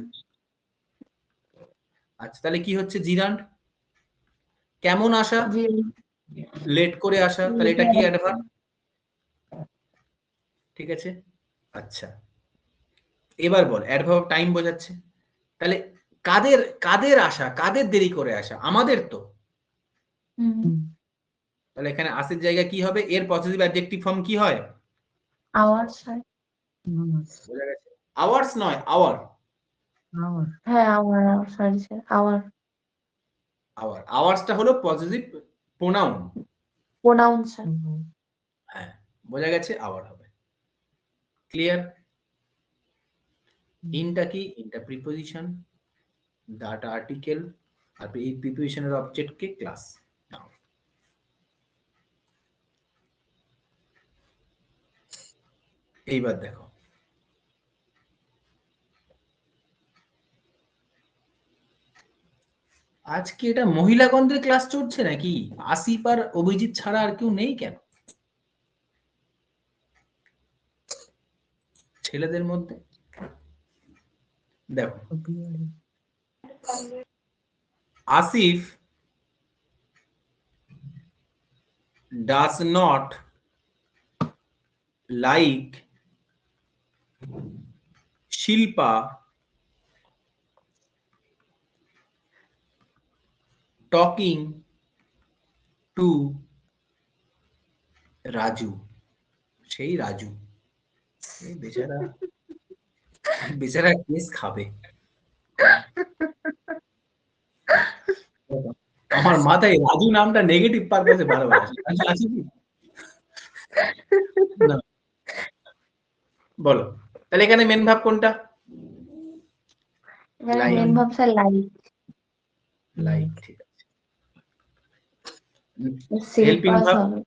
আচ্ছা তাহলে কি হচ্ছে জিরান্ড? কেমন আসা, জি লেট করে আসা, তাহলে এটা কি অ্যাডভার্ব। ঠিক আছে। আচ্ছা এবার বল, অ্যাডভার্ব টাইম বোঝাচ্ছে, তাহলে কাদের কাদের আসা, কাদের দেরি করে আসা, আমাদের তো। হুম তাহলে এখানে আসের জায়গা কি হবে, এর পজিটিভ অ্যাডজেক্টিভ ফর্ম কি হয়? আওয়ার্স হয়। বোঝা গেছে? আওয়ার্স নয়, আওয়ার। হ্যাঁ hour, sorry sir, hour. Hour, আওয়ার্সটা হলো পজিটিভ প্রোনাউন। Pronoun sir. হ্যাঁ বোঝা গেছে, আওয়ার হবে। ক্লিয়ার? ইনটা কি, ইনটা প্রিপোজিশন, দাটা আর্টিকেল, আর এই প্রিপোজিশনের অবজেক্ট কে ক্লাস। এইবার দেখো আজকে এটা মহিলাগণদের ক্লাস চলছে নাকি? আসিফ আর অভিজিৎ ছাড়া আর কেউ নেই কেন ছেলেদের মধ্যে? দেখো Asif does not like Shilpa talking to Raju. সেই রাজু, এই বেচারা বেচারা কেস খাবে। আমার মাথায় রাজু নামটা নেগেটিভ পারপাসে বারবার আসে। আচ্ছা আছে কি না, বলো তাহলে এখানে মেন ভাব কোনটা? এখানে লাইক, মেন ভাব স্যার লাইক। লাইক, ঠিক আছে। সেল হেল্পিং পাস ভাব, হবে।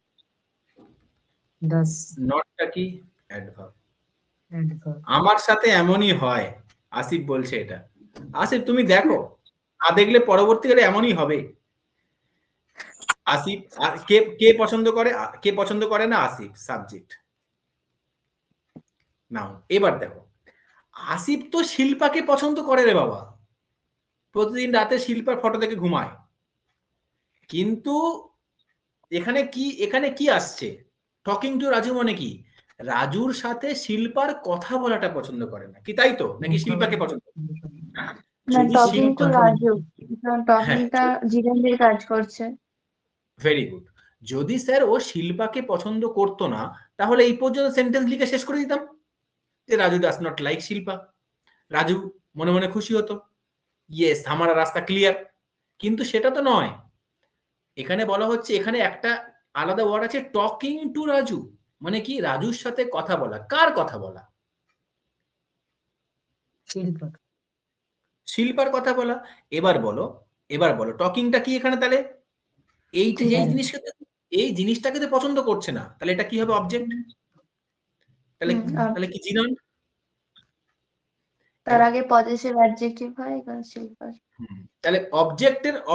নটটা কি অ্যাডভার্ব। আমার সাথে এমনই হয়, আসিফ বলছে এটা। আসিফ তুমি দেখো, না দেখলে পরবর্তীকালে এমনই হবে। আসিফ কে কে পছন্দ করে, কে পছন্দ করে না? আসিফ সাবজেক্ট নাও। এবার দেখো আসিফ তো শিল্পাকে পছন্দ করে রে বাবা, প্রতিদিন রাতে শিল্পার ফটো দেখে ঘুমায়, কিন্তু এখানে কি আসছে, টকিং টু রাজু মানে কি, রাজুর সাথে শিল্পার কথা বলাটা পছন্দ করে না কি, তাই তো? নাকি শিল্পাকে পছন্দ করে? না, যদি টকিং টু রাজু, টকিংটা হ্যাঁ জিতেন্দ্রের কাজ করছে। Very good. যদি স্যার ও শিল্পাকে পছন্দ করতো না, তাহলে এই পর্যন্ত সেন্টেন্স লিখে শেষ করে দিতাম যে Raju does not like Shilpa. Raju মনে মনে খুশি হতো, ইয়েস আমার রাস্তা ক্লিয়ার। কিন্তু সেটা তো নয়, এখানে বলা হচ্ছে, এখানে একটা আলাদা ওয়ার্ড আছে, টকিং টু রাজু, মানে কি রাজুর সাথে কথা বলা। কার কথা বলা? শিল্পার কথা বলা। এবার বলো টকিংটা কি এখানে? তাহলে এই জিনিসটাকে তো পছন্দ করছে না, তাহলে এটা কি হবে? অবজেক্ট। তাহলে তাহলে কি জিনান? তার আগে পজেসিভ অ্যাডজেক্টিভ হয়, এখানে শিল্পার। তাহলে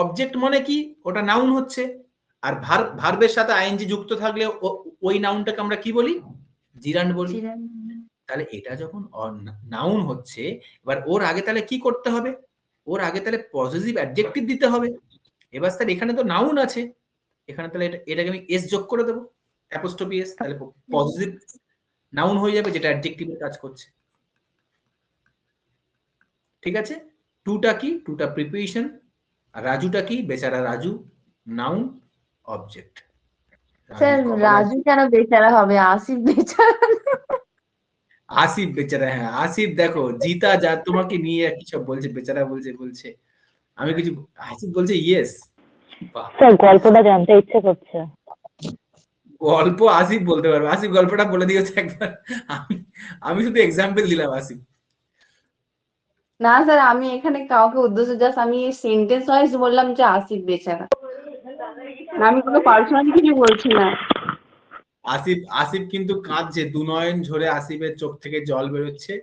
অবজেক্ট মানে কি, ওটা নাউন হচ্ছে। আর ভার্বের সাথে আইএনজি যুক্ত থাকলে ওই নাউনটাকে আমরা কি বলি? জিরান্ড বলি। তাহলে এটা যখন নাউন হচ্ছে, এবার ওর আগে তাহলে কি করতে হবে? ওর আগে তাহলে পজিটিভ অ্যাডজেক্টিভ দিতে হবে। এবার স্যার এখানে তো নাউন আছে, এখানে তাহলে এটাকে আমি এস যোগ করে দেবো, অ্যাপোস্ট্রফি এস, তাহলে পজিটিভ নাউন হয়ে যাবে যেটা অ্যাডজেক্টিভের কাজ করছে। ঠিক আছে, টুটা কি? টুটা প্রিপোজিশন, আর রাজুটা কি? বেচারা Raju, noun object. Sir Raju কেন বেচারা হবে? আসিফ বেচারা। আসিফ বেচারা, হ্যাঁ আসিফ দেখো জিতা যা তোমাকে নিয়ে কি সব বলছে, বেচারা বলছে আমি কিছু, আসিফ বলছে ইয়েস। স্যার গল্পটা জানতে ইচ্ছে করছে। গল্প আসিফ বলতে পারবে, আসিফ গল্পটা বলে দিয়েছে একবার, আমি শুধু এক্সাম্পল দিলাম আসিফ। না স্যার, আমি এখানে কাউকে উদ্দেশ্য জাস্ট আমি সেন্টেন্স ওয়াইজ বললাম যে আসিফ বেচারা, আমি কোনো পার্সোনালি কিছু বলছি না। আসিফ কিন্তু কাঁদছে, দুনয়ন ঝরে আসিফের চোখ থেকে জল বেরোচ্ছে,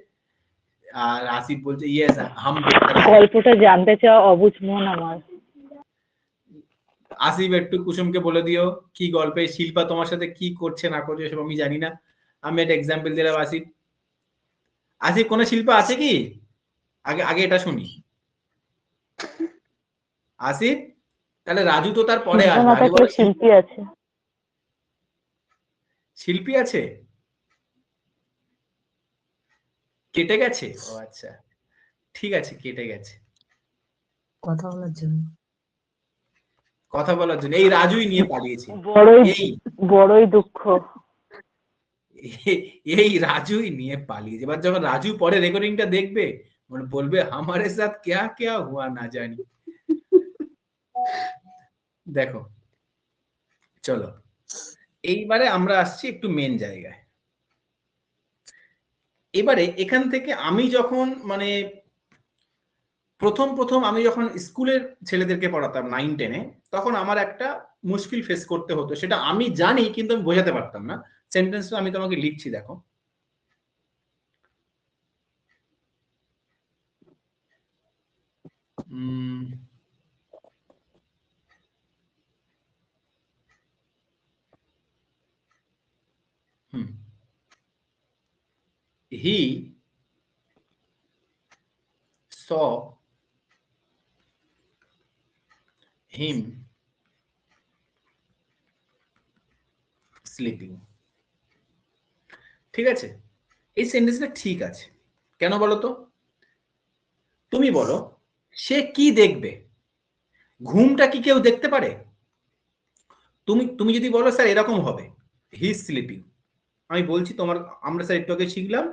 আর আসিফ বলছে ইয়েস হাম বেচারা। গল্পটা জানতে চাওয়া অবুঝ মন আমার। আসিফ একটু কুসুমকে বলে দিও কি গল্পে শিল্পা তোমার সাথে কি করছে না করছে সব আমি জানি না, আমি একটা এক্সাম্পল দিলাম। আসিফ কোনো শিল্পা আছে কি? আগে আগে এটা শুনি। আসিফ, তাহলে রাজু তো তার পরে শিল্পা আসবে, না আগে থাকলে বলো শিল্পী আছে। শিল্পী আছে, কেটে গেছে? ও আচ্ছা, ঠিক আছে, কেটে গেছে কথা বলার জন্য। কথা বলার জন্য। এই রাজুই নিয়ে পালিয়েছে, এই বড়ই দুঃখ। এই রাজুই নিয়ে পালিয়েছে। এবার যখন রাজু পরে রেকর্ডিংটা দেখবে বলবে আমারে সাথ ক্যা ক্যা হুয়া না জানি। দেখো চলো এইবারে আমরা আসছি একটু মেন জায়গায়। এবারে এখান থেকে আমি যখন মানে প্রথম আমি যখন স্কুলের ছেলেদেরকে পড়াতাম 9-10-এ, তখন আমার একটা মুশকিল ফেস করতে হতো, সেটা আমি জানি কিন্তু আমি বোঝাতে পারতাম না। সেন্টেন্সটা আমি তোমাকে লিখছি, দেখো। He saw him sleeping. ঠিক আছে, এই সেন্টেন্সটা ঠিক আছে কেন বলো তো? তুমি বলো সে কি দেখবে? ঘুমটা কি কেউ দেখতে পারে? তুমি যদি বলো স্যার এরকম হবে, হি স্লিপিং, আমি বলছি তোমার, আমরা স্যার একটু আগে শিখলাম,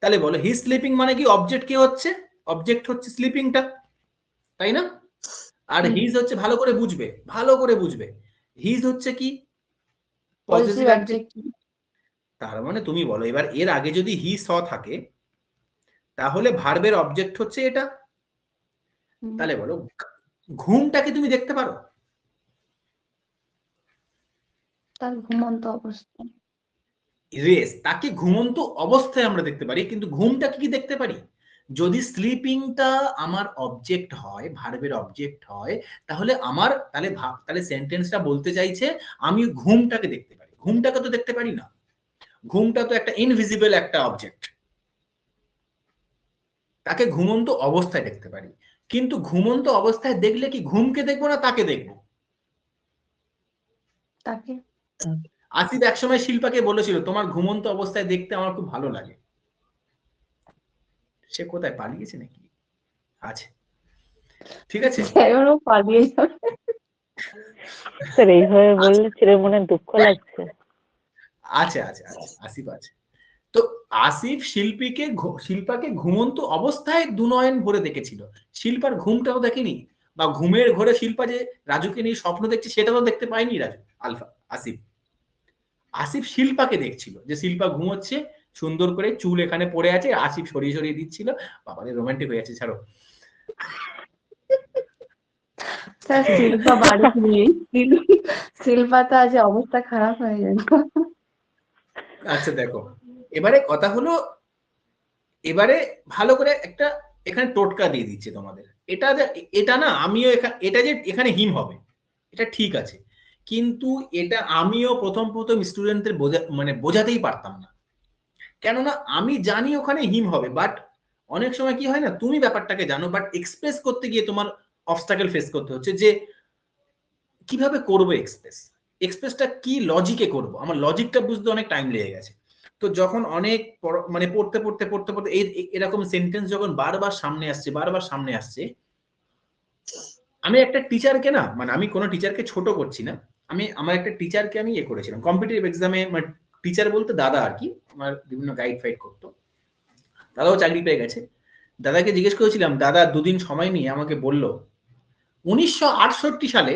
তাহলে বলো হি স্লিপিং মানে কি? অবজেক্ট কে হচ্ছে? অবজেক্ট হচ্ছে স্লিপিংটা, তাই না? আর হিজ হচ্ছে, ভালো করে বুঝবে, হিজ হচ্ছে কি? Positive adjective. তার মানে তুমি বলো এবার এর আগে যদি হি স থাকে তাহলে ভার্বের অবজেক্ট হচ্ছে এটা। তাহলে বলো ঘুমটাকে তুমি দেখতে পারো? তার ঘুমন্ত অবস্থায়। রেস, তাকে ঘুমন্ত অবস্থায় আমরা দেখতে পারি, কিন্তু ঘুমটাকে কি দেখতে পারি? যদি স্লিপিংটা আমার অবজেক্ট হয়, ভার্বের অবজেক্ট হয়, তাহলে তাহলে সেন্টেন্সটা বলতে চাইছে আমি ঘুমটাকে দেখতে পারি। ঘুমটাকে তো দেখতে পারি না, ঘুমটা তো একটা ইনভিজিবল একটা অবজেক্ট, তাকে ঘুমন্ত অবস্থায় দেখতে পারি। কিন্তু ঘুমন্ত অবস্থায় দেখলে কি ঘুমকে দেখবো না তাকে দেখবো? তাকে। আসিফ একসময় শিল্পাকে বলেছিল তোমার ঘুমন্ত অবস্থায় দেখতে আমার খুব ভালো লাগে। সে কোথায় পালিয়েছে নাকি? আছে, ঠিক আছে। পালিয়ে যাবে। স্যার এইভাবে বললে ছেলের মনে দুঃখ লাগছে। আছে আসিফ আছে। তো আসিফ শিল্পাকে ঘুমন্ত অবস্থায় দুনয়ন ভরে দেখেছিল, শিল্পার ঘুমটাও দেখেনি, বা ঘুমের ঘরে শিল্পা যে রাজুকে নিয়ে স্বপ্ন দেখছে সেটাও দেখতে পায়নি রাজু। আসিফ শিল্পাকে দেখছিল যে শিল্পা ঘুমোচ্ছে, সুন্দর করে চুল এখানে পড়ে আছে, আসিফ সরিয়ে সরিয়ে দিচ্ছিল। বাবারে রোমান্টিক হয়ে আছে, ছাড়ো। স্যার শিল্পা বাড়িতে নেই, শিল্পা তো আজ অবস্থা খারাপ হয়ে গেল। আচ্ছা দেখো, এবারে কথা হলো, এবারে ভালো করে একটা এখানে টোটকা দিয়ে দিচ্ছে তোমাদের। এটা না আমিও এটা যে এখানে হিম হবে এটা ঠিক আছে, কিন্তু এটা আমিও প্রথম স্টুডেন্টদের বোঝাতেই পারতাম না। কেননা আমি জানি ওখানে হিম হবে, বাট অনেক সময় কি হয় না, তুমি ব্যাপারটাকে জানো বাট এক্সপ্রেস করতে গিয়ে তোমার অবস্টাকেল ফেস করতে হচ্ছে যে কিভাবে করবো এক্সপ্রেসটা কি লজিকে করব, আমার লজিকটা বুঝতে অনেক টাইম লেগে গেছে। তো যখন অনেক মানে পড়তে পড়তে পড়তে পড়তে এরকম সেন্টেন্স যখন বারবার সামনে আসছে বারবার সামনে আসছে, আমি একটা টিচারকে না, মানে আমি কোনো টিচারকে ছোট করছি না, আমি আমার একটা টিচারকে আমি ইয়ে করেছিলাম কম্পিটিটিভ এক্সামে, মানে টিচার বলতে দাদা আর কি, আমার বিভিন্ন গাইড ফাইড করতো, দাদাও চাকরি পেয়ে গেছে। দাদাকে জিজ্ঞেস করেছিলাম, দাদা দুদিন সময় নিয়ে আমাকে বলল 1968 সালে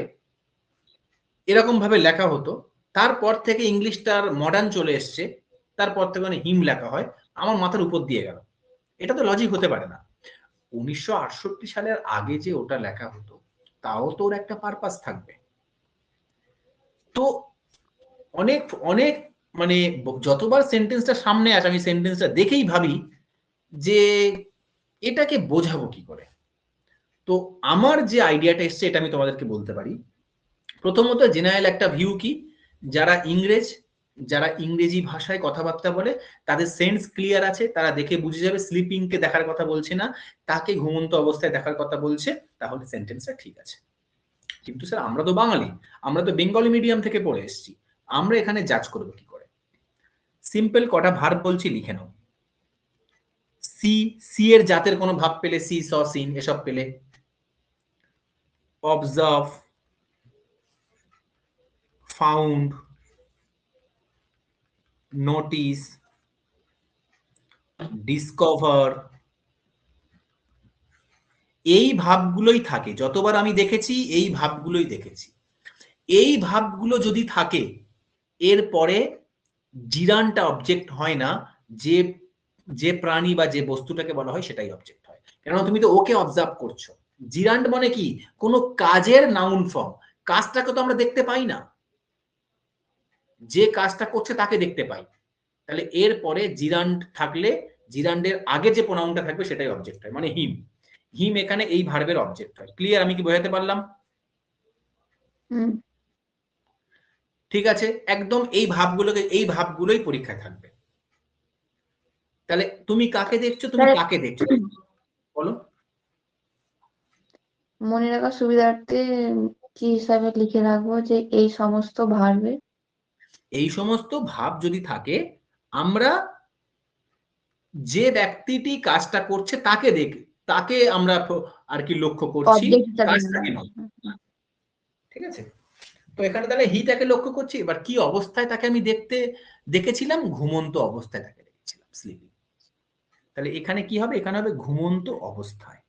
এরকম ভাবে লেখা হতো, তারপর থেকে ইংলিশটার মডার্ন চলে এসছে, তারপর থেকে মানে হিম লেখা হয়, আমার মাথার উপর দিয়ে গেল। এটা তো লজিক হতে পারে না। 1968 সালের আগে যে ওটা লেখা হতো তাও তো ওর একটা পারপাস থাকবে। তো অনেক অনেক মানে যতবার সেন্টেন্সটা সামনে আসে আমি সেন্টেন্সটা দেখেই ভাবি যে এটাকে বোঝাবো কি করে। তো আমার যে আইডিয়াটা এসছে এটা আমি তোমাদেরকে বলতে পারি। প্রথমত জেনারেল একটা ভিউ কি, যারা যারা ইংরেজি ভাষায় কথাবার্তা বলে তাদের সেন্স ক্লিয়ার আছে, তারা দেখে বুঝে যাবে স্লিপিং কে দেখার কথা বলছে না, তাকে ঘুমন্ত অবস্থায় দেখার কথা বলছে, তাহলে সেন্টেন্সটা ঠিক আছে। কিন্তু স্যার আমরা তো বাঙালি, আমরা তো বেঙ্গলি মিডিয়াম থেকে পড়ে এসেছি, আমরা এখানে জাজ করবো কি করে? সিম্পল কটা ভার্ব বলছি, লিখে নাও। সি, সি এর জাতের কোনো ভাব পেলে, সি স সিন এসব পেলে। অবজার্ভ, ফাউন্ড, নোটিস, ডিসকভার, এই ভাবগুলোই থাকে। যতবার আমি দেখেছি এই ভাবগুলোই দেখেছি। এই ভাবগুলো যদি থাকে, এরপরে জিরানটা অবজেক্ট হয় না, যে যে প্রাণী বা যে বস্তুটাকে বলা হয় সেটাই অবজেক্ট হয়। কেননা তুমি তো ওকে অবজার্ভ করছো। জিরান্ড মানে কি, কোন কাজের নাউন ফর্ম, কাজটাকে তো আমরা দেখতে পাই না, যে কাজটা করছে তাকে দেখতে পাই। তাহলে এরপরে জিরান্ড থাকলে জিরান্ডের আগে যে প্রোনাউনটা থাকবে সেটাই অবজেক্ট হয়, মানে হিম। হিম এখানে এই ভার্বের অবজেক্ট হয়। ক্লিয়ার? আমি কি বোঝাতে পারলাম? হুম। ঠিক আছে, একদম এই ভাবগুলোই পরীক্ষায় থাকবে। তাহলে তুমি কাকে দেখছো, তুমি স্যার, কাকে দেখছো বলো। মনে রাখার সুবিধার্থে কি হিসাবে লিখে রাখবো যে এই সমস্ত ভার্বে? এই সমস্ত ভাব যদি থাকে, আমরা যে ব্যক্তিটি কাজটা করছে তাকে আমরা আর কি লক্ষ্য করছি, অবজেক্ট হিসাবে নেবো। কাজটাকে নয়। ঠিক আছে, তো এখানে তাহলে হিটাকে লক্ষ্য করছি। এবার কি অবস্থায় তাকে আমি দেখেছিলাম, ঘুমন্ত অবস্থায় তাকে দেখেছিলাম, স্লিপিং। তাহলে এখানে কি হবে, এখানে হবে ঘুমন্ত অবস্থায়।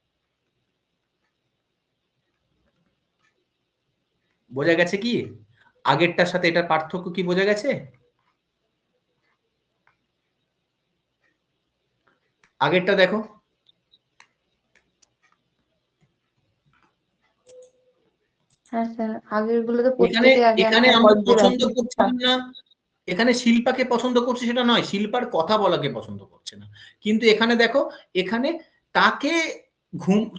বোঝা গেছে কি আগেরটার সাথে এটার পার্থক্য কি বোঝা গেছে? আগেরটা দেখো, হ্যাঁ স্যার, আগের গুলোতে এখানে প্রত্যেকের আগে এখানে একটা আমরা অবজেক্ট পছন্দ আছে। করছিলাম না, এখানে শিল্পাকে পছন্দ করছে সেটা নয়, শিল্পার কথা বলাকে পছন্দ করছে না। কিন্তু এখানে দেখো, এখানে তাকে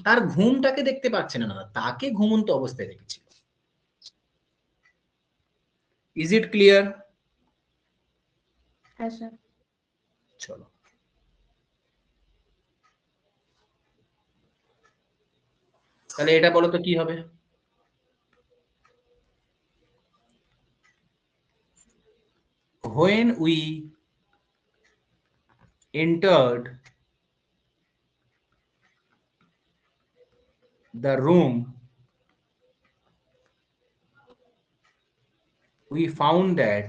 তার ঘুমটাকে দেখতে পাচ্ছে না, তাকে ঘুমন্ত অবস্থায় দেখেছিল। Is it clear? হ্যাঁ স্যার। চলো, তাহলে এটা বলো তো কি হবে। When we entered the room, we found that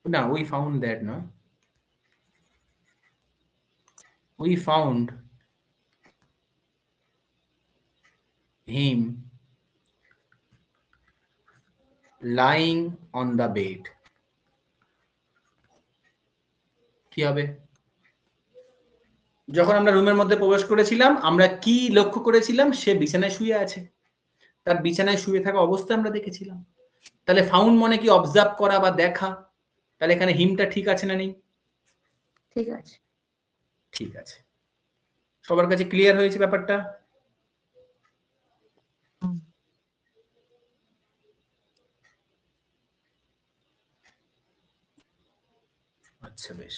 no we found that no we found him lying on the bed. কি হবে? যখন আমরা রুমের মধ্যে প্রবেশ করেছিলাম, আমরা কি লক্ষ্য করেছিলাম? সে বিছানায় শুয়ে আছে, তার বিছানায় শুয়ে থাকা অবস্থা আমরা দেখেছিলাম। তাহলে ফাউন্ড মানে কি, অবজার্ভ করা বা দেখা। তাহলে এখানে হিমটা ঠিক আছে না নেই? ঠিক আছে। ঠিক আছে, সবার কাছে ক্লিয়ার হয়েছে ব্যাপারটা? আচ্ছা বেশ,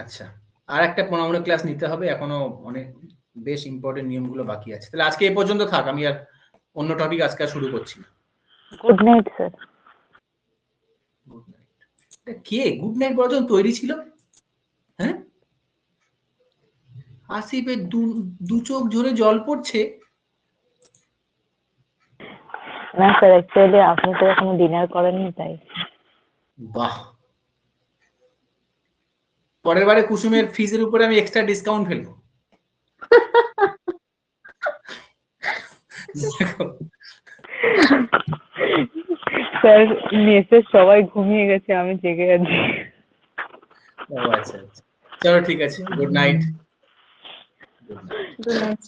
আচ্ছা আর একটা 15 ক্লাস নিতে হবে, এখনো অনেক বেশ ইম্পর্টেন্ট নিয়মগুলো বাকি আছে। তাহলে আজকে এই পর্যন্ত থাক, আমি আর অন্য টপিক আজকে আর শুরু করছি না। Good night sir. Good night. কে গুড নাইট বলার জন্য তৈরি ছিল? হ্যাঁ, আসিফের দু চোখ ঝরে জল পড়ছে। না স্যার, অ্যাকচুয়ালি আপনি তো এখনো ডিনার করেননি তাই। বাহ, পরের বারে কুসুমের ফিজের উপরে আমি এক্সট্রা ডিসকাউন্ট ফেলবো। স্যার মেসের সবাই ঘুমিয়ে গেছে, আমি জেগে আছি। ও আচ্ছা আচ্ছা, চলো ঠিক আছে, গুড নাইট। Good night.